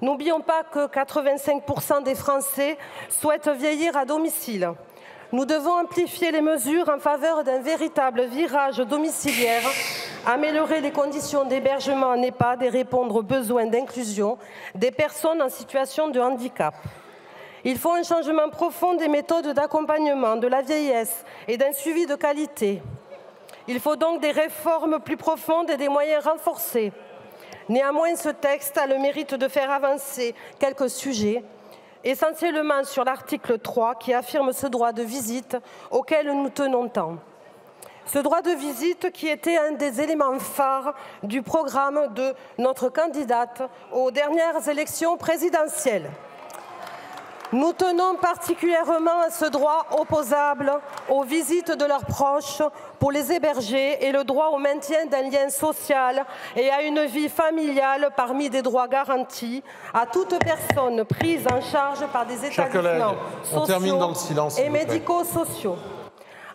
N'oublions pas que 85% des Français souhaitent vieillir à domicile. Nous devons amplifier les mesures en faveur d'un véritable virage domiciliaire, améliorer les conditions d'hébergement en EHPAD et répondre aux besoins d'inclusion des personnes en situation de handicap. Il faut un changement profond des méthodes d'accompagnement de la vieillesse et d'un suivi de qualité. Il faut donc des réformes plus profondes et des moyens renforcés. Néanmoins, ce texte a le mérite de faire avancer quelques sujets, essentiellement sur l'article 3 qui affirme ce droit de visite auquel nous tenons tant. Ce droit de visite qui était un des éléments phares du programme de notre candidate aux dernières élections présidentielles. Nous tenons particulièrement à ce droit opposable aux visites de leurs proches pour les héberger et le droit au maintien d'un lien social et à une vie familiale parmi des droits garantis à toute personne prise en charge par des établissements sociaux et médico-sociaux.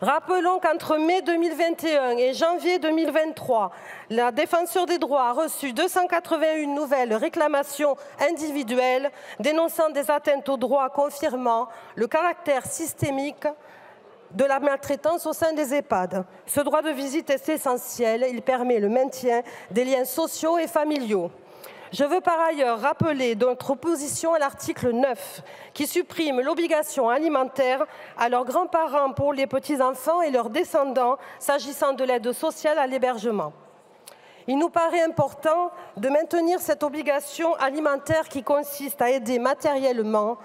Rappelons qu'entre mai 2021 et janvier 2023, la Défenseure des droits a reçu 281 nouvelles réclamations individuelles dénonçant des atteintes aux droits confirmant le caractère systémique de la maltraitance au sein des EHPAD. Ce droit de visite est essentiel, il permet le maintien des liens sociaux et familiaux. Je veux par ailleurs rappeler notre opposition à l'article 9 qui supprime l'obligation alimentaire à leurs grands-parents pour les petits-enfants et leurs descendants s'agissant de l'aide sociale à l'hébergement. Il nous paraît important de maintenir cette obligation alimentaire qui consiste à aider matériellement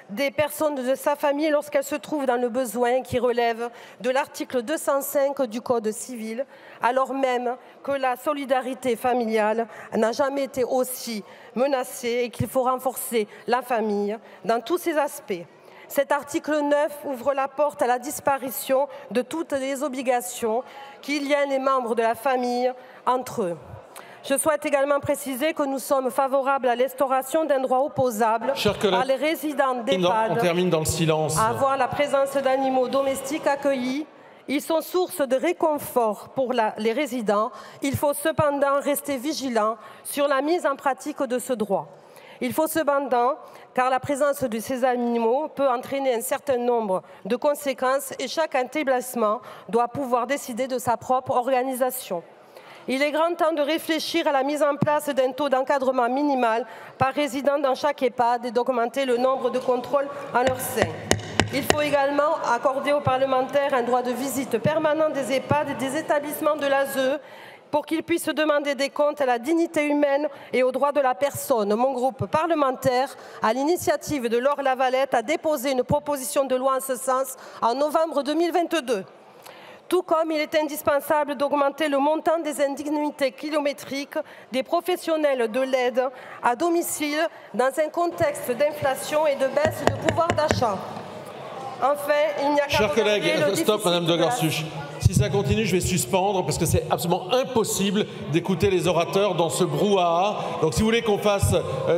des personnes de sa famille lorsqu'elles se trouvent dans le besoin qui relève de l'article 205 du Code civil, alors même que la solidarité familiale n'a jamais été aussi menacée et qu'il faut renforcer la famille dans tous ses aspects. Cet article 9 ouvre la porte à la disparition de toutes les obligations qui lient les membres de la famille entre eux. Je souhaite également préciser que nous sommes favorables à l'instauration d'un droit opposable par les résidents d'EHPAD à avoir la présence d'animaux domestiques accueillis. Ils sont source de réconfort pour les résidents. Il faut cependant rester vigilant sur la mise en pratique de ce droit. Il faut cependant, car la présence de ces animaux peut entraîner un certain nombre de conséquences et chaque établissement doit pouvoir décider de sa propre organisation. Il est grand temps de réfléchir à la mise en place d'un taux d'encadrement minimal par résident dans chaque EHPAD et d'augmenter le nombre de contrôles en leur sein. Il faut également accorder aux parlementaires un droit de visite permanent des EHPAD et des établissements de l'ASE pour qu'ils puissent demander des comptes à la dignité humaine et aux droits de la personne. Mon groupe parlementaire, à l'initiative de Laure Lavalette, a déposé une proposition de loi en ce sens en novembre 2022. Tout comme il est indispensable d'augmenter le montant des indemnités kilométriques des professionnels de l'aide à domicile dans un contexte d'inflation et de baisse de pouvoir d'achat. Enfin, il n'y a qu'à Chers collègues, stop, Madame de Gorsuch. Si ça continue, je vais suspendre parce que c'est absolument impossible d'écouter les orateurs dans ce brouhaha. Donc si vous voulez qu'on fasse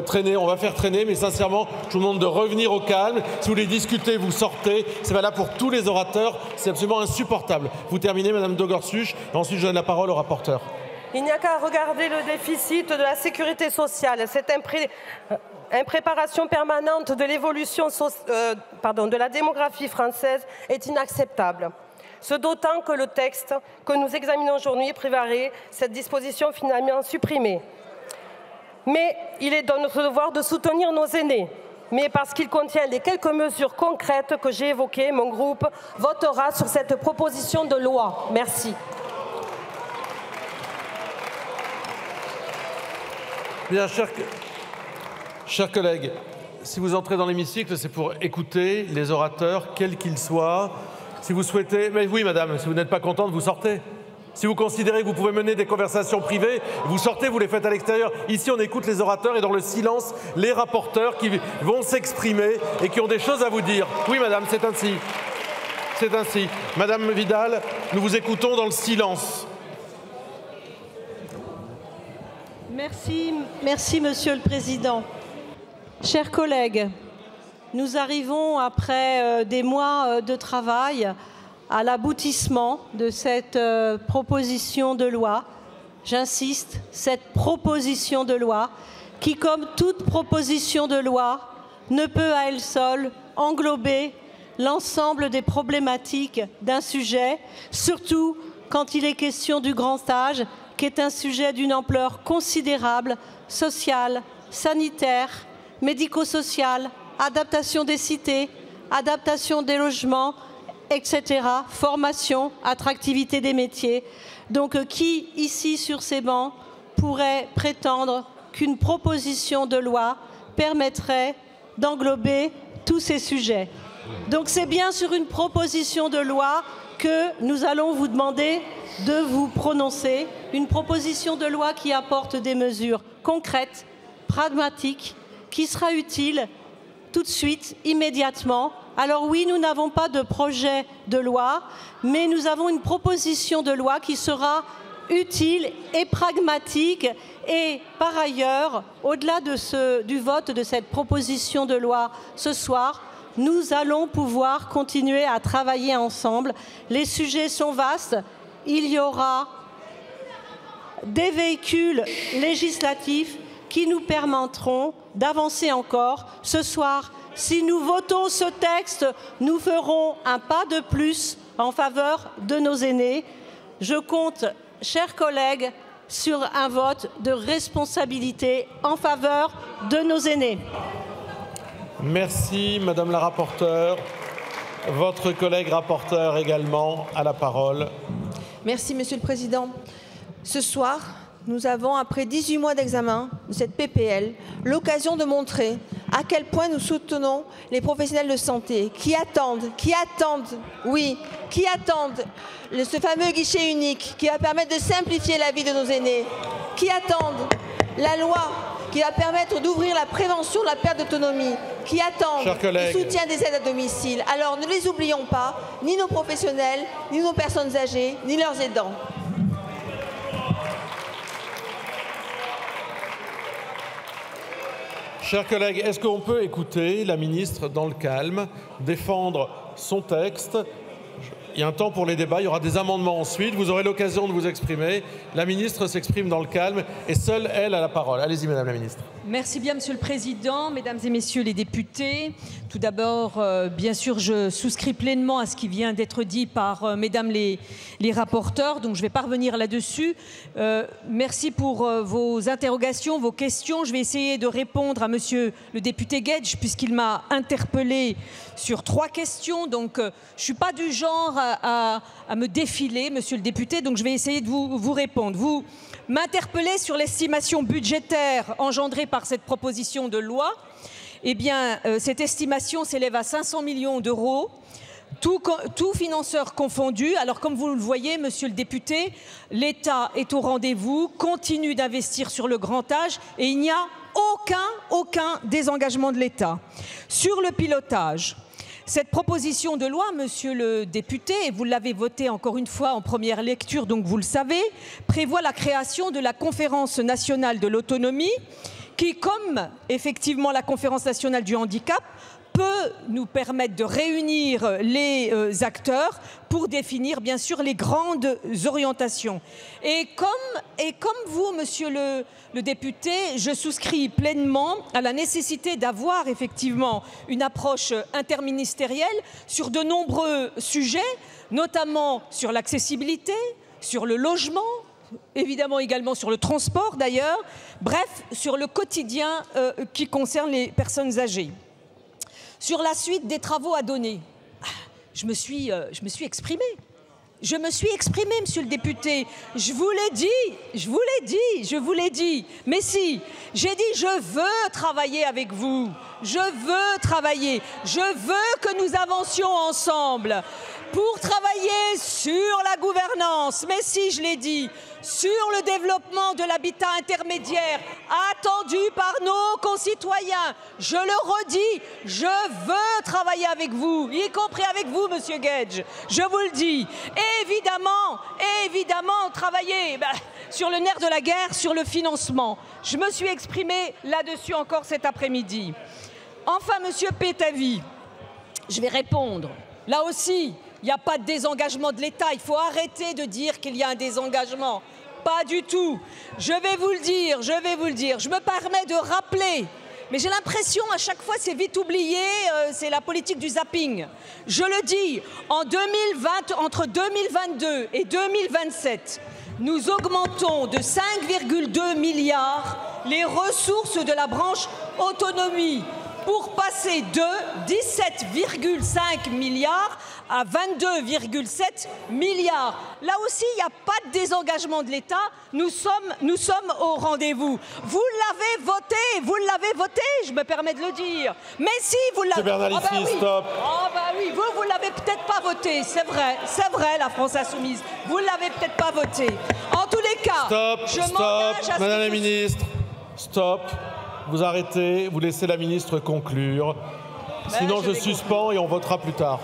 traîner, on va faire traîner, mais sincèrement, je vous demande de revenir au calme. Si vous voulez discuter, vous sortez. C'est valable pour tous les orateurs. C'est absolument insupportable. Vous terminez, Madame de Gorsuch, et ensuite je donne la parole au rapporteur. Il n'y a qu'à regarder le déficit de la sécurité sociale. Cette impréparation permanente de l'évolution de la démographie française est inacceptable. Ce d'autant que le texte que nous examinons aujourd'hui prévoirait cette disposition finalement supprimée. Mais il est dans notre devoir de soutenir nos aînés. Mais parce qu'il contient les quelques mesures concrètes que j'ai évoquées, mon groupe votera sur cette proposition de loi. Merci. Bien, chers collègues, si vous entrez dans l'hémicycle, c'est pour écouter les orateurs, quels qu'ils soient. Si vous souhaitez... Mais oui, madame, si vous n'êtes pas contente, vous sortez. Si vous considérez que vous pouvez mener des conversations privées, vous sortez, vous les faites à l'extérieur. Ici, on écoute les orateurs et dans le silence, les rapporteurs qui vont s'exprimer et qui ont des choses à vous dire. Oui, madame, c'est ainsi. C'est ainsi. Madame Vidal, nous vous écoutons dans le silence. Merci, Monsieur le Président. Chers collègues, nous arrivons après des mois de travail à l'aboutissement de cette proposition de loi. J'insiste, cette proposition de loi qui, comme toute proposition de loi, ne peut à elle seule englober l'ensemble des problématiques d'un sujet, surtout quand il est question du grand âge, qui est un sujet d'une ampleur considérable, sociale, sanitaire, médico-sociale, adaptation des cités, adaptation des logements, etc., formation, attractivité des métiers. Donc qui, ici, sur ces bancs, pourrait prétendre qu'une proposition de loi permettrait d'englober tous ces sujets? Donc c'est bien sur une proposition de loi que nous allons vous demander de vous prononcer, une proposition de loi qui apporte des mesures concrètes, pragmatiques, qui sera utile tout de suite, immédiatement. Alors oui, nous n'avons pas de projet de loi, mais nous avons une proposition de loi qui sera utile et pragmatique. Et par ailleurs, au-delà du vote de cette proposition de loi ce soir, nous allons pouvoir continuer à travailler ensemble. Les sujets sont vastes. Il y aura des véhicules législatifs qui nous permettront d'avancer encore. Ce soir, si nous votons ce texte, nous ferons un pas de plus en faveur de nos aînés. Je compte, chers collègues, sur un vote de responsabilité en faveur de nos aînés. Merci, Madame la rapporteure. Votre collègue rapporteur également a la parole. Merci, Monsieur le Président. Ce soir, nous avons, après 18 mois d'examen de cette PPL, l'occasion de montrer à quel point nous soutenons les professionnels de santé qui attendent ce fameux guichet unique qui va permettre de simplifier la vie de nos aînés, qui attendent la loi qui va permettre d'ouvrir la prévention de la perte d'autonomie, qui attendent le soutien des aides à domicile. Alors ne les oublions pas, ni nos professionnels, ni nos personnes âgées, ni leurs aidants. Chers collègues, est-ce qu'on peut écouter la ministre dans le calme, défendre son texte? Il y a un temps pour les débats, il y aura des amendements ensuite, vous aurez l'occasion de vous exprimer. La ministre s'exprime dans le calme et seule elle a la parole. Allez-y, Madame la ministre. Merci bien, Monsieur le Président, Mesdames et Messieurs les députés. Tout d'abord, bien sûr, je souscris pleinement à ce qui vient d'être dit par Mesdames les rapporteurs, donc je ne vais pas revenir là-dessus. Merci pour vos interrogations, vos questions. Je vais essayer de répondre à Monsieur le député Guedj, puisqu'il m'a interpellé sur 3 questions. Donc, je ne suis pas du genre à me défiler, Monsieur le député, donc je vais essayer de vous répondre. Vous m'interpellez sur l'estimation budgétaire engendrée par cette proposition de loi. Eh bien, cette estimation s'élève à 500 millions d'euros, tout financeur confondu. Alors, comme vous le voyez, Monsieur le député, l'État est au rendez-vous, continue d'investir sur le grand âge et il n'y a aucun désengagement de l'État. Sur le pilotage, cette proposition de loi, Monsieur le député, et vous l'avez votée encore une fois en première lecture, donc vous le savez, prévoit la création de la Conférence nationale de l'autonomie qui, comme effectivement la Conférence nationale du handicap, peut nous permettre de réunir les acteurs pour définir bien sûr les grandes orientations. Et comme vous, Monsieur le député, je souscris pleinement à la nécessité d'avoir effectivement une approche interministérielle sur de nombreux sujets, notamment sur l'accessibilité, sur le logement, évidemment également sur le transport d'ailleurs, bref, sur le quotidien qui concerne les personnes âgées. Sur la suite des travaux à donner, je me suis exprimée. Je me suis exprimée, Monsieur le député. Je vous l'ai dit. Mais si, j'ai dit je veux travailler avec vous. Je veux travailler. Je veux que nous avancions ensemble pour travailler sur la gouvernance. Mais si, je l'ai dit, sur le développement de l'habitat intermédiaire attendu par nos concitoyens. Je le redis, je veux travailler avec vous, y compris avec vous, Monsieur Guedj. Je vous le dis. Et évidemment, travailler sur le nerf de la guerre, sur le financement. Je me suis exprimée là-dessus encore cet après-midi. Enfin, Monsieur Pétavy, je vais répondre. Là aussi, il n'y a pas de désengagement de l'État. Il faut arrêter de dire qu'il y a un désengagement. pas du tout. Je vais vous le dire. Je me permets de rappeler, mais j'ai l'impression à chaque fois c'est vite oublié, c'est la politique du zapping. Je le dis, entre 2022 et 2027, nous augmentons de 5,2 milliards les ressources de la branche autonomie pour passer de 17,5 milliards à 22,7 milliards. Là aussi, il n'y a pas de désengagement de l'État. Nous sommes au rendez-vous. Vous l'avez voté, je me permets de le dire. Mais si, vous l'avez... Stop. Oh bah oui, vous l'avez peut-être pas voté, c'est vrai, la France Insoumise. Vous l'avez peut-être pas voté. En tous les cas, Stop, Madame la ministre, stop. Vous arrêtez, vous laissez la ministre conclure. Sinon, je suspends et on votera plus tard.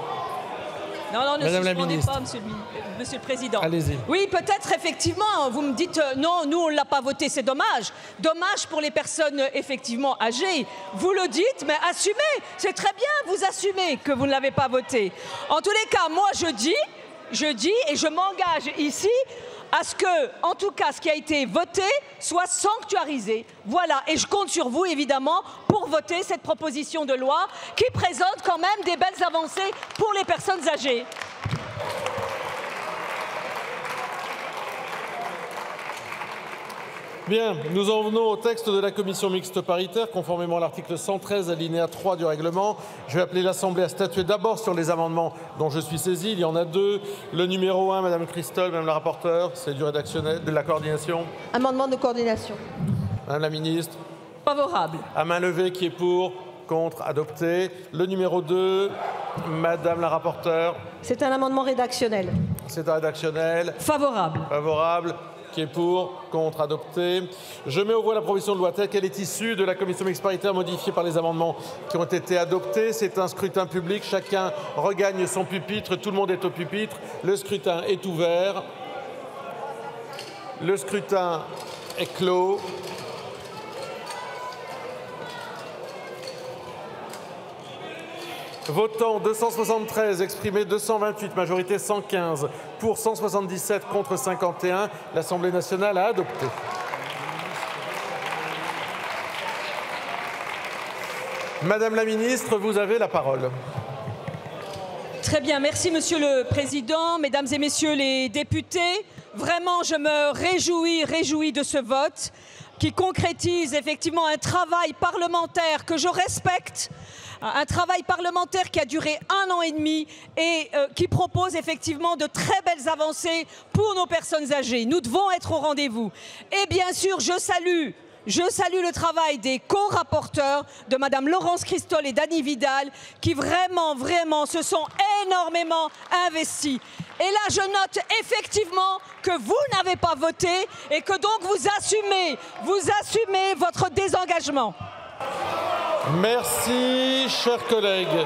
Non, ne Madame la suspendez ministre. pas, Monsieur le Président. Allez-y. Oui, peut-être, effectivement, vous me dites non, nous, on ne l'a pas voté, c'est dommage. Dommage pour les personnes, effectivement, âgées. Vous le dites, mais assumez. C'est très bien, vous assumez que vous ne l'avez pas voté. En tous les cas, moi, je dis, et je m'engage ici, à ce que, en tout cas, ce qui a été voté soit sanctuarisé. Voilà, et je compte sur vous, évidemment, pour voter cette proposition de loi qui présente quand même des belles avancées pour les personnes âgées. Bien, nous en venons au texte de la commission mixte paritaire, conformément à l'article 113, alinéa 3 du règlement. Je vais appeler l'Assemblée à statuer d'abord sur les amendements dont je suis saisi. Il y en a deux. Le numéro 1, Madame Christol, Madame la rapporteure, c'est du rédactionnel, de la coordination. Amendement de coordination. Madame la ministre. Favorable. À main levée, qui est pour, contre, adopté. Le numéro 2, Madame la rapporteure. C'est un amendement rédactionnel. C'est un rédactionnel. Favorable. Favorable. Qui est pour, contre, adopté. Je mets aux voix la proposition de loi telle qu'elle est issue de la commission mixte paritaire modifiée par les amendements qui ont été adoptés. C'est un scrutin public. Chacun regagne son pupitre. Tout le monde est au pupitre. Le scrutin est ouvert. Le scrutin est clos. Votant 273, exprimé 228, majorité 115, pour 177, contre 51, l'Assemblée nationale a adopté. Madame la ministre, vous avez la parole. Très bien, merci Monsieur le Président, Mesdames et Messieurs les députés. Vraiment, je me réjouis de ce vote qui concrétise effectivement un travail parlementaire que je respecte, un travail parlementaire qui a duré 1 an et demi et qui propose effectivement de très belles avancées pour nos personnes âgées. Nous devons être au rendez-vous. Et bien sûr, je salue le travail des co-rapporteurs de Madame Laurence Cristol et d'Annie Vidal qui vraiment se sont énormément investis. Et là, je note effectivement que vous n'avez pas voté et que donc vous assumez votre désengagement. Merci, chers collègues.